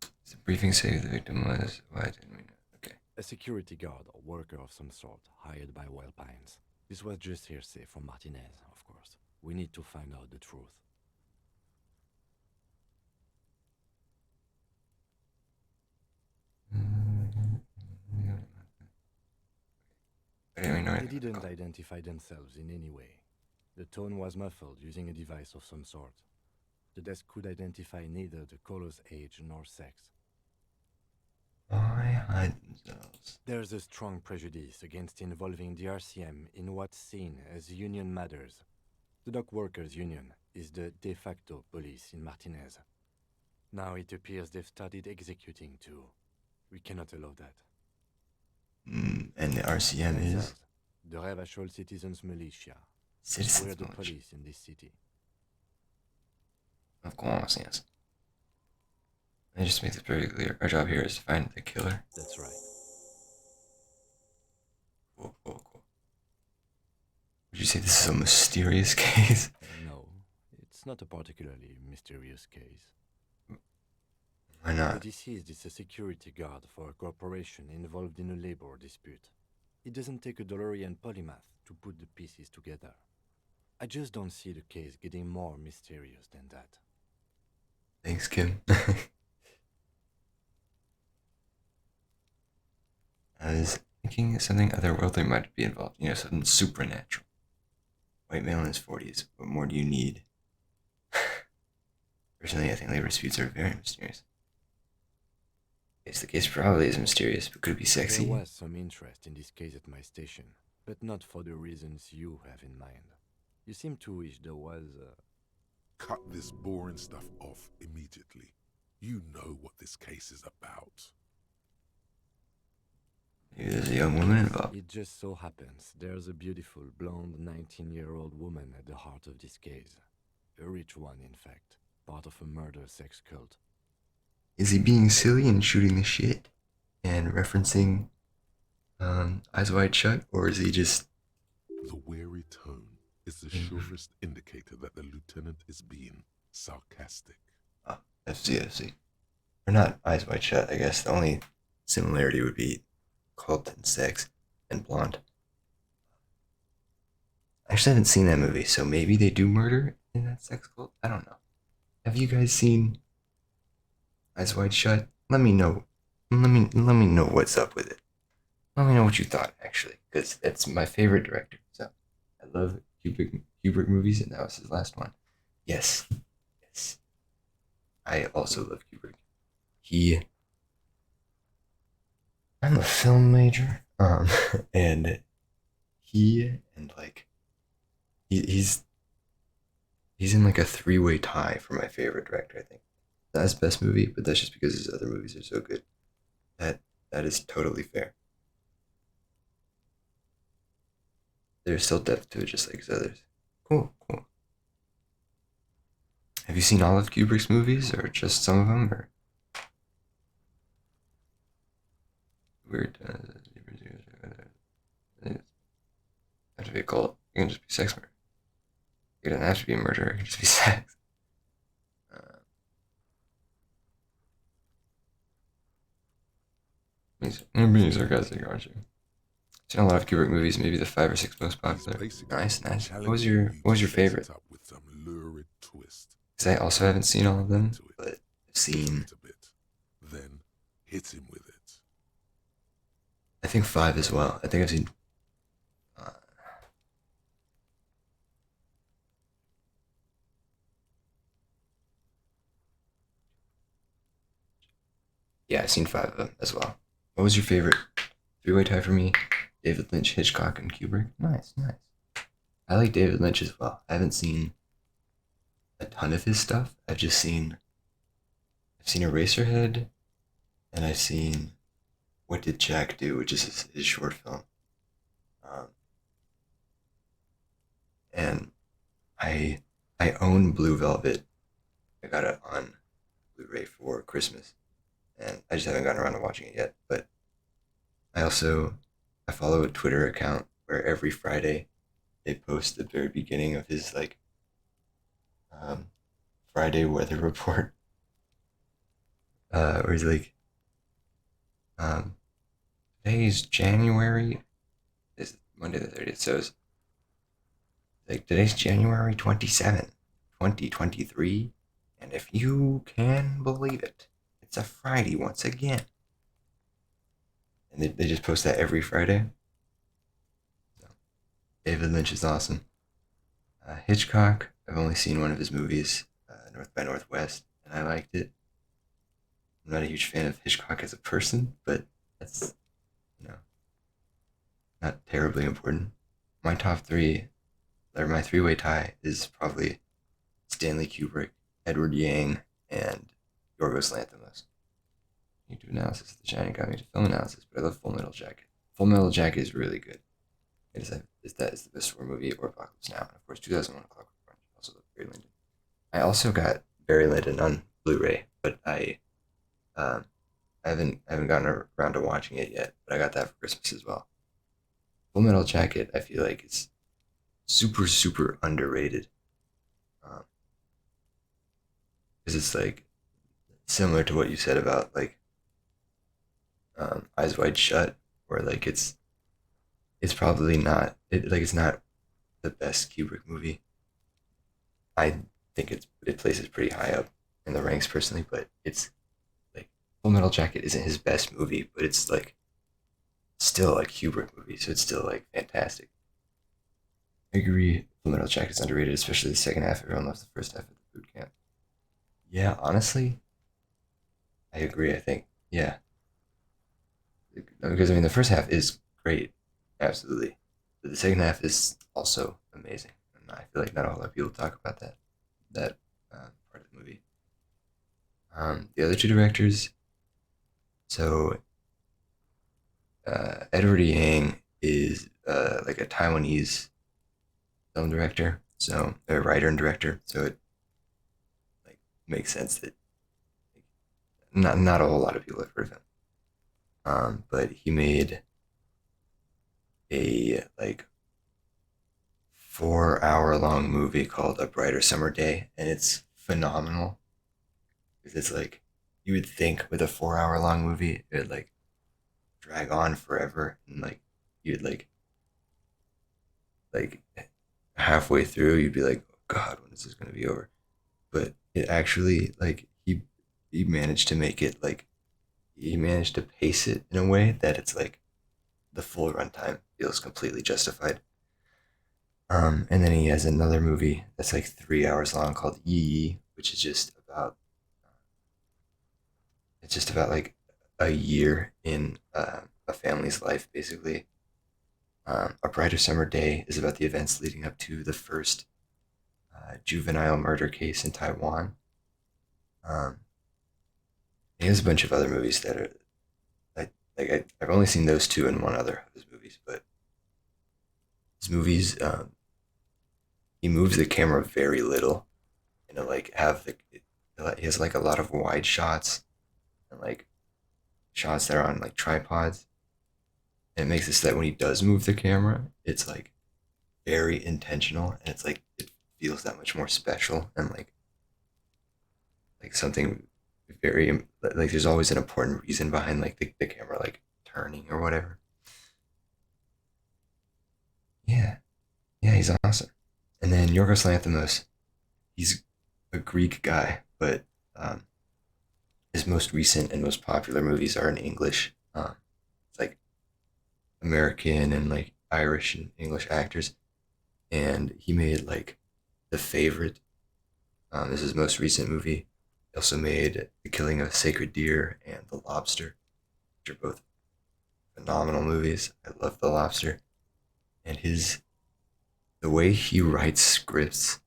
The briefing say the victim was... Why didn't we know? Okay. A security guard or worker of some sort hired by Wild Pines. This was just hearsay from Martinez, of course. We need to find out the truth. They didn't identify themselves in any way. The tone was muffled using a device of some sort. The desk could identify neither the caller's age nor sex. Why hide themselves? There's a strong prejudice against involving the RCM in what's seen as union matters. The dock workers' union is the de facto police in Martinez. Now it appears they've started executing too. We cannot allow that. And the RCM is? Themselves, the Revachol Citizens Militia. Citizens We're the Militia. police in this city. Of course, yes. I just make this very clear. Our job here is to find the killer. That's right. Cool. Would you say this is a mysterious case? No, it's not a particularly mysterious case. Why not? The deceased is a security guard for a corporation involved in a labor dispute. It doesn't take a DeLorean polymath to put the pieces together. I just don't see the case getting more mysterious than that. Thanks, Kim. I was thinking something otherworldly might be involved. Something supernatural. White male in his 40s. What more do you need? Personally, I think labor disputes are very mysterious. Yes, the case probably is mysterious, but could it be sexy? There was some interest in this case at my station, but not for the reasons you have in mind. You seem to wish there was Cut this boring stuff off immediately. You know what this case is about. Maybe there's a young woman involved. It just so happens there's a beautiful, blonde 19-year-old woman at the heart of this case. A rich one, in fact. Part of a murder sex cult. Is he being silly and shooting the shit and referencing Eyes Wide Shut, or is he just... The wary tone is the surest indicator that the lieutenant is being sarcastic. I see. Or not Eyes Wide Shut, I guess. The only similarity would be cult and sex and blonde. I actually haven't seen that movie, so maybe they do murder in that sex cult? I don't know. Have you guys seen Eyes Wide Shut? Let me know. Let me know what's up with it. Let me know what you thought, actually, because it's my favorite director. So I love Kubrick movies, and that was his last one. Yes. I also love Kubrick. I'm a film major, and he's in like a 3-way tie for my favorite director, I think. Not his best movie, but that's just because his other movies are so good. That is totally fair. There's still depth to it, just like his others. Cool. Have you seen all of Kubrick's movies, or just some of them, or? Weird. It have to be a cult. It can just be sex murder. It doesn't have to be a murder. It can just be sex. You're being sarcastic, aren't you? I've seen a lot of Kubrick movies. Maybe the 5 or 6 most popular. Nice. What was your favorite? Because I also haven't seen all of them, but I've seen. Then hit him with it. I think 5 as well. I think I've seen. Yeah, I've seen 5 of them as well. What was your favorite? 3-way tie for me: David Lynch, Hitchcock, and Kubrick. Nice. I like David Lynch as well. I haven't seen a ton of his stuff. I've seen Eraserhead, and I've seen What Did Jack Do, which is his short film. And I own Blue Velvet. I got it on Blu-ray for Christmas, and I just haven't gotten around to watching it yet. But I follow a Twitter account where every Friday they post the very beginning of his Friday weather report. Where he's like, today's January. It's Monday the 30th, so it's like today's January 27th, 2023, and if you can believe it, it's a Friday once again. And they just post that every Friday. So, David Lynch is awesome. Hitchcock, I've only seen one of his movies, North by Northwest, and I liked it. I'm not a huge fan of Hitchcock as a person, but that's, you know, not terribly important. My top three, or my three-way tie, is probably Stanley Kubrick, Edward Yang, and Yorgos Lanthimos. You do analysis of The Shining got me to film analysis, but I love Full Metal Jacket. Full Metal Jacket is really good. That is the best war movie, or Apocalypse Now, and of course 2001: Clockwork Orange. Also love Barry Lyndon. I also got Barry Lyndon on Blu-ray, but um, I haven't gotten around to watching it yet. But I got that for Christmas as well. Full Metal Jacket, I feel like it's super underrated, because it's like similar to what you said about like Eyes Wide Shut, where like it's probably not it's not the best Kubrick movie. I think it places pretty high up in the ranks personally, but it's like Full Metal Jacket isn't his best movie, but it's like still a Kubrick movie, so it's still like fantastic. I agree. Full Metal Jacket is underrated, especially the second half. Everyone loves the first half of the boot camp. Yeah, honestly, I agree. I think, yeah, because I mean the first half is great, absolutely, but the second half is also amazing, and I feel like not a whole lot of people talk about that part of the movie. The other two directors, so Edward Yang is like a Taiwanese film director, so a writer and director, so it like makes sense that not a whole lot of people have heard of him. But he made a like 4 hour long movie called A Brighter Summer Day, and it's phenomenal. Because it's like you would think with a 4 hour long movie it would like drag on forever, and like you'd like halfway through you'd be like, oh God, when is this gonna be over? But it actually like he managed to make it like he managed to pace it in a way that it's like the full runtime feels completely justified. And then he has another movie that's like 3 hours long called Yi Yi, which is just about it's just about like a year in a family's life, basically. A Brighter Summer Day is about the events leading up to the first juvenile murder case in Taiwan. He has a bunch of other movies that are I've only seen those two and one other of his movies, but his movies he moves the camera very little, and it like he has like a lot of wide shots and like shots that are on like tripods, and it makes it so that when he does move the camera, it's like very intentional, and it's like it feels that much more special, and like something very like there's always an important reason behind like the camera like turning or whatever. Yeah, yeah, he's awesome. And then Yorgos Lanthimos, he's a Greek guy, but his most recent and most popular movies are in English. It's like American and like Irish and English actors, and he made like The Favorite. This is his most recent movie. He also made The Killing of a Sacred Deer and The Lobster, which are both phenomenal movies. I love The Lobster, and the way he writes scripts,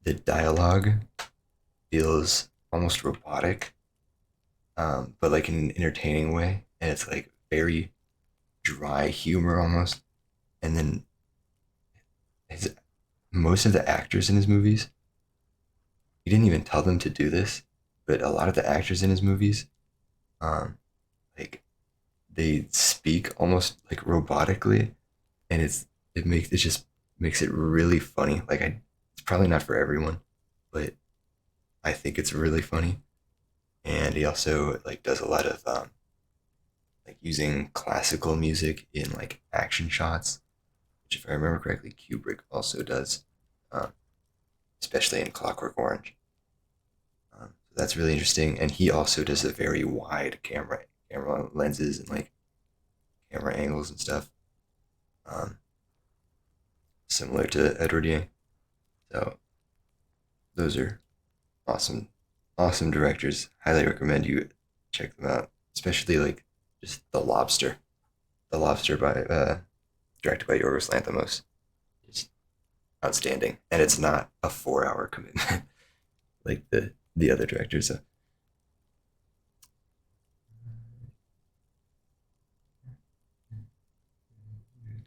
the dialogue feels almost robotic, but like in an entertaining way, and it's like very dry humor almost. And then most of the actors in his movies, he didn't even tell them to do this, but a lot of the actors in his movies, um, like they speak almost like robotically, and it just makes it really funny. It's probably not for everyone, but I think it's really funny. And he also like does a lot of like using classical music in like action shots, which if I remember correctly, Kubrick also does, um, especially in Clockwork Orange. So that's really interesting, and he also does a very wide camera lenses and like camera angles and stuff, um, similar to Edward Yang. So those are awesome awesome directors. Highly recommend you check them out, especially like just The Lobster. The Lobster by directed by Yorgos Lanthimos. It's outstanding, and it's not a 4-hour commitment like the other directors.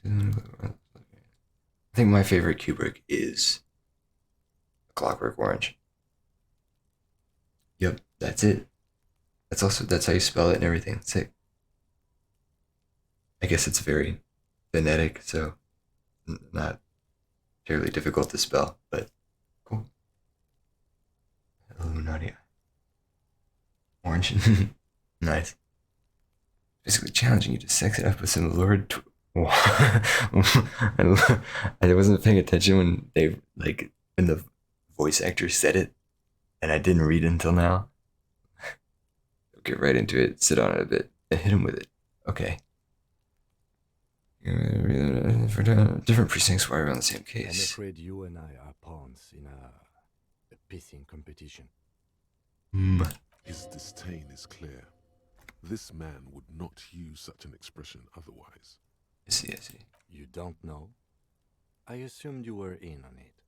I think my favorite Kubrick is Clockwork Orange. Yep, that's it. That's how you spell it and everything. Sick. I guess it's very phonetic, so not terribly difficult to spell, but cool. Illuminati. Orange. Nice. Basically challenging you to sex it up with some lurid. I wasn't paying attention when when the voice actor said it, and I didn't read it until now. Get right into it, sit on it a bit, and hit him with it. Okay. Different precincts were around the same case. I'm afraid you and I are pawns in a pissing competition. His disdain is clear. This man would not use such an expression otherwise. I see. You don't know? I assumed you were in on it.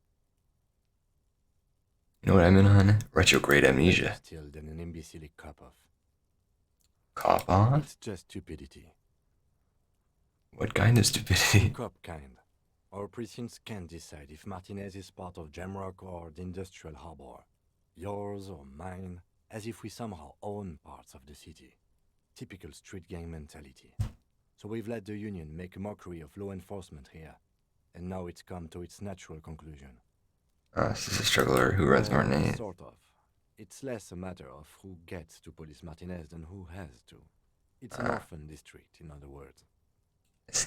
You know what I'm in on? Retrograde amnesia. Still than an imbecilic cop-off. Cop-on? It's just stupidity. What kind of stupidity? Cop kind. Our precincts can't decide if Martinez is part of Jamrock or the Industrial Harbor. Yours or mine, as if we somehow own parts of the city. Typical street gang mentality. So we've let the Union make a mockery of law enforcement here. And now it's come to its natural conclusion. This is a struggler who runs Martinez. Sort of. It's less a matter of who gets to police Martinez than who has to. It's an orphan district, in other words.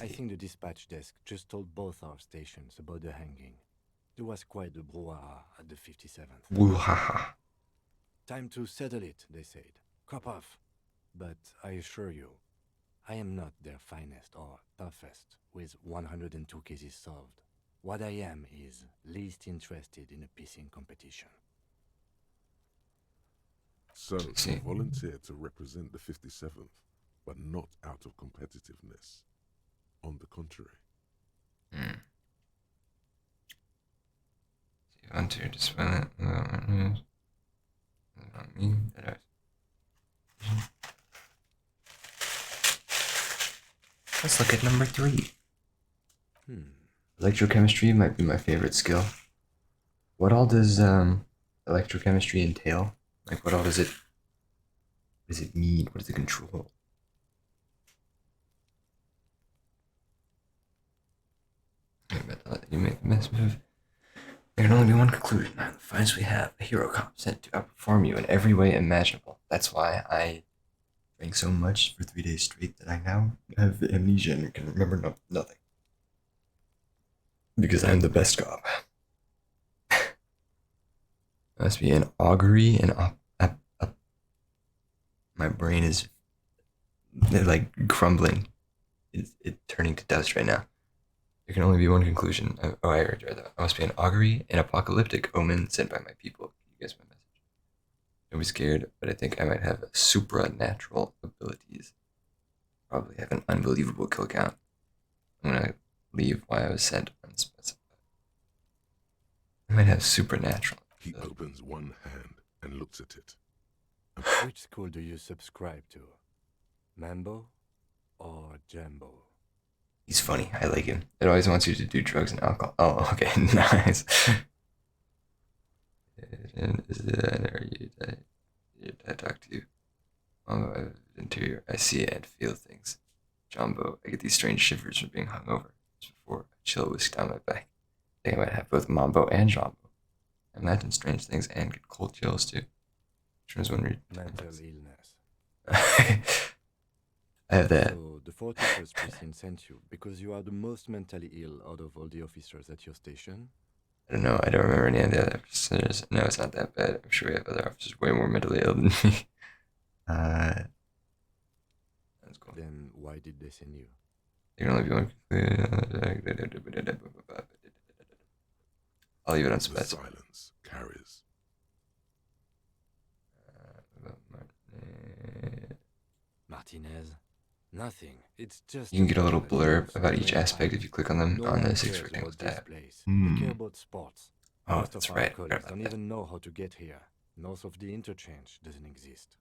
I think the dispatch desk just told both our stations about the hanging. There was quite the brouhaha at the 57th. Brouhaha. Time to settle it, they said. Cop off. But I assure you, I am not their finest or toughest with 102 cases solved. What I am is least interested in a pissing competition. So, you volunteered to represent the 57th, but not out of competitiveness. On the contrary. You volunteered to spell it without news. Not me, that Let's look at number 3. Electrochemistry might be my favorite skill. What all does electrochemistry entail? Like, what all does it mean? What does it control? You make the best move. There can only be one conclusion. Out of the finest we have, a hero cop sent to outperform you in every way imaginable. That's why I drank so much for 3 days straight that I now have amnesia and can remember nothing. Because I'm the best cop. Must be an augury and my brain is like crumbling. It's turning to dust right now. There can only be one conclusion. I already read that. I must be an augury, an apocalyptic omen sent by my people. You guys, my message. Don't be scared, but I think I might have supernatural abilities. Probably have an unbelievable kill count. I'm gonna leave why I was sent unspecified. I might have supernatural. He opens one hand and looks at it. Which school do you subscribe to? Mambo or Jambo? He's funny. I like him. It always wants you to do drugs and alcohol. Oh, okay. Nice. I talk to you. Interior. I see and feel things. Jumbo. I get these strange shivers from being hungover. Just before a chill whisk down my back. I think I might have both Mambo and Jumbo. I imagine strange things and get cold chills too. Which one's one mental illness. I have that. So the 41st precinct sent you because you are the most mentally ill out of all the officers at your station? I don't know. I don't remember any of the other officers. No, it's not that bad. I'm sure we have other officers way more mentally ill than me. That's cool. Then why did they send you? There can only be one. I'll leave it unspecified. Silence carries. Nothing. It's just You can get a little bottle that blurb floats about on each the aspect if you click on them no on one the 6 cares rectangles about this tab. place. They care about sports. Oh, Most that's of our right. colleagues don't even know how to get here. North of the interchange doesn't exist.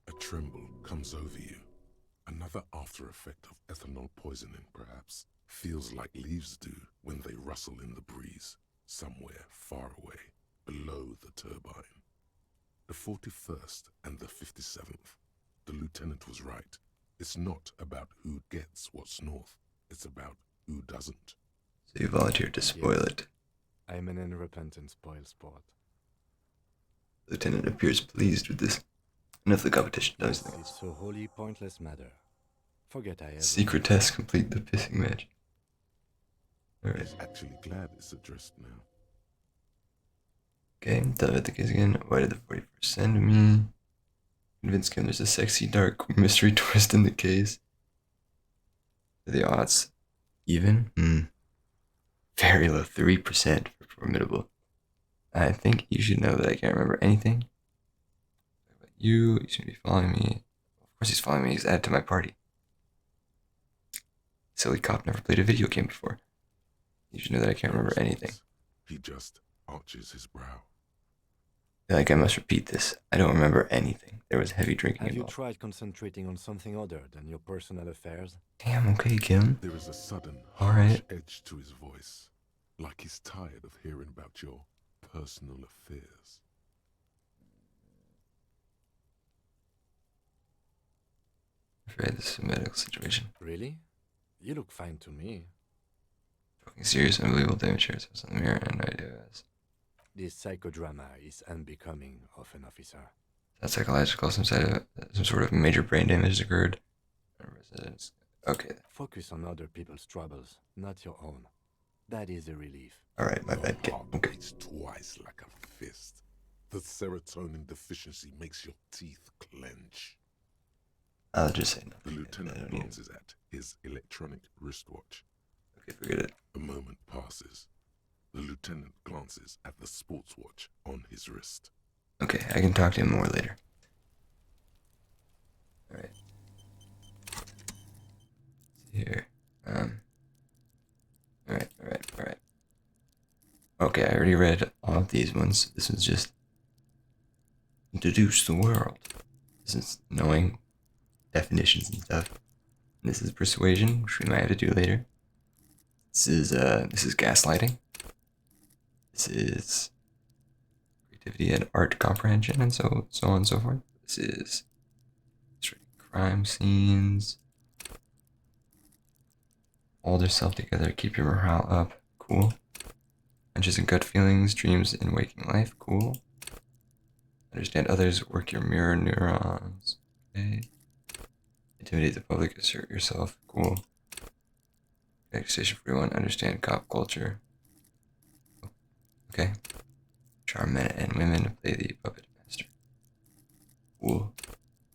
A tremble comes over you. Another after effect of ethanol poisoning, perhaps. Feels like leaves do when they rustle in the breeze, somewhere far away, below the turbine. The 41st and the 57th. The lieutenant was right. It's not about who gets what's north. It's about who doesn't. So you volunteered to spoil it. I'm an unrepentant spoil sport. The lieutenant appears pleased with this. Enough of the competition. Yes, it's a wholly pointless matter. Forget I ever... Secret test complete the pissing match. Alright. He's actually glad it's addressed now. Okay, tell about the case again. Why did the 41st send me? Convince Kim there's a sexy, dark mystery twist in the case. Are the odds even? Very low, 3% for formidable. I think you should know that I can't remember anything. You should be following me. Of course he's following me, he's added to my party. Silly cop never played a video game before. You should know that I can't remember anything. He just arches his brow. I feel like I must repeat this. I don't remember anything. There was heavy drinking Have you involved. tried concentrating on something other than your personal affairs? Damn, okay, Kim. There is a sudden, All harsh right. edge to his voice, like he's tired of hearing about your personal affairs. I'm afraid this is a medical situation. Really? You look fine to me. Fucking serious, unbelievable damage here. So on the mirror and no idea as. This psychodrama is unbecoming of an officer. That's psychological. Some sort of major brain damage has occurred. Residents. Okay. Focus on other people's troubles, not your own. That is a relief. All right, my bad. Okay. It's twice like a fist. The serotonin deficiency makes your teeth clench. I'll just say nothing. The lieutenant glances at his electronic wristwatch. Okay, forget it. A moment passes. The lieutenant glances at the sports watch on his wrist. Okay, I can talk to him more later. All right. Here. All right. Okay, I already read all of these ones. This one's just introduce the world. This is knowing definitions and stuff. And this is persuasion, which we might have to do later. This is gaslighting. This is creativity and art comprehension, and so on and so forth. This is crime scenes. Hold yourself together, keep your morale up. Cool. Hunches and gut feelings, dreams in waking life. Cool. Understand others, work your mirror neurons. Okay. Intimidate the public, assert yourself. Cool. Station 41, understand cop culture. Okay. Charm men and women, play the puppet master. Cool.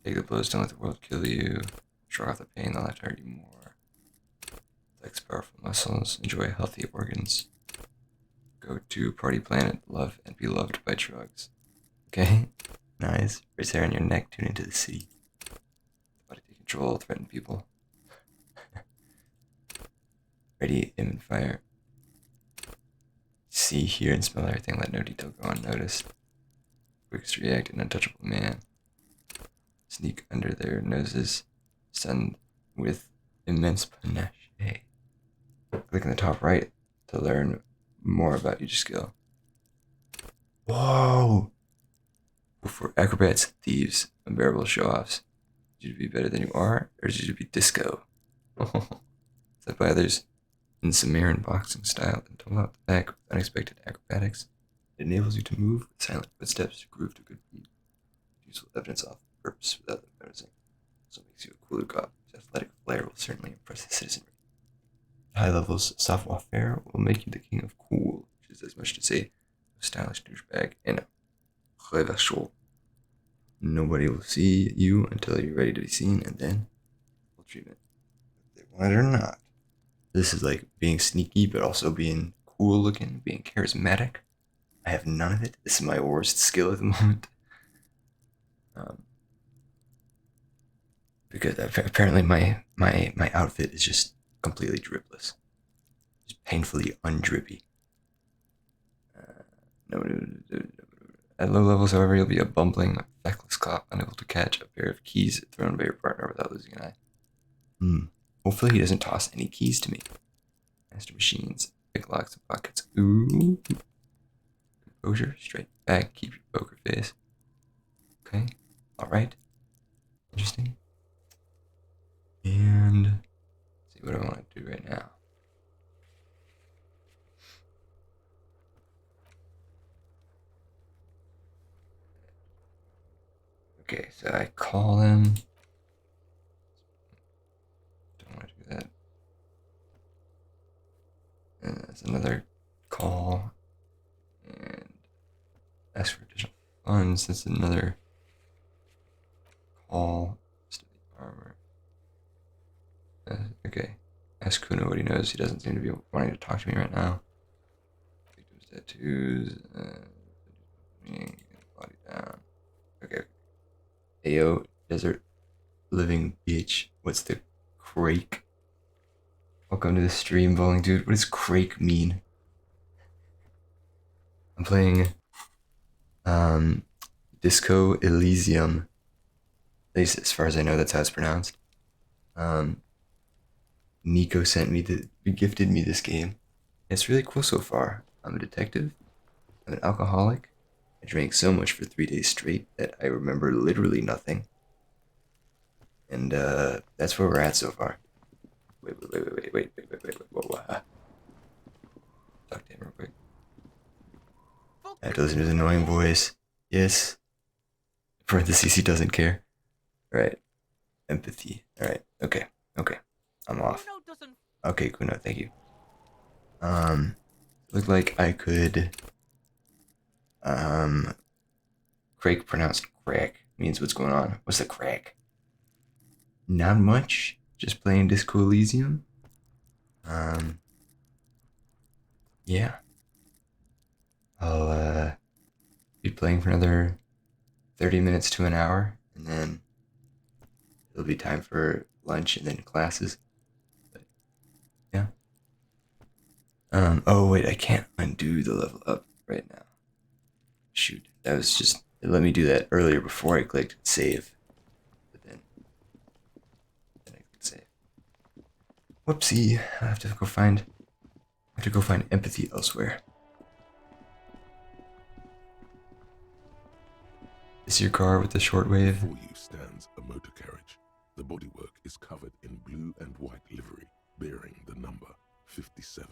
Take the blows, don't let the world kill you. Shrug off the pain, they'll have to hurt you more. Flex powerful muscles, enjoy healthy organs. Go to party planet, love and be loved by drugs. Okay? Nice. Raise hair on your neck, tune into the city. Body take control, threaten people. Ready, aim and fire. See, hear, and smell everything, let no detail go unnoticed. Quickest react, an untouchable man. Sneak under their noses, stun with immense panache. Click in the top right to learn more about each skill. Whoa! For acrobats, thieves, unbearable show-offs. Did you to be better than you are, or did you to be disco? Set by others in Sumerian boxing style and tumble out the back with unexpected acrobatics. It enables you to move with silent footsteps to groove to good beat. Useful evidence off purpose without them noticing. Also makes you a cooler cop. His athletic flair will certainly impress the citizenry. High levels savoir-faire will make you the king of cool, which is as much to say a stylish douchebag and a revachol. Nobody will see you until you're ready to be seen, and then full treatment. If they want it or not. This is like being sneaky, but also being cool looking, being charismatic. I have none of it. This is my worst skill at the moment. Because apparently my outfit is just completely dripless. Just painfully undrippy. At low levels, however, you'll be a bumbling, feckless cop, unable to catch a pair of keys thrown by your partner without losing an eye. Hopefully he doesn't toss any keys to me. Master machines, picklocks, and pockets. Ooh. Composure, straight back, keep your poker face. Okay, alright. Interesting. And let's see what I want to do right now. Okay, so I call him. Don't want to do that. And that's another call. And ask for additional funds. That's another call. Study armor. Okay. Ask Kuno what he knows. He doesn't seem to be wanting to talk to me right now. Victims' tattoos. Body down. Okay. Ayo, desert living bitch. What's the crake? Welcome to the stream, bowling dude. What does crake mean? I'm playing Disco Elysium. At least as far as I know, that's how it's pronounced. Nico gifted me this game. It's really cool so far. I'm a detective. I'm an alcoholic. I drank so much for 3 days straight that I remember literally nothing. And that's where we're at so far. Wait. Whoa. Talk to him real quick. I have to listen to his annoying voice. Yes. Parentheses, he doesn't care. Right. Empathy. Alright. Okay. I'm off. Okay, Kuno, thank you. Looked like I could Craig pronounced crack means what's going on. What's the crack? Not much. Just playing Disco Elysium. Yeah. I'll be playing for another 30 minutes to an hour, and then it'll be time for lunch and then classes. But, yeah. Oh wait, I can't undo the level up right now. Shoot, that was just, it let me do that earlier before I clicked save. But then I clicked save. Whoopsie, I have to go find empathy elsewhere. Is your car with the shortwave? Before you stands a motor carriage. The bodywork is covered in blue and white livery, bearing the number 57.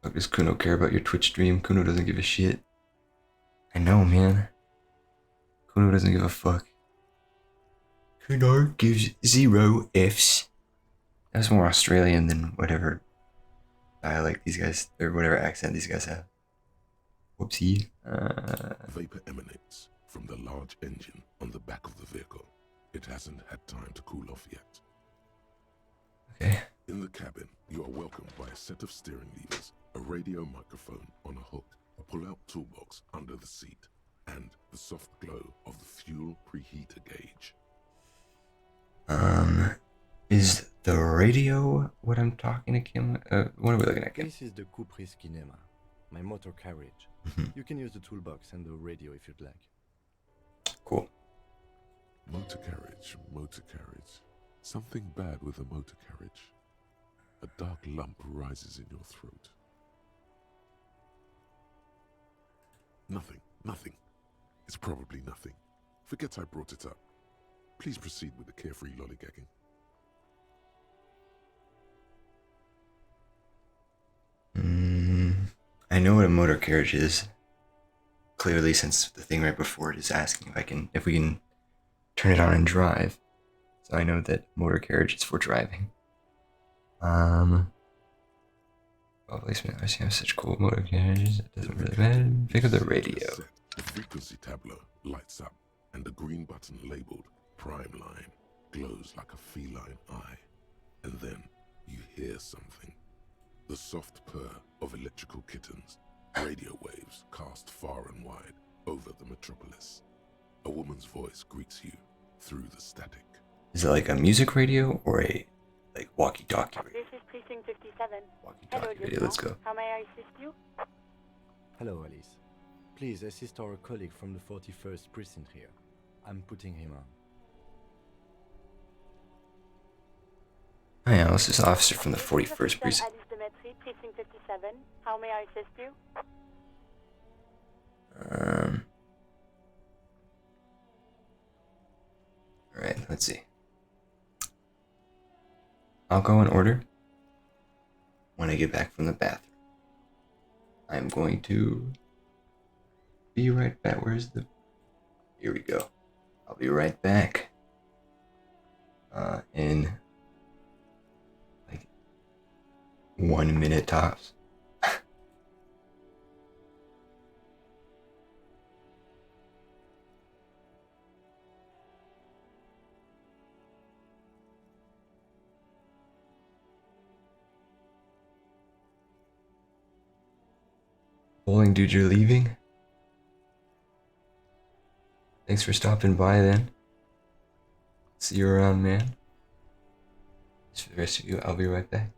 Fuck, does Kuno care about your Twitch stream? Kuno doesn't give a shit. I know, man. Kuno doesn't give a fuck. Kuno gives 0 Fs. That's more Australian than whatever dialect these guys, or whatever accent these guys have. Whoopsie. Vapor emanates from the large engine on the back of the vehicle. It hasn't had time to cool off yet. Okay. In the cabin, you are welcomed by a set of steering levers, a radio microphone on a hook, a pull-out toolbox under the seat, and the soft glow of the fuel preheater gauge. Is the radio what I'm talking to Kim? What are we looking at, Kim? This is the Coupe Cinema, my motor carriage. You can use the toolbox and the radio if you'd like. Cool. Motor carriage. Something bad with a motor carriage. A dark lump rises in your throat. Nothing. It's probably nothing. Forget I brought it up. Please proceed with the carefree lollygagging. I know what a motor carriage is. Clearly, since the thing right before it is asking if we can turn it on and drive. So I know that motor carriage is for driving. Well, placement. I see have such cool motor carriages. It doesn't really matter. Pick up the radio. The frequency tableau lights up, and the green button labeled Prime Line glows like a feline eye. And then you hear something. The soft purr of electrical kittens, Radio waves cast far and wide over the metropolis. A woman's voice greets you through the static. Is it like a music radio or a like walkie-talkie radio? This is Precinct 57. Walkie-talkie radio. Let's go. How may I assist you? Hello, Alice. Please assist our colleague from the 41st precinct here. I'm putting him on. Hi, Alice. This is Officer from the 41st precinct. Alice Demetri, Precinct 57. How may I assist you? Alright, let's see. I'll go in order when I get back from the bathroom. I'm going to be right back. Where's the... Here we go. I'll be right back. In like 1 minute tops. Bowling dude, you're leaving? Thanks for stopping by then. See you around, man. As for the rest of you, I'll be right back.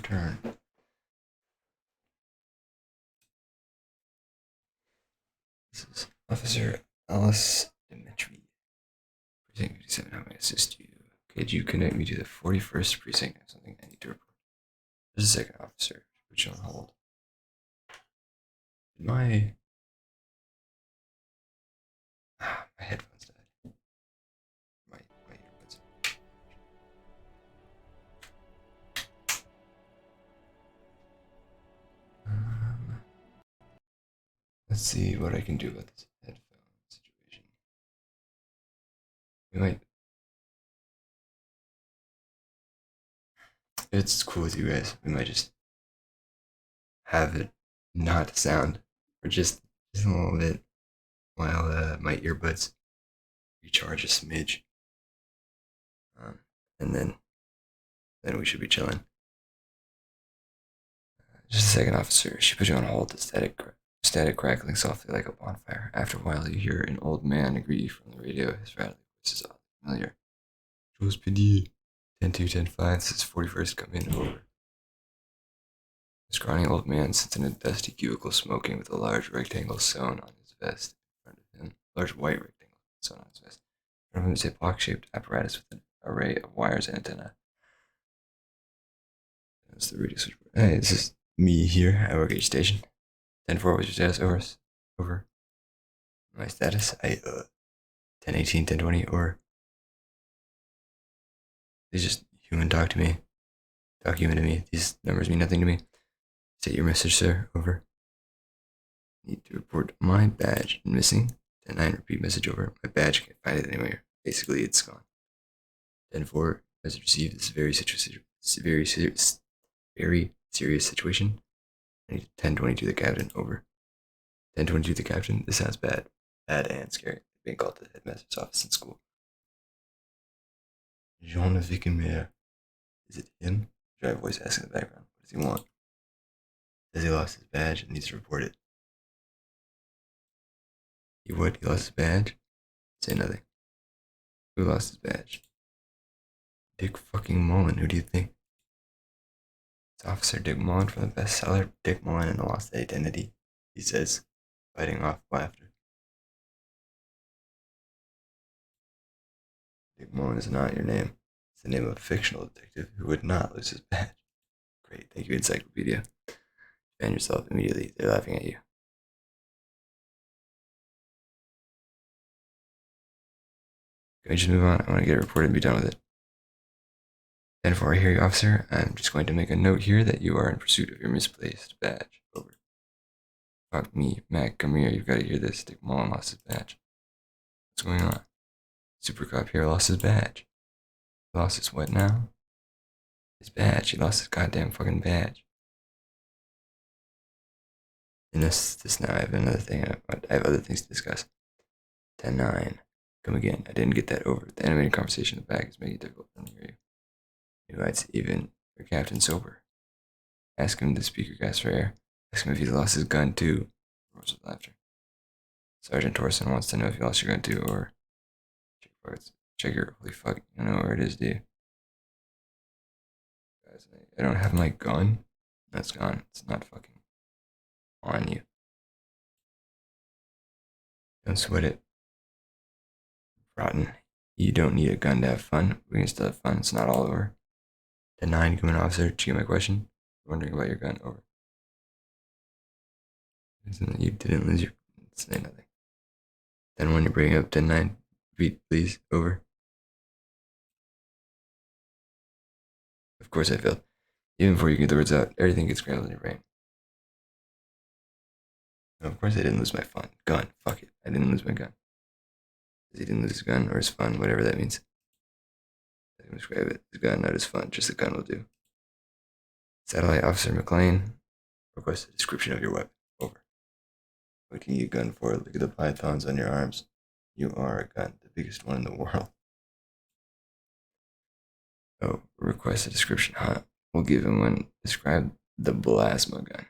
turn. This is Officer Alice Dimitri. Precinct 57, how may I assist you? Could you connect me to the 41st precinct? I have something I need to report. Just a second, officer. Put you on hold. My headphones died. My earbuds. Let's see what I can do about this headphone situation. We might. If it's cool with you guys, we might just have it not sound for just a little bit while my earbuds recharge a smidge. And then we should be chilling. Just a second, officer. She put you on hold. The static crackling softly like a bonfire. After a while, you hear an old man agree from the radio. His rattling voice is oddly familiar. Jules PD. 10-2, 10-5. This is 41st. Come in. Over. A scrawny old man sits in a dusty cubicle smoking with a large rectangle sewn on his vest in front of him. Large white rectangle sewn on his vest. In front of him is a box-shaped apparatus with an array of wires and antenna. That's the radio switchboard. Hey, this is me here at Workgate Station. 10-4, what's your status? Over. My status? 10-18, 10-20, or please just human talk to me. Talk human to me. These numbers mean nothing to me. State your message, sir. Over. Need to report my badge missing. 10-9, repeat message. Over. My badge, can't find it anywhere. Basically, it's gone. 10-4, message received. This is very serious situation. I need 10-22 the captain. Over. 10-22 the captain. This sounds bad. Bad and scary. Being called to the headmaster's office in school. Jean Vicomere. Is it him? Dry voice asking in the background. What does he want? Says he lost his badge and needs to report it. He what? He lost his badge? Say nothing. Who lost his badge? Dick fucking Mullen. Who do you think? It's Officer Dick Mullen from the bestseller Dick Mullen and the Lost Identity, he says, fighting off laughter. Dick Mullen is not your name. It's the name of a fictional detective who would not lose his badge. Great, thank you, Encyclopedia. Ban yourself immediately. They're laughing at you. Can we just move on? I want to get it reported and be done with it. And before I hear you, officer, I'm just going to make a note here that you are in pursuit of your misplaced badge. Over. Fuck me, Mac, come here. You've got to hear this. Dick Mullen lost his badge. What's going on? Super cop here lost his badge. He lost his what now? His badge. He lost his goddamn fucking badge. And this now, I have another thing. I have other things to discuss. 10-9. Come again. I didn't get that over. The animated conversation in the back is making it difficult for me to hear you. Invites even your captain sober. Ask him to speaker gas for air. Ask him if he lost his gun too. Roars with laughter. Sergeant Torson wants to know if you lost your gun too, or check your holy fuck. You know where it is, dude. Guys, I don't have my gun. That's gone. It's not fucking on you. Don't sweat it. Rotten. You don't need a gun to have fun. We can still have fun. It's not all over. 10-9, come in, officer. Did you get my question? Wondering about your gun. Over. You didn't lose your. Say nothing. 10-1, you're bringing up 10-9. Repeat, please. Over. Of course I failed. Even before you get the words out, everything gets scrambled in your brain. No, of course I didn't lose my fun. Gun. Fuck it. I didn't lose my gun. He didn't lose his gun or his fun, whatever that means. I can describe it. His gun, not his fun. Just the gun will do. Satellite Officer McLean, request a description of your weapon. Over. What can you need a gun for? Look at the pythons on your arms. You are a gun, the biggest one in the world. Oh, request a description, huh? We'll give him one. Describe the plasma gun.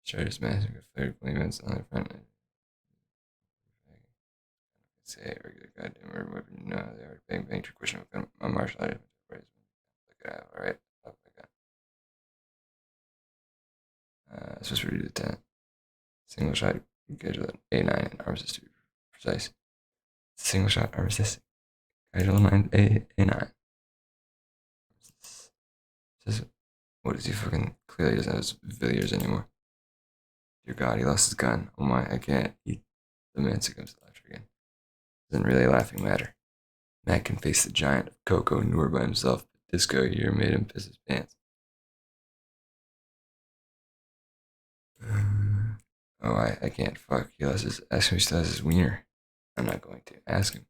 Charges massive, flared claimants on the front. Say regular goddamn weapon. No, they are bang trick question. I'm martial art. Look it out, alright? Supposed to be Lieutenant. Single shot, casual A9 and armistice to be precise. Single shot, armistice, casual 9 A9. What is he fucking? Clearly doesn't have his Villiers anymore. Dear God, he lost his gun. Oh my, I can't. The man succumbs to laughter again. Doesn't really laughing matter. Matt can face the giant of Coco Noor by himself, but Disco here made him piss his pants. Oh, I can't. Fuck. He lost his. Ask him if he still has his wiener. I'm not going to. Ask him.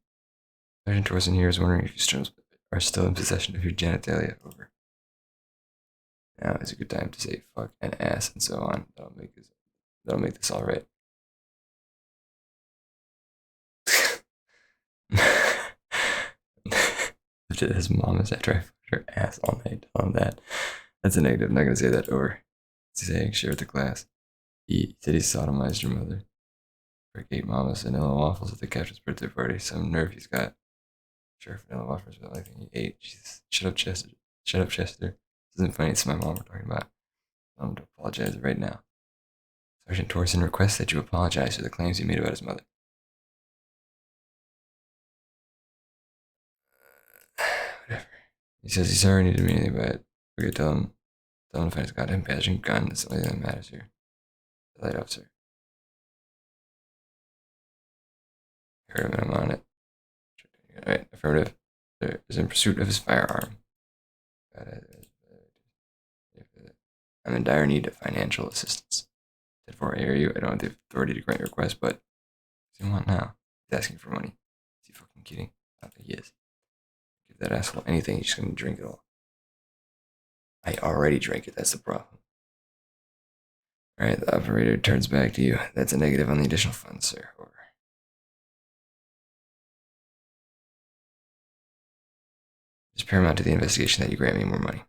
Sergeant Torsen here is wondering if you are still in possession of your genitalia. Over. Now is a good time to say fuck and ass and so on. That'll make this all right. His mom is after I fucked her ass all night. Tell him that. That's a negative. I'm not gonna say that over. He's saying share with the class. He said he sodomized your mother. Rick ate Mama's vanilla waffles at the captain's birthday party. Some nerve he's got. Sure, vanilla waffles are the only thing he ate. Jesus. Shut up, Chester. Shut up, Chester. This isn't funny. It's my mom we're talking about. Tell him to apologize right now. Sergeant Torsen requests that you apologize for the claims you made about his mother. Whatever. He says he's sorry, need to mean anything, but we could tell him to find his goddamn badge and gun. That's the only thing that matters here. The light officer. Heard him and I'm on it. Alright, affirmative. Is in pursuit of his firearm. I'm in dire need of financial assistance. 10-4, I hear you. I don't have the authority to grant your request, but what does he want now? He's asking for money. Is he fucking kidding? I don't think he is. Give that asshole anything, he's just gonna drink it all. I already drank it, that's the problem. Alright, the operator turns back to you. That's a negative on the additional funds, sir. Over. It's paramount to the investigation that you grant me more money.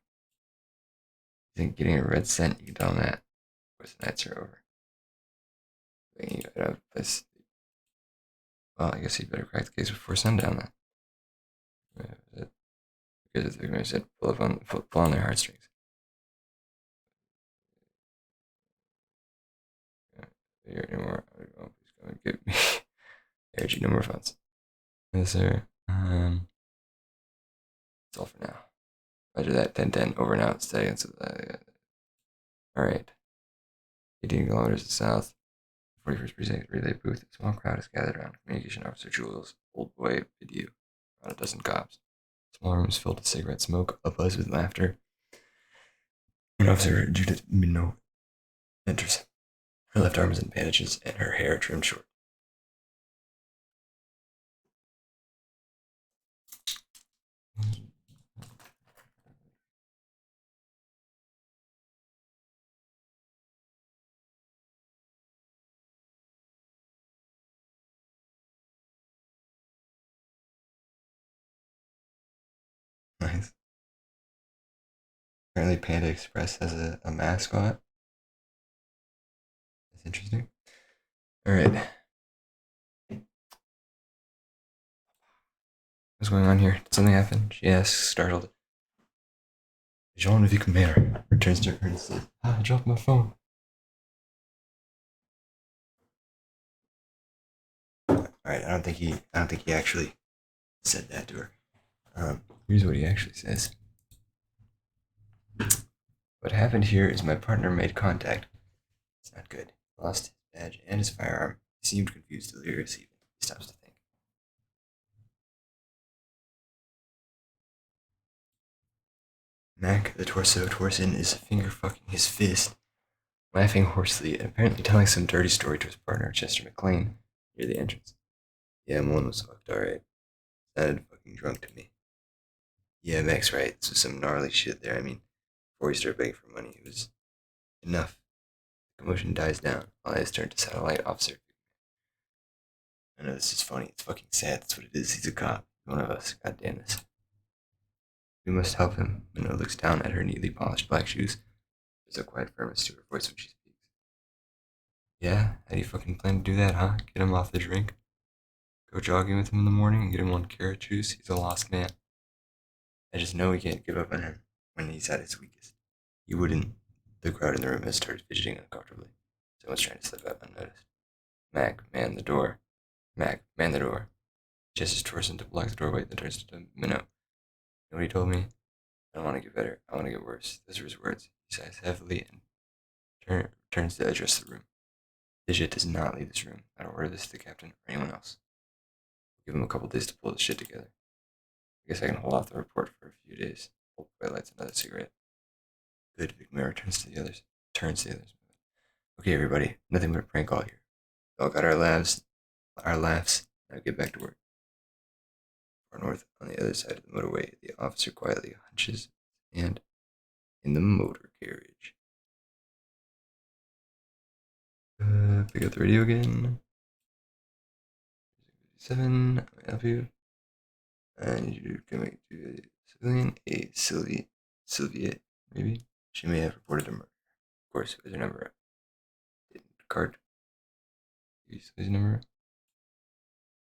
You think getting a red cent, you can tell him that. Of course, the nights are over. Well, I guess he'd better crack the case before sundown then. Because the victim said pull on their heartstrings. Here anymore. Please come and get me. Energy, no more funds. Yes, sir. That's all for now. Roger that. 10-10. Over and out. Steady. Alright. 18 kilometers to south. 41st Precinct relay booth. A small crowd is gathered around Communication Officer Jules' old boy video. Around a dozen cops. Small rooms filled with cigarette smoke, abuzz with laughter. An officer, Judith Minot, enters. Her left arm is in bandages and her hair trimmed short. Nice. Apparently Panda Express has a mascot. That's interesting. Alright. What's going on here? Did something happen? She asks, startled. Jean-Vic Maire returns to her and says, I dropped my phone. Alright, I don't think he actually said that to her. Here's what he actually says. What happened here is my partner made contact. It's not good. Lost his badge and his firearm. He seemed confused, delirious even. He stops to think. Mac, the Torsen, is finger-fucking his fist, laughing hoarsely, and apparently telling some dirty story to his partner, Chester McLean, near the entrance. Yeah, Mullen was fucked, alright. Sounded fucking drunk to me. Yeah, Mac's right. This was some gnarly shit there. I mean, before he started begging for money, it was enough. The commotion dies down. All eyes turn to Satellite Officer. I know this is funny. It's fucking sad. That's what it is. He's a cop. One of us. God damn this. We must help him. Minot looks down at her neatly polished black shoes. There's a quiet firmness to her voice when she speaks. Yeah? How do you fucking plan to do that, huh? Get him off the drink? Go jogging with him in the morning and get him 1 carrot juice? He's a lost man. I just know we can't give up on him when he's at his weakest. He wouldn't. The crowd in the room has started fidgeting uncomfortably. Someone's trying to slip out unnoticed. Mac, man the door. Mac, man the door. Gestures towards him to block the doorway, then turns to Minnow. You know what he told me? I don't want to get better. I want to get worse. Those are his words. He sighs heavily and turns to address the room. Digit does not leave this room. I don't order this to the captain or anyone else. I'll give him a couple days to pull this shit together. I guess I can hold off the report for a few days. Old boy lights another cigarette. Good. Vic Mirror turns to the others. Okay, everybody. Nothing but a prank call here. We all got our laughs. Now get back to work. Far north, on the other side of the motorway, the officer quietly hunches his hand in the motor carriage. Pick up the radio again. 7, let me help you. I need you to come to a civilian, Sylvia, maybe. She may have reported a murder. Of course, with her number. Card. Use his number.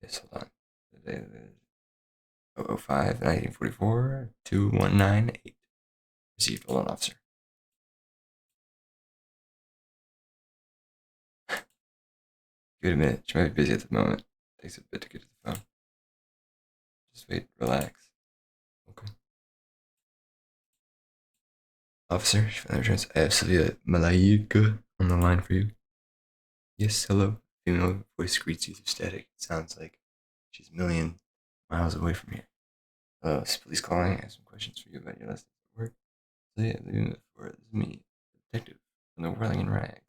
Yes, hold on. 005 1944 2198. Received. Hold on, officer. Give it a minute. She might be busy at the moment. Takes a bit to get to the phone. Just wait. Relax. Okay. Officer, she finally returns. I have Sylvia Malaika on the line for you. Yes, hello. Female voice greets you through static. It sounds like she's a million miles away from here. Hello, police calling. I have some questions for you about your last day at work. Sylvia, leaving the floor. This is me, the detective from the Whirling in Rags.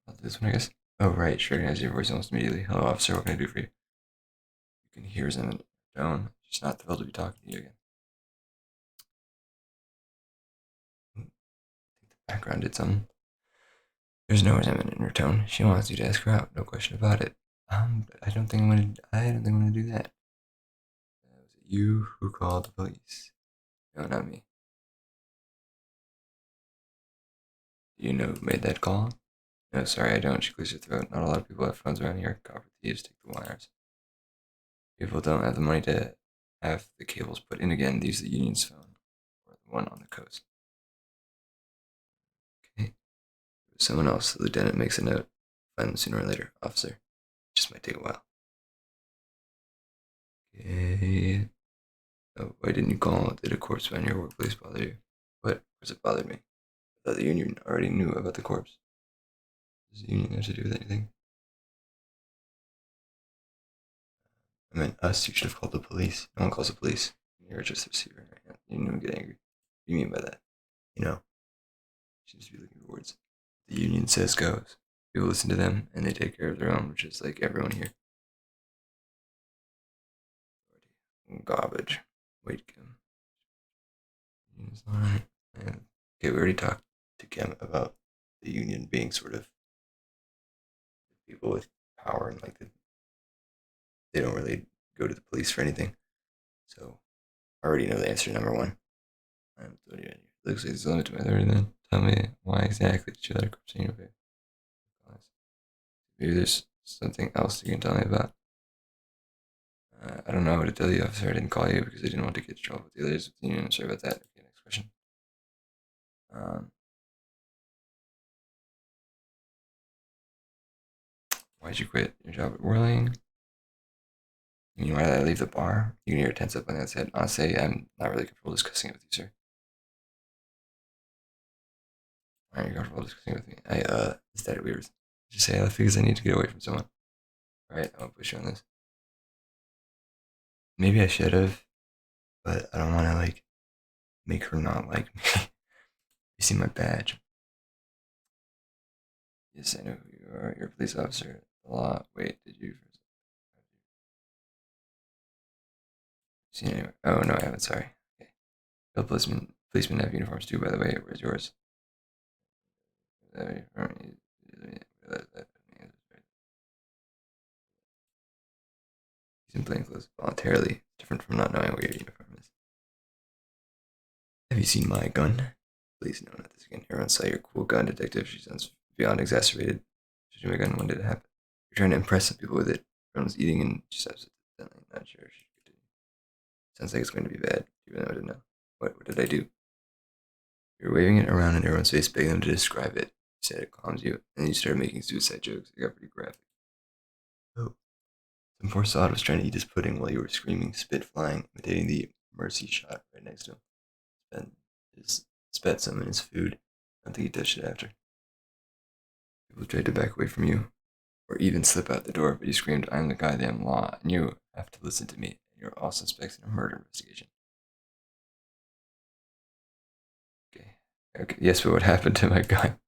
I'll do this one, I guess. Oh, right. She recognized your voice almost immediately. Hello, officer. What can I do for you? You can hear resentment in her tone. She's not thrilled to be talking to you again. I think the background did something. There's no resentment in her tone. She wants you to ask her out. No question about it. I don't think I'm gonna do that. Was it you who called the police? No, not me. Do you know who made that call? No, sorry, I don't. She clears her throat. Not a lot of people have phones around here. Copper thieves take the wires. People don't have the money to have the cables put in again. Use the union's phone or the one on the coast. Okay. Someone else. The lieutenant makes a note. Find them sooner or later. Officer. Just might take a while. Okay. Oh, why didn't you call? Did a corpse found in your workplace bother you? What? Of course it bothered me. I thought the union already knew about the corpse. Does the union have to do with anything? I meant us. You should have called the police. No one calls the police. You're just the receiver. You didn't even get angry. What do you mean by that? You know. Seems to be looking for words. The union says goes. People listen to them, and they take care of their own, which is like everyone here. Garbage. Wait, Kim. Okay, we already talked to Kim about the union being sort of people with power and like they don't really go to the police for anything. So I already know the answer to number one. Looks like there's a limit to my authority then. Tell me why exactly did you let a corpse in your face? Maybe there's something else you can tell me about. I don't know what to tell you, officer. I didn't call you because I didn't want to get in trouble with the others with the union. I'm sorry about that. Okay, next question. Why'd you quit your job at Whirling? You know, why did I leave the bar? You can hear her tense up on the outside. Honestly, I'm not really comfortable discussing it with you, sir. Why are you comfortable discussing it with me? Is that weird? Just say I left because I need to get away from someone. Alright, I won't push you on this. Maybe I should have, but I don't want to, like, make her not like me. You see my badge. Yes, I know who you are. You're a police officer. A lot. Wait, did you? Seen anywhere? Oh, no, I haven't. Sorry. Okay. The policemen have uniforms too, by the way. Where's yours? He's in plain clothes voluntarily. Different from not knowing what your uniform is. Have you seen my gun? Please, no, not this again. Everyone saw your cool gun, detective. She sounds beyond exacerbated. Did you my gun? When did it happen? You're trying to impress some people with it. Everyone's eating and she stops accidentally. Not sure. Sounds like it's going to be bad. You really know what to know. What did I do? You're waving it around in everyone's face, begging them to describe it. You said it calms you, and then you started making suicide jokes. It got pretty graphic. Oh. Some poor sod was trying to eat his pudding while you were screaming, spit flying, imitating the mercy shot right next to him. Spat some in his food. I don't think he touched it after. People tried to back away from you, or even slip out the door, but you screamed, "I'm the goddamn law, and you have to listen to me, and you're all suspects in a murder investigation." Okay, yes, but what happened to my gun?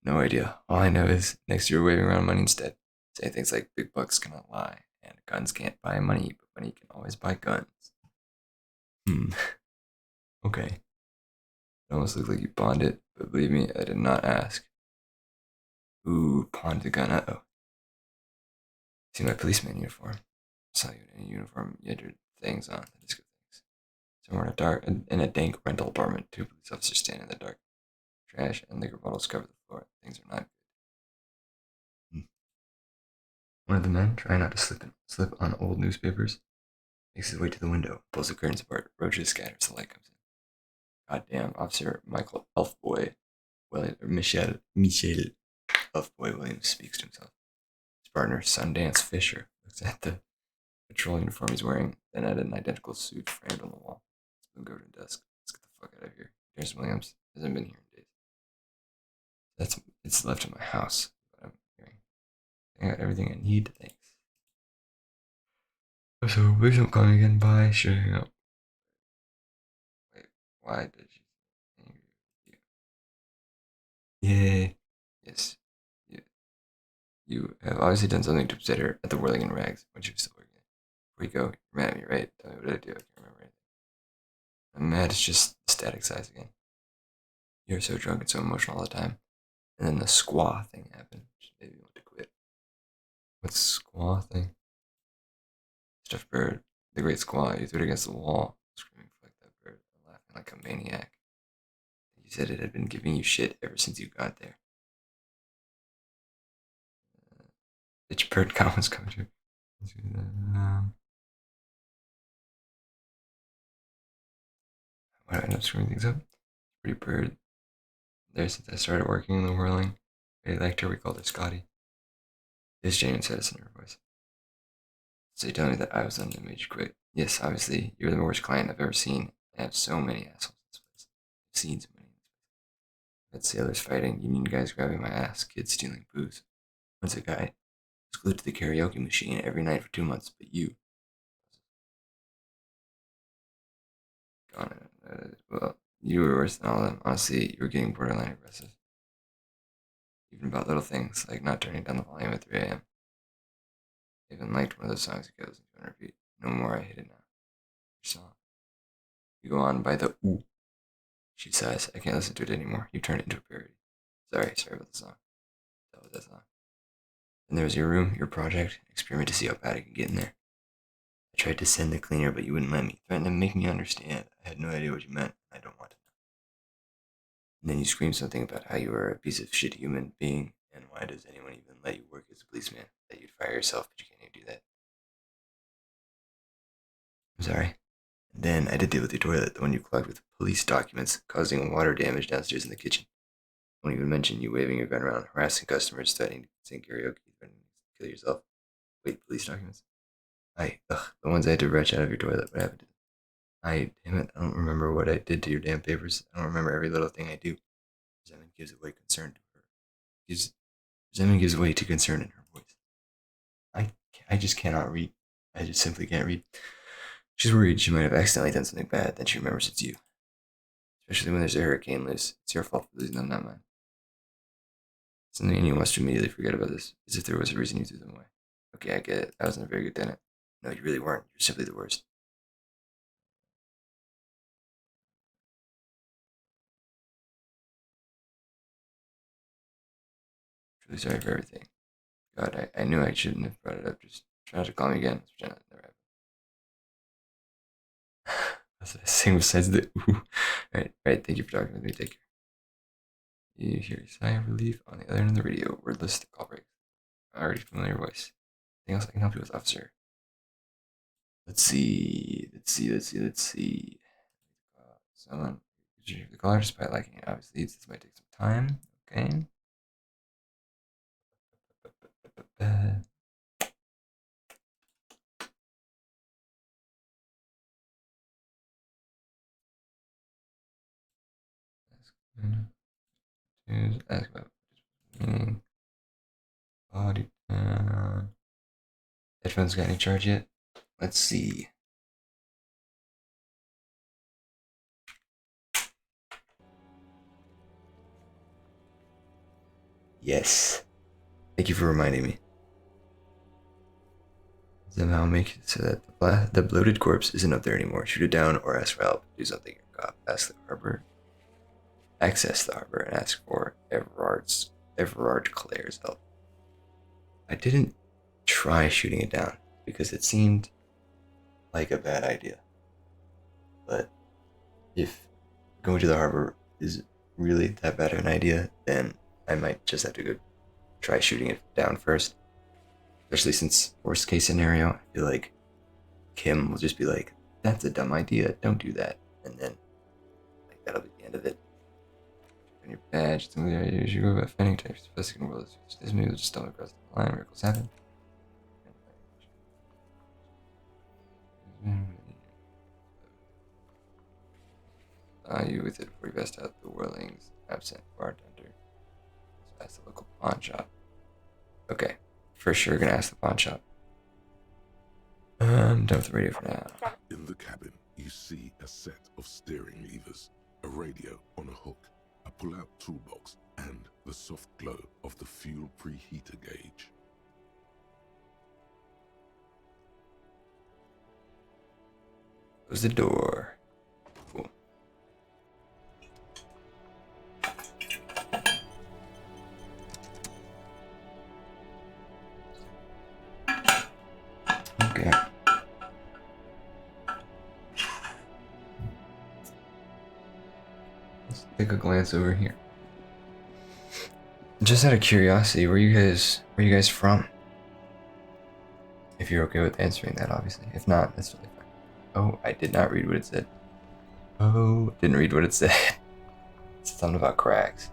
No idea. All I know is next year waving around money instead. Say things like big bucks cannot lie, and guns can't buy money, but money can always buy guns. Okay. It almost looked like you pawned it, but believe me, I did not ask. Ooh, pawned the gun, uh-oh. See my policeman uniform. I saw you in a uniform, you had your things on, the disco things. Somewhere in a dank rental apartment, 2 police officers stand in the dark. Trash and liquor bottles cover the floor. Things are not good. One of the men, trying not to slip on old newspapers, makes his way to the window, pulls the curtains apart, roaches scatter as the light comes in. Goddamn, Officer Michael Elfboy, Michel Elfboy Williams speaks to himself. His partner, Sundance Fisher, looks at the patrol uniform he's wearing, then at an identical suit framed on the wall. It's been covered in dust. Let's get the fuck out of here. James Williams hasn't been here in days. It's left in my house. What I'm hearing. I got everything I need. Thanks. So please don't call me again. Bye. Should hang up. Wait, why did you? Yay. Yes. You have obviously done something to upset her at the Whirling in Rags when she was still working. Before you go, you're mad at me, right? Tell me what did I do? I can't remember anything. I'm mad. It's just static size again. You're so drunk and so emotional all the time. And then the squaw thing happened. Which made me want to quit. What's squaw thing? Stuffed bird. The great squaw. You threw it against the wall, screaming like that bird, laughing like a maniac. You said it had been giving you shit ever since you got there. Bitch bird comments coming to. Why do I end up screwing things up? Pretty bird. There since I started working in the whirling. Really liked her. We called her Scotty. This genuine sadness in her voice. So you tell me that I was the one that made you quit. Yes, obviously, you're the worst client I've ever seen. I have so many assholes in this place. I've seen so many in this place. I've had sailors fighting, union guys grabbing my ass, kids stealing booze. Once a guy was glued to the karaoke machine every night for 2 months, but you. Well, you were worse than all of them. Honestly, you were getting borderline aggressive. Even about little things, like not turning down the volume at 3 a.m. I even liked one of those songs that goes into repeat. No more, I hate it now. Your song. You go on by the ooh. She sighs. I can't listen to it anymore. You turn it into a parody. Sorry about the song. That was that song. And there was your room, your project, experiment to see how bad I could get in there. I tried to send the cleaner, but you wouldn't let me. Threatened to make me understand. I had no idea what you meant. I don't want to know. And then you screamed something about how you were a piece of shit human being, and why does anyone even let you work as a policeman? That you'd fire yourself, but you can't even do that. I'm sorry. And then I did deal with your toilet, the one you clogged with police documents, causing water damage downstairs in the kitchen. I won't even mention you waving your gun around, harassing customers, threatening to sing karaoke, threatening to kill yourself. Wait, police documents? The ones I had to wrench out of your toilet. What happened to them? Damn it, I don't remember what I did to your damn papers. I don't remember every little thing I do. Resentment gives away concern to her. Resentment gives way to concern in her voice. I just cannot read. I just simply can't read. She's worried she might have accidentally done something bad, then she remembers it's you. Especially when there's a hurricane loose. It's your fault for losing them, not mine. Something you wants to immediately forget about this, as if there was a reason you threw them away. Okay, I get it. I wasn't a very good tenant. No, you really weren't. You're simply the worst. Truly sorry for everything. God, I knew I shouldn't have brought it up. Just try not to call me again. Pretend that never happened. That's what I sing besides the ooh. Right. Thank you for talking with me. Take care. You hear a sigh of relief on the other end of the radio. Wordless, the call breaks. Already familiar voice. Anything else I can help you with, officer? Let's see. Someone retrieve the collar despite liking it. Obviously, this might take some time. Okay. Ask about meaning. Body down. Headphones got any charge yet? Let's see. Yes. Thank you for reminding me. Somehow make it so that the bloated corpse isn't up there anymore. Shoot it down or ask for help. Do something. Ask the harbor. Access the harbor and ask for Everard Claire's help. I didn't try shooting it down because it seemed like a bad idea. But if going to the harbor is really that bad of an idea, then I might just have to go try shooting it down first. Especially since, worst case scenario, I feel like Kim will just be like, that's a dumb idea, don't do that. And then, like, that'll be the end of it. On your badge, some of the ideas you go about finding types of physical world. This maybe will just stumble across the line, miracles happen. You with it before you best out the whirlings, absent bartender. So ask the local pawn shop. Okay, for sure gonna ask the pawn shop. Done with the radio for now. In the cabin, you see a set of steering levers, a radio on a hook, a pull-out toolbox, and the soft glow of the fuel preheater gauge. Close the door. Cool. Okay. Let's take a glance over here. Just out of curiosity, where are you guys from? If you're okay with answering that, obviously. If not, that's totally fine. Oh, I did not read what it said. Oh, didn't read what it said. It's something about cracks.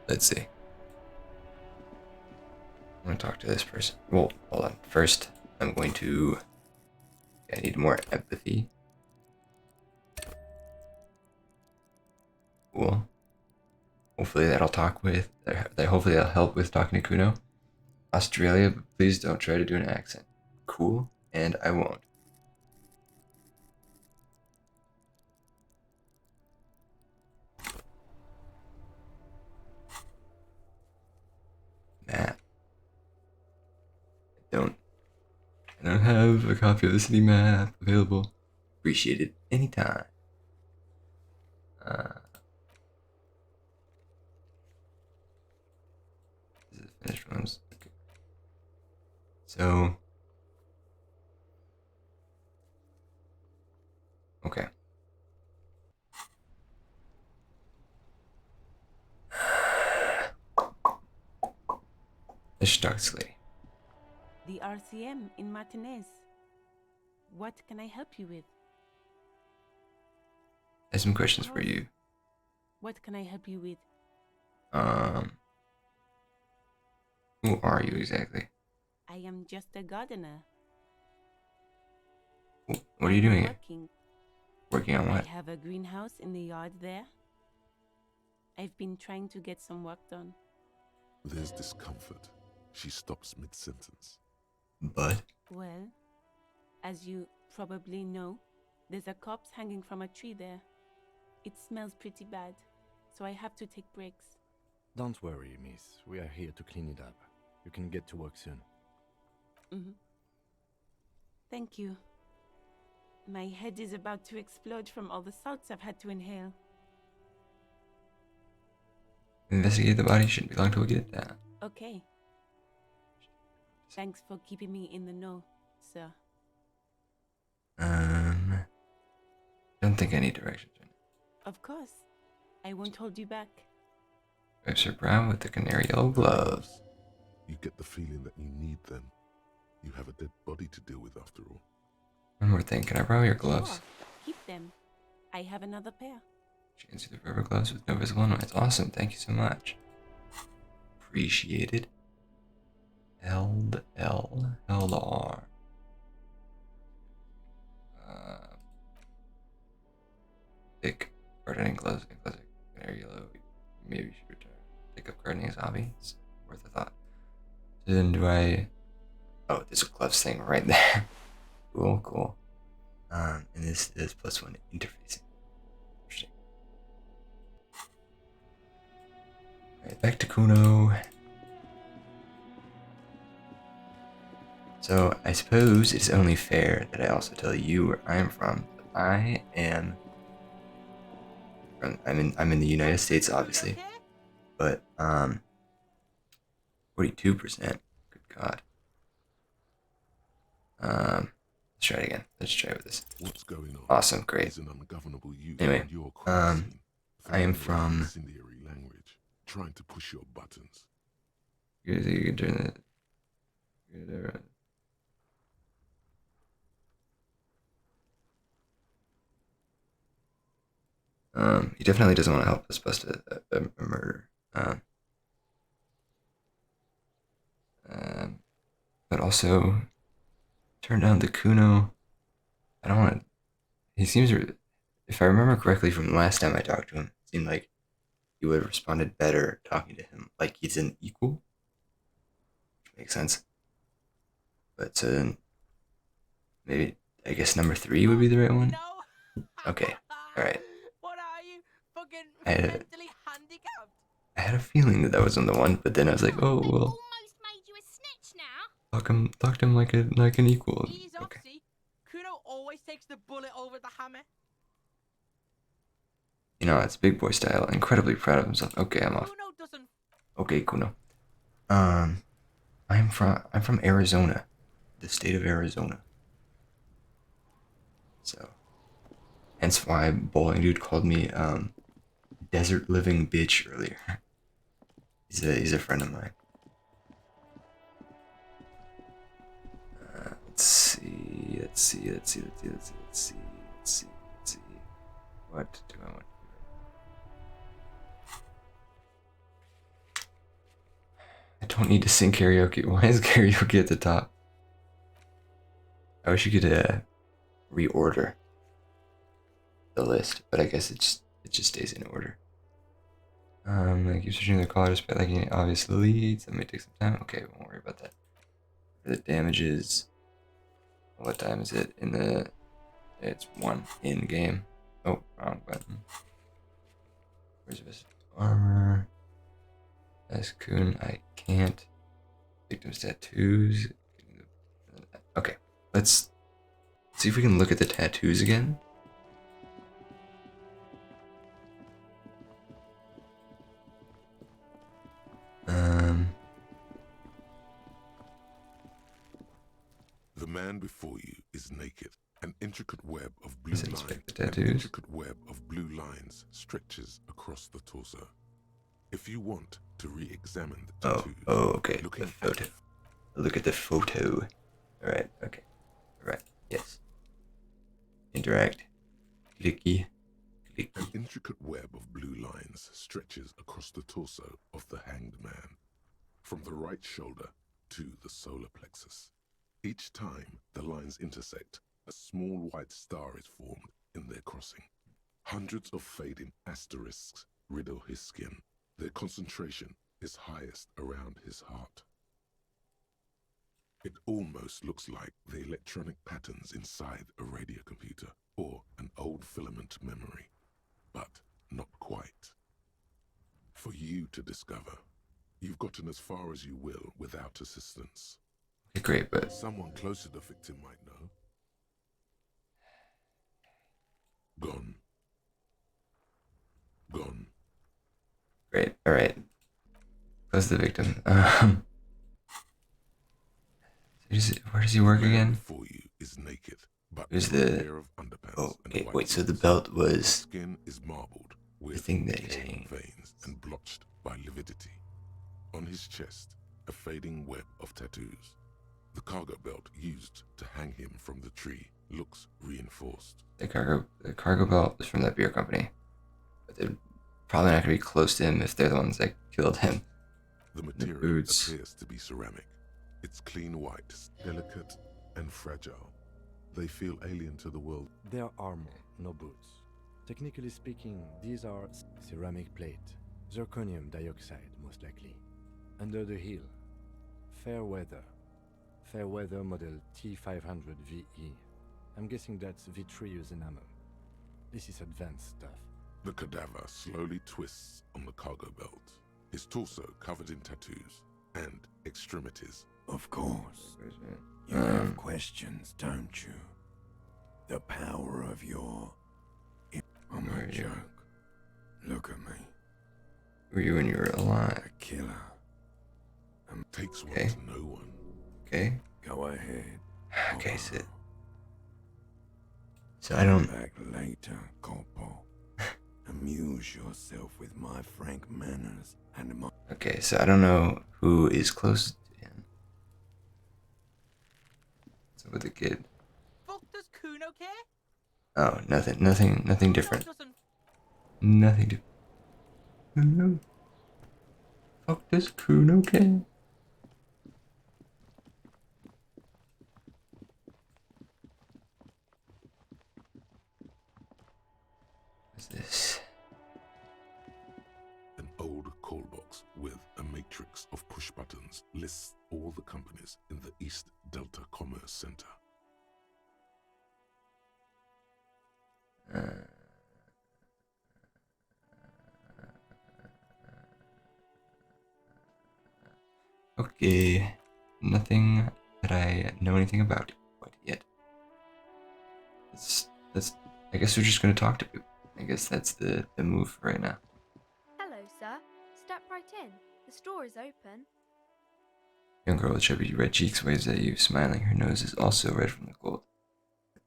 Let's see. I'm gonna talk to this person. Well, hold on. First, I'm going to. I need more empathy. Cool. Hopefully that'll talk with. Hopefully that'll help with talking to Kuno. Australia, but please don't try to do an accent. Cool, and I won't. Map. I don't have a copy of the city map available. Appreciate it anytime. This is finished ones. Okay. So. Okay. Let's talk to this lady. The RCM in Martinez. What can I help you with? I have some questions for you. What can I help you with? Who are you exactly? I am just a gardener. What are you doing? Working. Working on what? I have a greenhouse in the yard there. I've been trying to get some work done. There's discomfort. She stops mid-sentence. But? Well, as you probably know, there's a corpse hanging from a tree there. It smells pretty bad, so I have to take breaks. Don't worry, miss. We are here to clean it up. You can get to work soon. Thank you. My head is about to explode from all the salts I've had to inhale. Investigate the body. Shouldn't be long till we get it down. Okay. Thanks for keeping me in the know, sir. Don't think I need directions right now. Of course. I won't hold you back. Wipes her brow with the canary yellow gloves. You get the feeling that you need them. You have a dead body to deal with after all. One more thing. Can I borrow your gloves? Sure, keep them. I have another pair. She hands you the rubber gloves with no visible annoyance. Awesome. Thank you so much. Appreciated. Held L. Held R. Thick gardening gloves and classic canary yellow. Maybe you should return. Take up gardening as a hobby. It's worth a thought. So then do I... Oh, there's a gloves thing right there. Cool, cool. And this is +1 interfacing. Interesting. Alright, back to Kuno. So I suppose it's only fair that I also tell you where I'm from. I am from, I'm in the United States, obviously, but 42%. Good God. Let's try it again. Let's try with this. What's going on? Awesome, great. Anyway, I am from. Incendiary language, trying to push your buttons. You can turn it. He definitely doesn't want to help us bust a murder. But also turn down the Kuno. I don't want to. He seems, if I remember correctly from the last time I talked to him, it seemed like he would have responded better talking to him like he's an equal. Which makes sense. But so then maybe I guess number 3 would be the right one. Okay. All right. What are you? Fucking mentally handicapped? I had a feeling that was on the one, but then I was like, oh well. Almost made you a snitch now. Talk to him like an equal. Ease up, see? Kuno always takes the bullet over the hammer. You know, it's big boy style. Incredibly proud of himself. Okay, I'm off. Kuno doesn't. Okay, Kuno. I'm from Arizona, the state of Arizona. So, hence why Bowling Dude called me desert living bitch earlier. He's a friend of mine. Let's see. What do I want to do? I don't need to sing karaoke. Why is karaoke at the top? I wish you could reorder the list, but I guess it just stays in order. I keep switching the color despite liking obvious leads. That may take some time. Okay, won't worry about that. For the damages, what time is it in the? It's 1 in game. Oh, wrong button. Where's this armor? Kun, I can't. Victim's tattoos. Okay, let's see if we can look at the tattoos again. The man before you is naked. An intricate web of blue lines. Tattoos. An intricate web of blue lines stretches across the torso. If you want to re-examine the tattoos, okay. The photo. Look at the photo. All right. Okay. All right. Yes. Interact. Clicky. An intricate web of blue lines stretches across the torso of the hanged man, from the right shoulder to the solar plexus. Each time the lines intersect, a small white star is formed in their crossing. Hundreds of fading asterisks riddle his skin. Their concentration is highest around his heart. It almost looks like the electronic patterns inside a radio computer or an old filament memory, but not quite. For you to discover, you've gotten as far as you will without assistance. Okay, great, but someone close to the victim might know. Gone. Gone. Great. All right. Close the victim. Where does he work again? For you is naked, but Who's the? Oh, okay. Wait. So the belt was skin is marbled with the thing that he's hanging. Veins and blotched by lividity. On his chest, a fading web of tattoos. The cargo belt used to hang him from the tree looks reinforced. The cargo belt is from that beer company. But they're probably not going to be close to him if they're the ones that killed him. The material appears to be ceramic. It's clean white, delicate and fragile. They feel alien to the world. They are armor, no boots. Technically speaking, these are ceramic plate. Zirconium dioxide, most likely. Under the heel. Fair weather. Fair weather model T500 VE. I'm guessing that's vitreous enamel. This is advanced stuff. The cadaver slowly twists on the cargo belt. His torso covered in tattoos and extremities. Of course. You have questions, don't you? The power of your... I'm a joke. Look at me. Were you when you were alive? A killer. Takes one to know one. Okay. Go ahead. Okay, so I don't... Back later, Corpo. Amuse yourself with my frank manners and my... Okay, so I don't know who is closest to him. So with the kid. Fuck, does Kuno care? Oh, nothing different. Nothing different. No. Fuck, does Kuno care? What's this? An old call box with a matrix of push buttons lists all the companies in the East Delta Commerce Center. Okay, nothing that I know anything about quite yet. I guess we're just gonna talk to people. I guess that's the move right now. Hello, sir. Step right in. The store is open. Young girl with chubby red cheeks waves at you, smiling. Her nose is also red from the cold.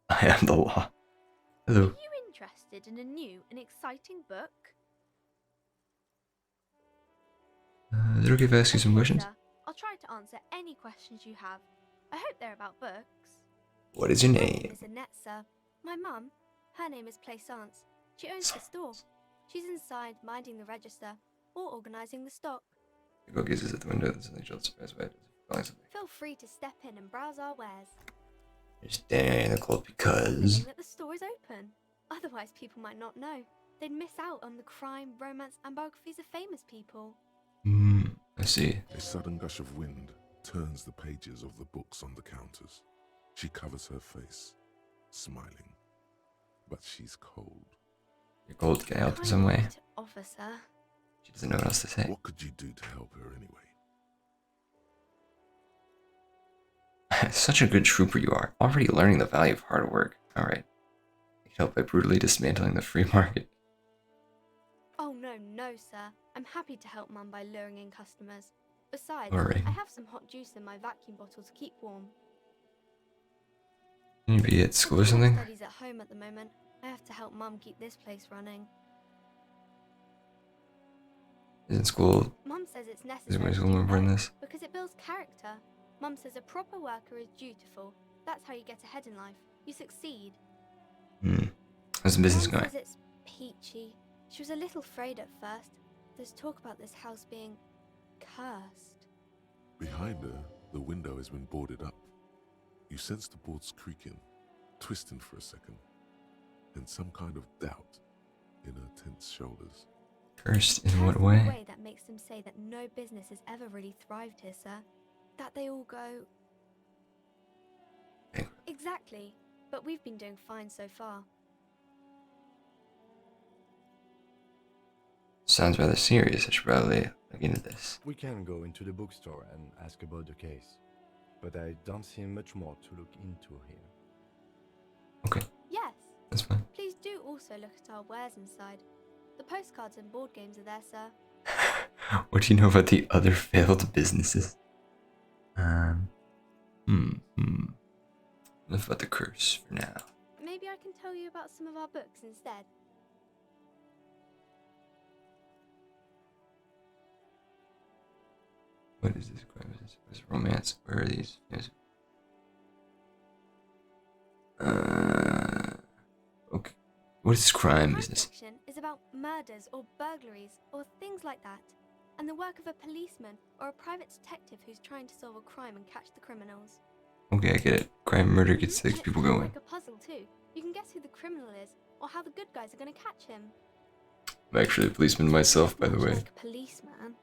I am the law. Hello. Are you interested in a new and exciting book? Is it okay if I ask you some questions? Sir, I'll try to answer any questions you have. I hope they're about books. What is your My name? name is Annette, sir. My mum, her name is Plaisance. She owns the store. She's inside minding the register or organising the stock. The girl gazes at the window and suddenly jolts surprised by it as if calling something. Feel free to step in and browse our wares. You're standing in the cold because... Mentioning that the store is open. Otherwise, people might not know. They'd miss out on the crime, romance, and biographies of famous people. I see. A sudden gush of wind turns the pages of the books on the counters. She covers her face, smiling. But she's cold. You're cold. Can I help in some way? Officer. She doesn't know what else to say. What could you do to help her anyway? Such a good trooper you are. Already learning the value of hard work. Alright. You can help by brutally dismantling the free market. Oh, no, sir. I'm happy to help Mum by luring in customers. Besides, Alright. I have some hot juice in my vacuum bottle to keep warm. Can you be at school or something? Studies at home at the moment. I have to help Mum keep this place running. Isn't school... Mum says it's Isn't necessary school more important than this? because it builds character. Mum says a proper worker is dutiful. That's how you get ahead in life. You succeed. How's the business Mum going? says it's peachy. She was a little afraid at first. There's talk about this house being cursed. Behind her, the window has been boarded up. You sense the boards creaking, twisting for a second, and some kind of doubt in her tense shoulders. Cursed in what In a way? way that makes them say that no business has ever really thrived here, sir. That they all go... Exactly. But we've been doing fine so far. Sounds rather serious. I should probably look into this. We can go into the bookstore and ask about the case, but I don't see much more to look into here. Okay. Yes. That's fine. Please do also look at our wares inside. The postcards and board games are there, sir. What do you know about the other failed businesses? Enough about the curse for now. Maybe I can tell you about some of our books instead. What is this? What is romance? Where are these? Okay. What is this crime Crime business? fiction is about murders or burglaries or things like that, and the work of a policeman or a private detective who's trying to solve a crime and catch the criminals. Okay, I get it. Crime, murder gets And six it's people kind of going. like a puzzle too. You can guess who the criminal is or how the good guys are going to catch him. I'm actually a policeman myself, by the way. Like policeman.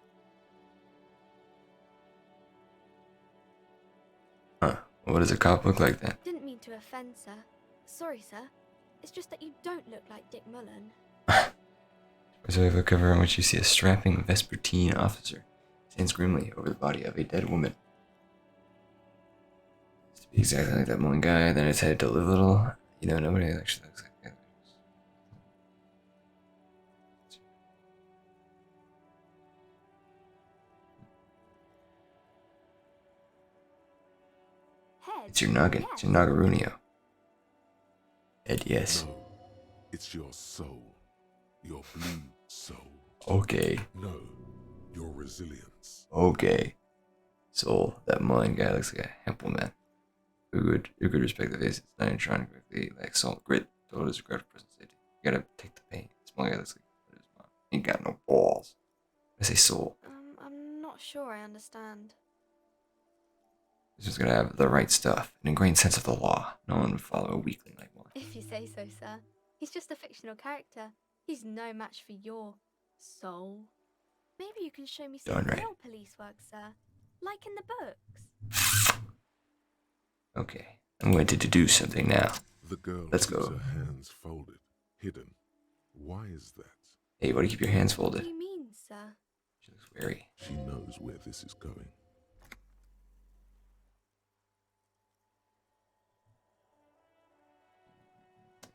Huh. What does a cop look like then? Didn't mean to offend, sir. Sorry, sir. It's just that you don't look like Dick Mullen. So we have a cover in which you see a strapping Vespertine officer stands grimly over the body of a dead woman. To be exactly like that Mullen guy, then it's headed to live little. You know, nobody actually looks like that. Head? It's your noggin. It's your Nagarunio. Head, yes. No, it's your soul. Your blue soul. Okay. No, your resilience. Okay. Soul. That Mullen guy looks like a Hempel man. Who could respect the face? It's not even trying to quickly, like salt, grit, total disregard for present safety. You gotta take the pain. This Mullen guy looks like his mom. He ain't got no balls. I say soul. I'm not sure I understand. He's just gonna have the right stuff, an ingrained sense of the law. No one would follow a weakling like Mullen. If you say so, sir. He's just a fictional character. He's no match for your soul. Maybe you can show me some Darn right. real police work, sir. Like in the books. Okay, I'm going to deduce something now. The girl Let's keeps go. her hands folded, hidden. Why is that? Hey, why do you keep your hands What folded? do you mean, sir? She looks wary. She knows where this is going.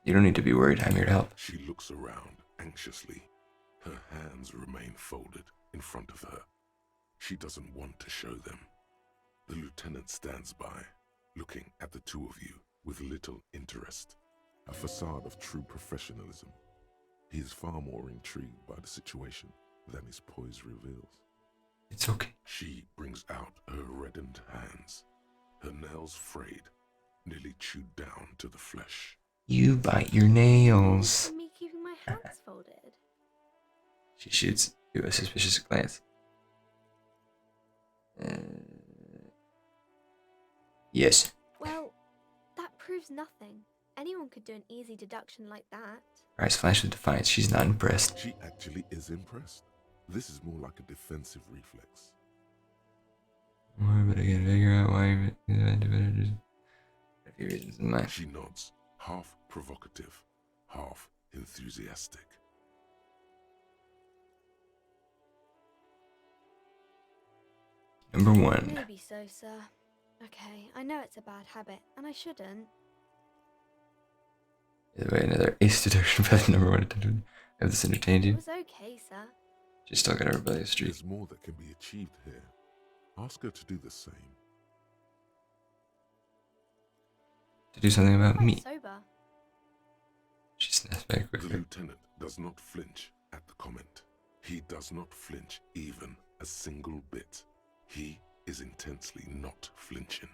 You don't need to be worried. I'm here to help. She looks around anxiously. Her hands remain folded in front of her. She doesn't want to show them. The lieutenant stands by, looking at the two of you with little interest. A facade of true professionalism. He is far more intrigued by the situation than his poise reveals. It's okay. She brings out her reddened hands, her nails frayed, nearly chewed down to the flesh. You bite your nails. Me keeping my hands folded. She shoots you a suspicious glance. Yes. Well, that proves nothing. Anyone could do an easy deduction like that. Her eyes flash with defiance. She's not impressed. She actually is impressed. This is more like a defensive reflex. But I can figure out why a few reasons in mind. She nods, half provocative, half enthusiastic. Number one. Maybe so, sir. Okay, I know it's a bad habit, and I shouldn't. Either way, another ace deduction by the number one attempt. Have this entertained It you? was okay, sir. She's still got a rebellious streak. There's more that can be achieved here. Ask her to do the same. To do something about Quite me. sober. She snaps back The quickly. lieutenant does not flinch at the comment. He does not flinch even a single bit. He is intensely not flinching.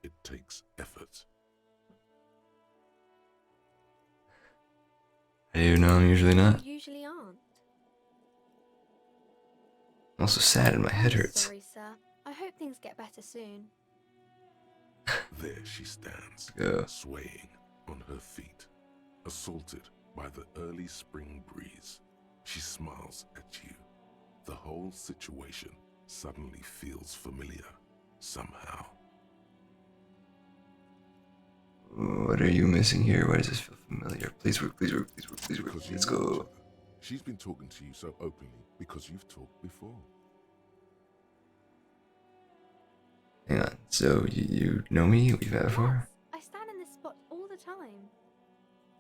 It takes effort. I do know I'm usually not. You usually aren't. I'm also sad and my head I'm hurts. sorry, sir. I hope things get better soon. There she stands, Yeah. swaying on her feet, assaulted by the early spring breeze. She smiles at you. The whole situation suddenly feels familiar, somehow. What are you missing here? Why does this feel familiar? Please work, please work, please work, please work. Because you Let's know each go. other. She's been talking to you so openly because you've talked before. Hang on. So you know me? We've met before? I stand in this spot all the time.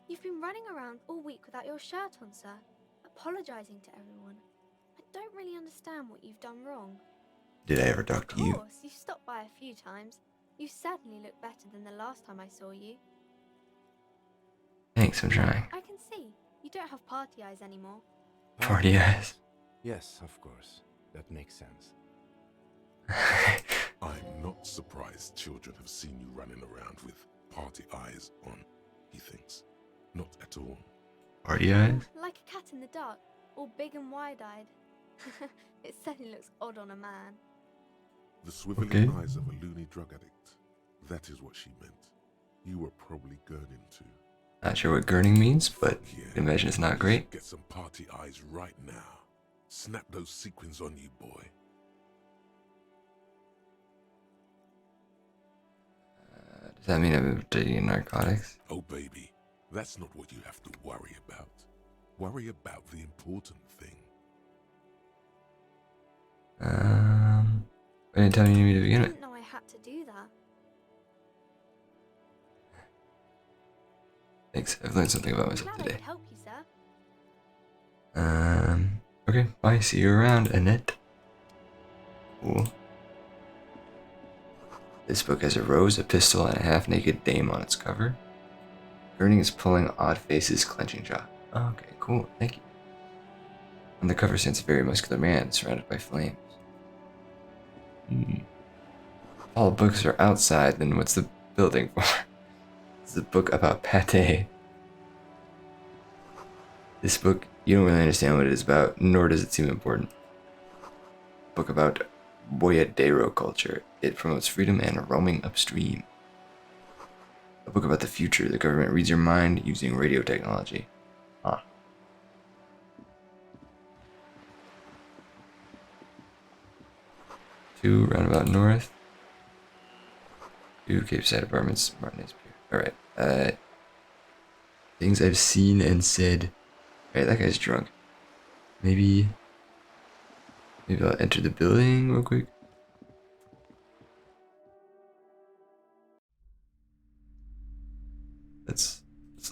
You've been running around all week without your shirt on, sir, apologizing to everyone. I don't really understand what you've done wrong. Did I ever talk to Of you? course, you've stopped by a few times. You certainly look better than the last time I saw you. Thanks, I'm trying. I can see. You don't have party eyes anymore. Party eyes. Yes, of course. That makes sense. I'm not surprised children have seen you running around with party eyes on, he thinks. Not at all. Party eyes? Like a cat in the dark, all big and wide-eyed. It certainly looks odd on a man. The swiveling Okay. eyes of a loony drug addict. That is what she meant. You were probably gurning too. Not sure what gurning means, but I imagine it's not great. Get some party eyes right now. Snap those sequins on you, boy. Does that mean I'm taking narcotics? Oh, baby, that's not what you have to worry about. Worry about the important thing. I didn't tell you to I begin with. didn't know I had to do that. Thanks, I've learned something about I'm myself glad I today. could help you, sir. Okay, bye, see you around, Annette. Cool. This book has a rose, a pistol, and a half-naked dame on its cover. Burning is pulling odd faces, clenching jaw. Okay, cool, thank you. On the cover stands a very muscular man, surrounded by flames. All books are outside, then what's the building for? This is a book about pate. This book, you don't really understand what it is about, nor does it seem important. Book about boyadero culture. It promotes freedom and roaming upstream. A book about the future. The government reads your mind using radio technology. Huh. Two roundabout north. Two Cape Side apartments. Martinez Pier. Alright. Things I've seen and said. Alright, that guy's drunk. Maybe I'll enter the building real quick. Let's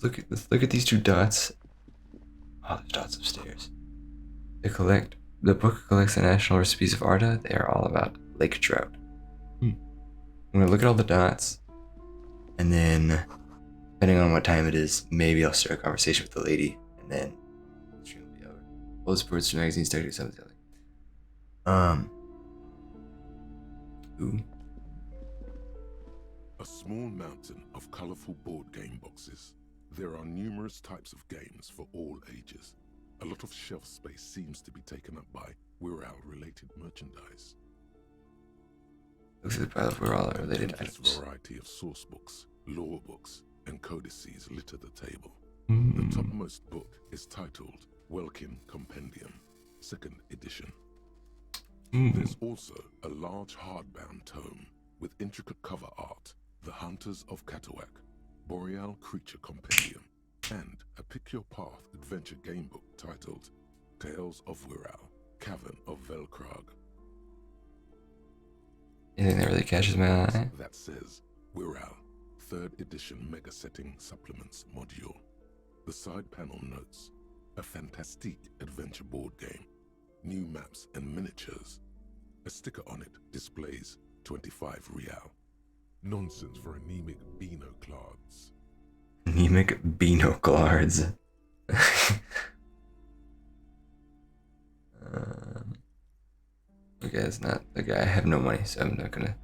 look at these two dots. Oh, there's dots upstairs. The book collects the national recipes of Arda. They are all about lake trout. I'm gonna look at all the dots, and then, depending on what time it is, maybe I'll start a conversation with the lady, and then the stream will be over. All the sports magazines, tactics, something. Ooh. A small mountain of colorful board game boxes. There are numerous types of games for all ages. A lot of shelf space seems to be taken up by Wirral-related merchandise. Looks like the pile of Wirral-related Endless items. variety of source books, lore books, and codices litter the table. Mm. The topmost book is titled Welkin Compendium, 2nd edition. There's also a large hardbound tome with intricate cover art, The Hunters of Katawak, Boreal Creature Compendium, and a Pick Your Path adventure game book titled Tales of Wirral, Cavern of Velkrag. Anything that really catches my eye? That says Wirral, 3rd edition mega setting supplements module. The side panel notes, a fantastique adventure board game, new maps and miniatures. A sticker on it displays 25 real. Nonsense for anemic binoclards. Anemic binoclards. Okay, it's not the guy. I have no money, so I'm not gonna.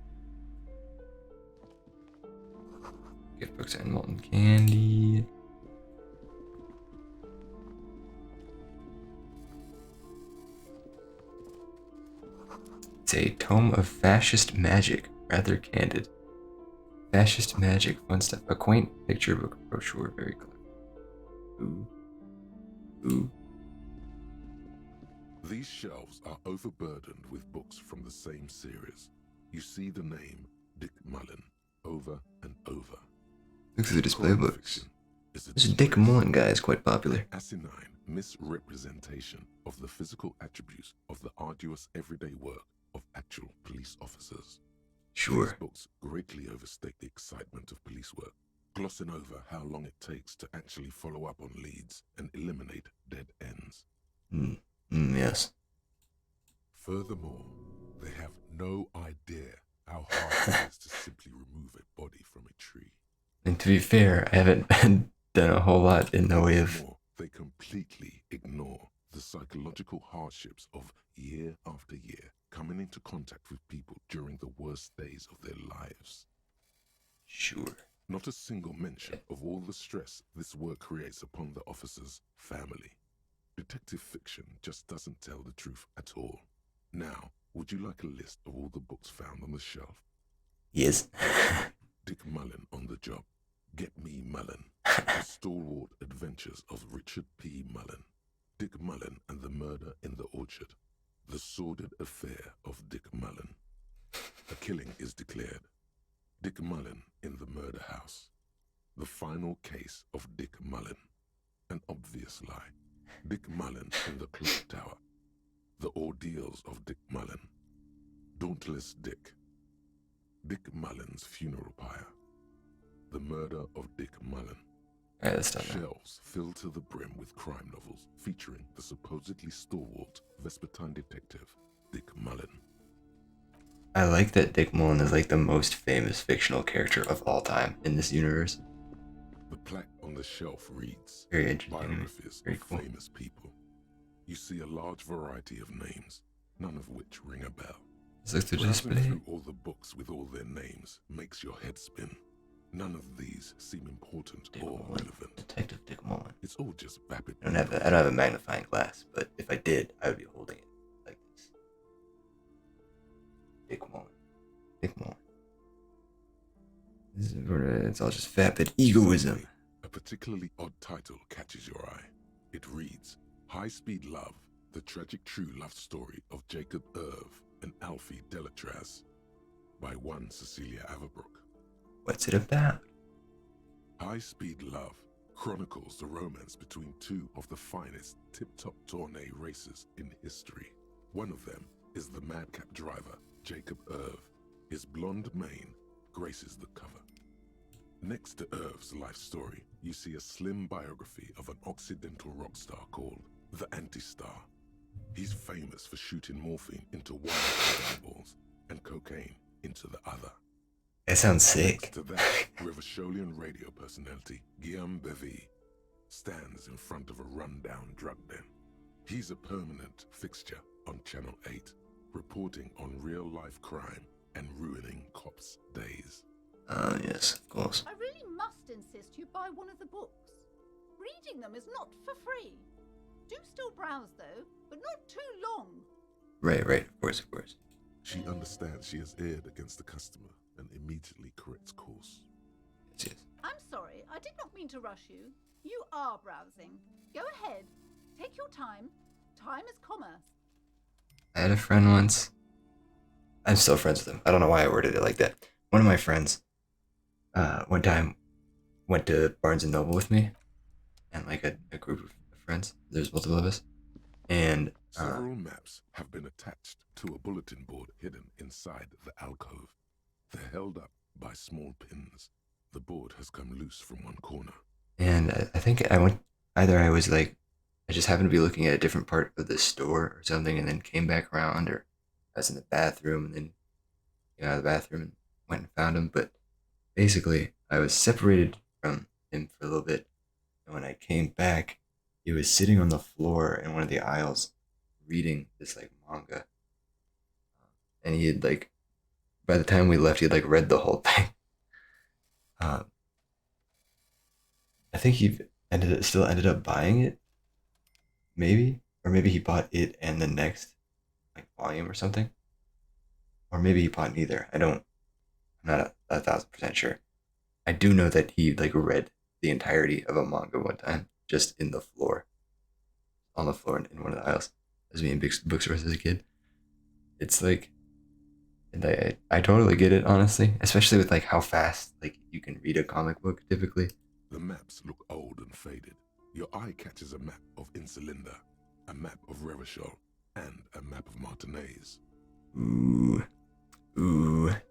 Gift books and molten candy. It's a tome of fascist magic, rather candid. Fascist magic, fun stuff. A quaint picture book brochure, very clever. Ooh. Ooh. These shelves are overburdened with books from the same series. You see the name Dick Mullen over and over. Looks at the display Crime books. fiction is a This Dick Mullen guy is quite popular. asinine misrepresentation of the physical attributes of the arduous everyday work of actual police officers. Sure. These books greatly overstate the excitement of police work, glossing over how long it takes to actually follow up on leads and eliminate dead ends. Yes. Furthermore, they have no idea how hard it is to simply remove a body from a tree. And to be fair, I haven't done a whole lot in the way of. They completely ignore the psychological hardships of year after year coming into contact with people during the worst days of their lives. Sure. Not a single mention of all the stress this work creates upon the officer's family. Detective fiction just doesn't tell the truth at all. Now, would you like a list of all the books found on the shelf? Yes. Dick Mullen on the job. Get Me Mullen. The Stalwart Adventures of Richard P. Mullen. Dick Mullen and the Murder in the Orchard. The Sordid Affair of Dick Mullen. A killing is declared. Dick Mullen in the Murder House. The Final Case of Dick Mullen. An obvious lie. Dick Mullen in the Clock Tower. The Ordeals of Dick Mullen. Dauntless Dick. Dick Mullen's Funeral Pyre. The Murder of Dick Mullen. Alright, let's stop now. Shelves filled to the brim with crime novels featuring the supposedly stalwart Vespertine detective, Dick Mullen. I like that Dick Mullen is like the most famous fictional character of all time in this universe. The plaque on the shelf reads, Very interesting. Biographies Very of cool. famous people. You see a large variety of names, none of which ring a bell. Let's look through the Browsing display. through all the books with all their names makes your head spin. None of these seem important or relevant. Detective Dick Mullen. It's all just vapid. I don't have a magnifying glass, but if I did, I would be holding it like this. Dick Mullen. Dick Mullen. It's all just vapid egoism. A particularly odd title catches your eye. It reads, High Speed Love, the tragic true love story of Jacob Irv and Alfie Delatraz, by one Cecilia Averbrook. What's it about? High Speed Love chronicles the romance between two of the finest tip-top tourney racers in history. One of them is the madcap driver, Jacob Irv. His blonde mane graces the cover. Next to Irv's life story, you see a slim biography of an Occidental rock star called the Anti-Star. He's famous for shooting morphine into one of the eyeballs and cocaine into the other. That sounds sick. Next to that, Rivasholian radio personality Guillaume Bevy stands in front of a rundown drug den. He's a permanent fixture on Channel 8, reporting on real-life crime and ruining cops' days. Yes, of course. I really must insist you buy one of the books. Reading them is not for free. Do still browse, though, but not too long. Right, of course. She understands she has erred against the customer and immediately corrects course. Yes. I'm sorry, I did not mean to rush you. You are browsing. Go ahead. Take your time. Time is commerce. I had a friend once. I'm still friends with him. I don't know why I worded it like that. One of my friends, one time, went to Barnes & Noble with me, and like a group of friends. There's multiple of us. And several maps have been attached to a bulletin board hidden inside the alcove. They're held up by small pins. The board has come loose from one corner. And I think I just happened to be looking at a different part of the store or something, and then came back around, or I was in the bathroom and then came out of the bathroom and went and found him. But basically, I was separated from him for a little bit, and when I came back, he was sitting on the floor in one of the aisles reading this like manga. And he had like, by the time we left, he had like read the whole thing. I think he still ended up buying it, maybe, or maybe he bought it and the next like volume or something, or maybe he bought neither. I'm not 1,000% sure. I do know that he like read the entirety of a manga one time, just on the floor in one of the aisles. I was being big bookstores as a kid. It's like, and I totally get it, honestly, especially with like how fast like you can read a comic book typically. The maps look old and faded. Your eye catches a map of Insulinda, a map of Revachol, and a map of Martinez. Ooh,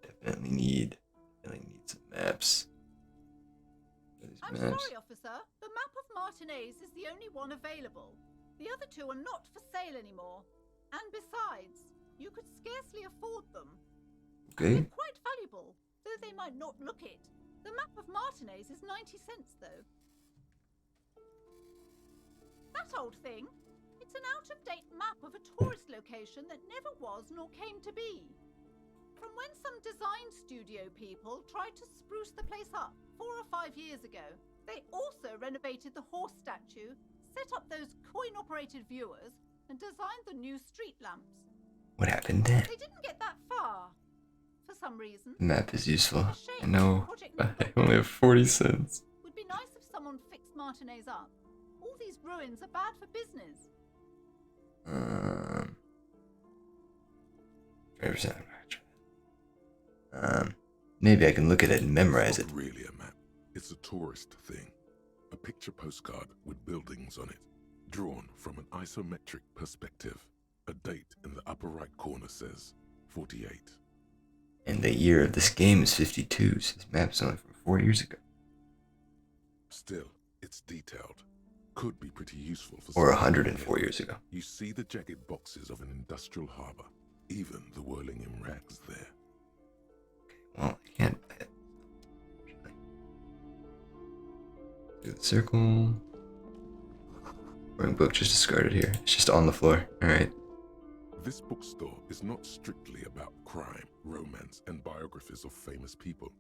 definitely need some maps. I'm sorry, officer. The map of Martinez is the only one available. The other two are not for sale anymore. And besides, you could scarcely afford them. Okay. They're quite valuable, though they might not look it. The map of Martinez is 90 cents, though. That old thing? It's an out-of-date map of a tourist location that never was nor came to be. From when some design studio people tried to spruce the place up 4 or 5 years ago. They also renovated the horse statue, set up those coin-operated viewers, and designed the new street lamps. What happened then? They didn't get that far, for some reason. The map is useful. A shame I know, project but never I got only have 40 cents. Would be nice if someone fixed Martinez up. All these ruins are bad for business. 20%. Maybe I can look at it and memorize it. It's not really a map. It's a tourist thing. A picture postcard with buildings on it, drawn from an isometric perspective. A date in the upper right corner says 48. And the year of this game is 52, so this map's only from 4 years ago. Still, it's detailed. Could be pretty useful for Or someone 104 ahead. years ago. You see the jagged boxes of an industrial harbor, even the whirling in rags there. Well, I can't buy it. Do the circle. Boring book just discarded here. It's just on the floor. Alright. This bookstore is not strictly about crime, romance, and biographies of famous people.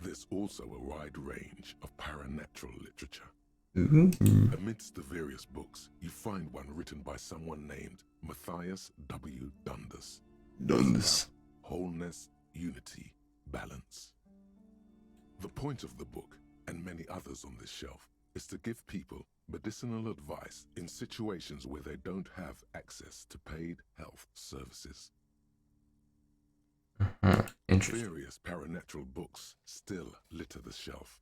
There's also a wide range of paranatural literature. Amidst the various books, you find one written by someone named Matthias W. Dundas. Dundas. Wholeness, unity, balance. The point of the book, and many others on this shelf, is to give people medicinal advice in situations where they don't have access to paid health services. Interesting. Various paranatural books still litter the shelf.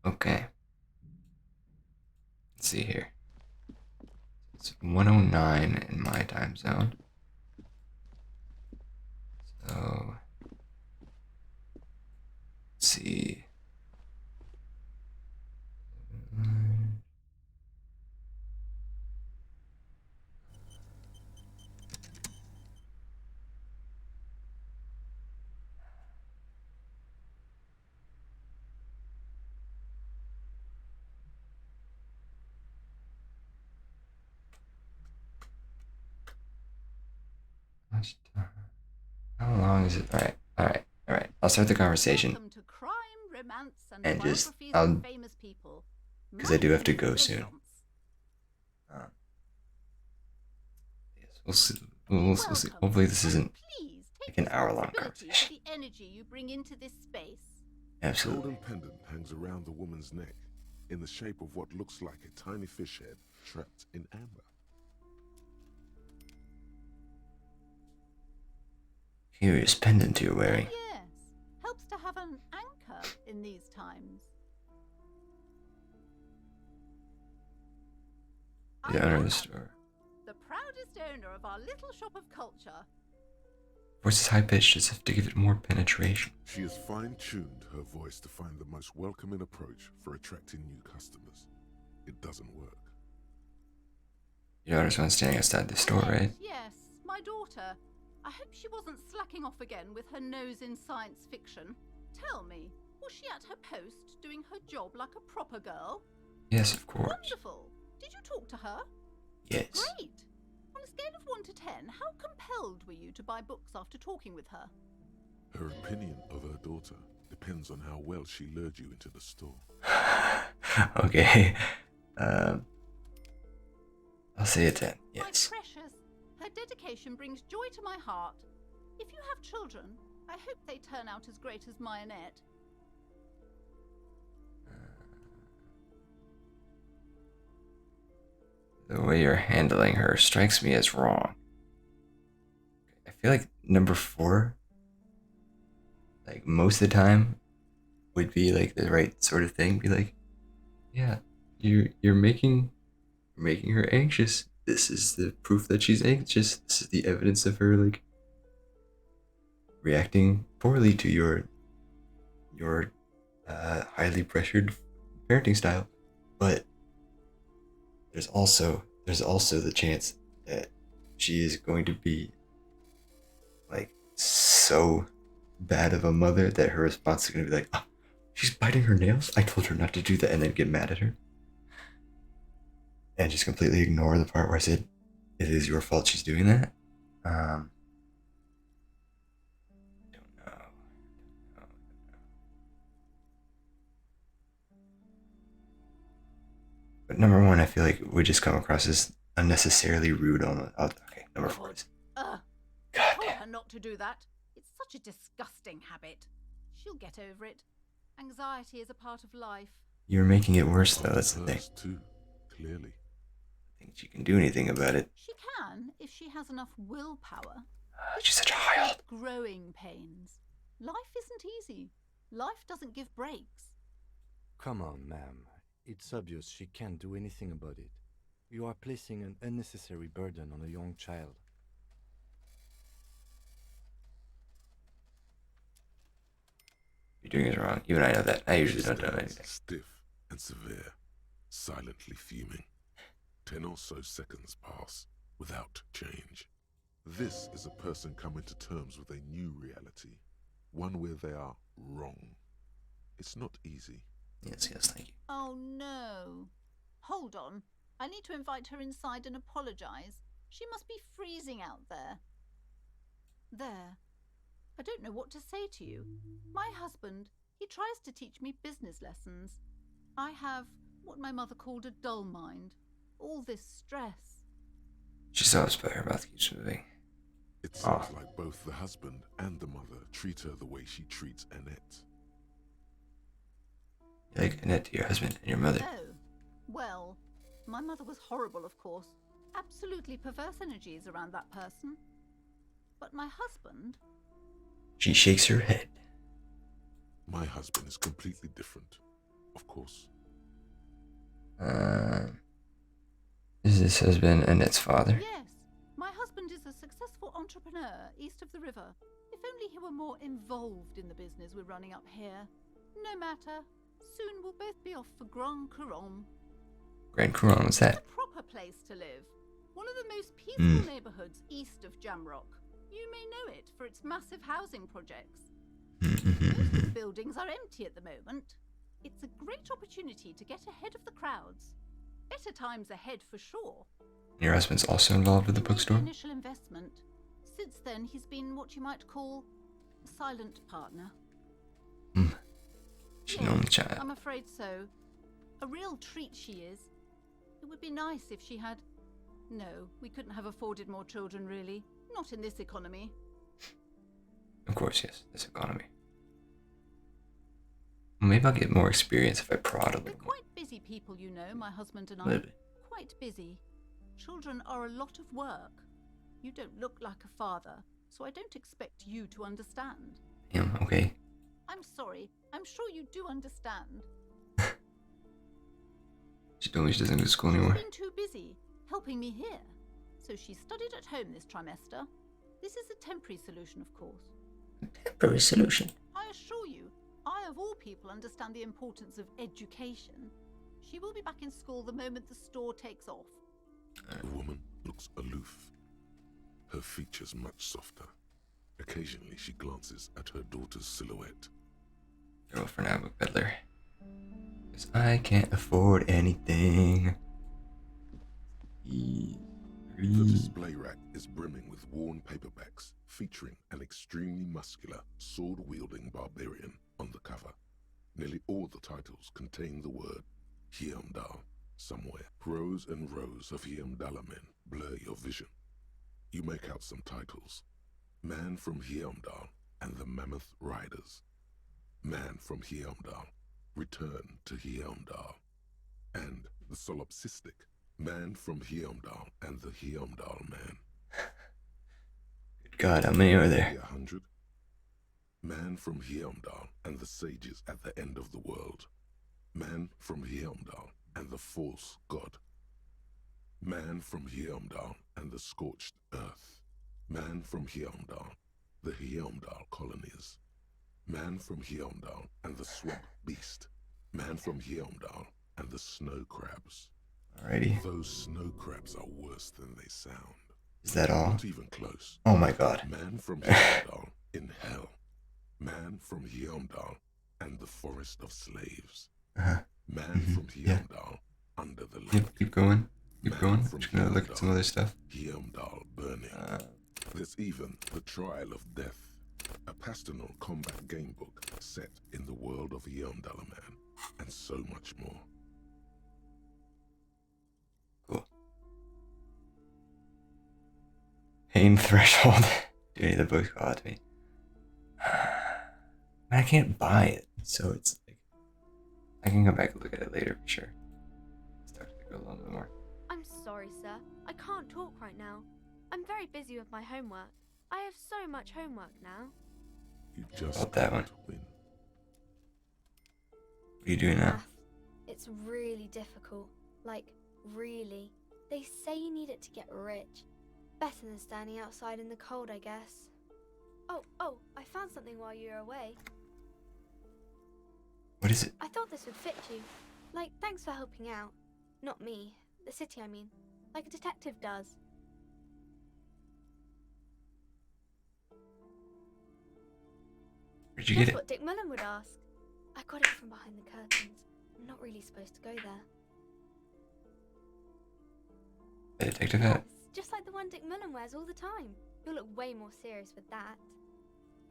Okay. Let's see here. It's 109 in my time zone. So, let's see. How long is it? Alright. I'll start the conversation. Welcome to crime, romance, And just, biographies I'll, of famous people. because I do have to go soon. Yes, we'll see. We'll see. Hopefully this isn't like an hour-long conversation. The energy you bring into this space. Absolutely. A golden pendant hangs around the woman's neck in the shape of what looks like a tiny fish head trapped in amber. Curious pendant you're wearing. Yes, helps to have an anchor in these times. The owner of the store. The proudest owner of our little shop of culture. Voice is high-pitched as if to give it more penetration. She has fine-tuned her voice to find the most welcoming approach for attracting new customers. It doesn't work. Your daughter's one standing outside the store, right? Yes, my daughter. I hope she wasn't slacking off again with her nose in science fiction. Tell me, was she at her post doing her job like a proper girl? Yes, of course. Wonderful. Did you talk to her? Yes. Great. On a scale of 1 to 10, how compelled were you to buy books after talking with her? Her opinion of her daughter depends on how well she lured you into the store. Okay. I'll say a 10. Yes. My precious, her dedication brings joy to my heart. If you have children, I hope they turn out as great as Mayonette. The way you're handling her strikes me as wrong. I feel like number 4, like most of the time, would be like the right sort of thing. Be like, yeah, you're making her anxious. This is the proof that she's anxious. This is the evidence of her like reacting poorly to your highly pressured parenting style. But there's also the chance that she is going to be like so bad of a mother that her response is going to be like, oh, she's biting her nails? I told her not to do that, and then get mad at her. And just completely ignore the part where I said, it is your fault she's doing that. Don't know. But number one, I feel like it would just come across as unnecessarily rude on. Oh, okay, number four is. Told her not to do that. It's such a disgusting habit. She'll get over it. Anxiety is a part of life. You're making it worse, though. That's the thing. Too, clearly. I think she can do anything about it. She can if she has enough willpower. She's such a child. Growing pains. Life isn't easy. Life doesn't give breaks. Come on, ma'am. It's obvious she can't do anything about it. You are placing an unnecessary burden on a young child. You're doing it wrong. You and I know that. I usually don't know anything. Stiff and severe, silently fuming. 10 or so seconds pass without change. This is a person coming to terms with a new reality, one where they are wrong. It's not easy. Yes, thank you. Oh no. Hold on. I need to invite her inside and apologize. She must be freezing out there. There. I don't know what to say to you. My husband, he tries to teach me business lessons. I have what my mother called a dull mind. All this stress. She sobs, but her mouth keeps moving. It sounds like both the husband and the mother treat her the way she treats Annette. You like Annette to your husband and your mother? Oh, well, my mother was horrible, of course. Absolutely perverse energies around that person. But my husband... She shakes her head. My husband is completely different, of course. Is this husband Annette's father? Yes, my husband is a successful entrepreneur east of the river. If only he were more involved in the business we're running up here. No matter. Soon we'll both be off for Grand Couronne. Grand Couronne, what's that? It's a proper place to live. One of the most peaceful neighborhoods east of Jamrock. You may know it for its massive housing projects. Most of the buildings are empty at the moment. It's a great opportunity to get ahead of the crowds. Better times ahead for sure. Your husband's also involved with the bookstore? Initial investment. Since then, he's been what you might call a silent partner. She's an only child. I'm afraid so. A real treat she is. It would be nice if she had... No, we couldn't have afforded more children, really. Not in this economy. Of course, yes. This economy. Well, maybe I'll get more experience if I prod a little more. Quite busy people, you know, my husband and I. Maybe. Quite busy. Children are a lot of work. You don't look like a father, so I don't expect you to understand. Yeah, okay. I'm sorry. I'm sure you do understand. She told me she doesn't go to school anymore. She's been too busy helping me here, so she studied at home this trimester. This is a temporary solution, of course. Temporary solution? I assure you, I of all people understand the importance of education. She will be back in school the moment the store takes off. The woman looks aloof, her features much softer. Occasionally she glances at her daughter's silhouette. Girl for now, book peddler. Because I can't afford anything. The display rack is brimming with worn paperbacks featuring an extremely muscular, sword-wielding barbarian on the cover. Nearly all the titles contain the word Heimdall somewhere. Rows and rows of Heimdall men blur your vision. You make out some titles. Man from Heimdall and the Mammoth Riders. Man from Heimdall, Return to Heimdall. And the solipsistic Man from Heimdall and the Heimdall Man. Good God, how many are there? 100. Man from Heimdall and the sages at the end of the world. Man from Heimdall and the false god. Man from Heimdall and the scorched earth. Man from Heimdall, the Heimdall colonies. Man from Heimdall and the swamp beast. Man from Heimdall and the snow crabs. Alrighty. Those snow crabs are worse than they sound. Is that all? Not even close. Oh my God. Man from Heimdall in hell. Man from Heimdall and the forest of slaves. Man from Heimdall under the lake. Keep going. Keep going. I'm just gonna look at some other stuff. Heimdall burning. There's even The Trial of Death, a pastoral combat gamebook set in the world of Heimdall Man, and so much more. name threshold. Do any of the books call out to me? I can't buy it, so it's like I can come back and look at it later for sure. Start to go a little bit more. I'm sorry, sir. I can't talk right now. I'm very busy with my homework. I have so much homework now. You just About that one. win. What are you doing now? Math. It's really difficult. Like, really. They say you need it to get rich. Better than standing outside in the cold, I guess. Oh, I found something while you were away. What is it? I thought this would fit you. Like, thanks for helping out. Not me. The city, I mean. Like a detective does. Where'd you That's get it? what Dick Mullen would ask. I got it from behind the curtains. I'm not really supposed to go there. A detective hat? Yes, just like the one Dick Mullen wears all the time. You'll look way more serious with that.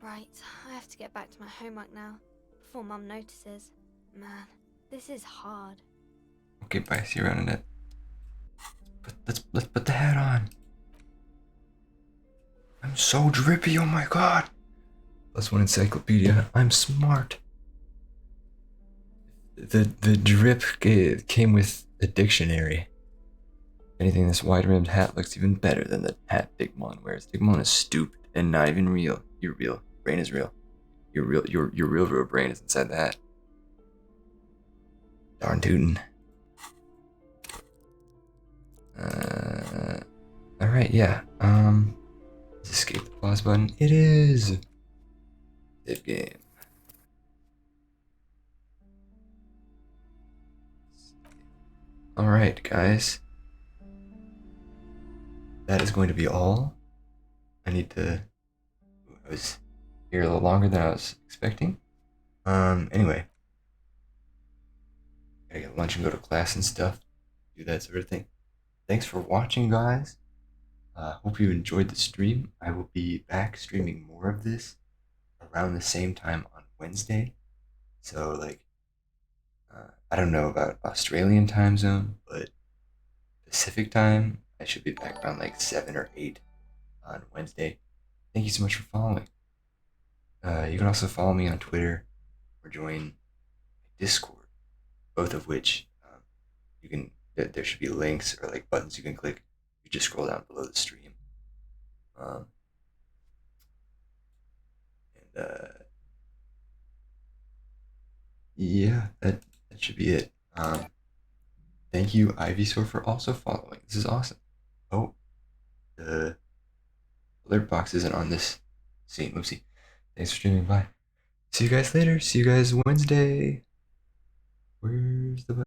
Right, I have to get back to my homework now, before Mum notices. Man, this is hard. Okay, bye. See you around in it. But let's put the hat on. I'm so drippy. Oh my god. +1 encyclopedia. I'm smart. The drip came with a dictionary. If anything, this wide-rimmed hat looks even better than the hat Dick Mullen wears. Dick Mullen is stupid and not even real. You're real. Brain is real. Your real brain is inside the hat. Darn tootin'. Alright, yeah. Let's escape the pause button. It is. Save game. Alright, guys. That is going to be all. I was here a little longer than I was expecting. Anyway. Gotta get lunch and go to class and stuff. Do that sort of thing. Thanks for watching, guys. Hope you enjoyed the stream. I will be back streaming more of this around the same time on Wednesday. So, like, I don't know about Australian time zone, but Pacific time, I should be back around like 7 or 8 on Wednesday. Thank you so much for following. You can also follow me on Twitter or join Discord, both of which you can. There should be links or like buttons you can click. You just scroll down below the stream. Yeah, that should be it. Thank you, Ivysaur, for also following. This is awesome. Oh, the alert box isn't on this scene. Whoopsie. Thanks for streaming. Bye. See you guys later. See you guys Wednesday. Where's the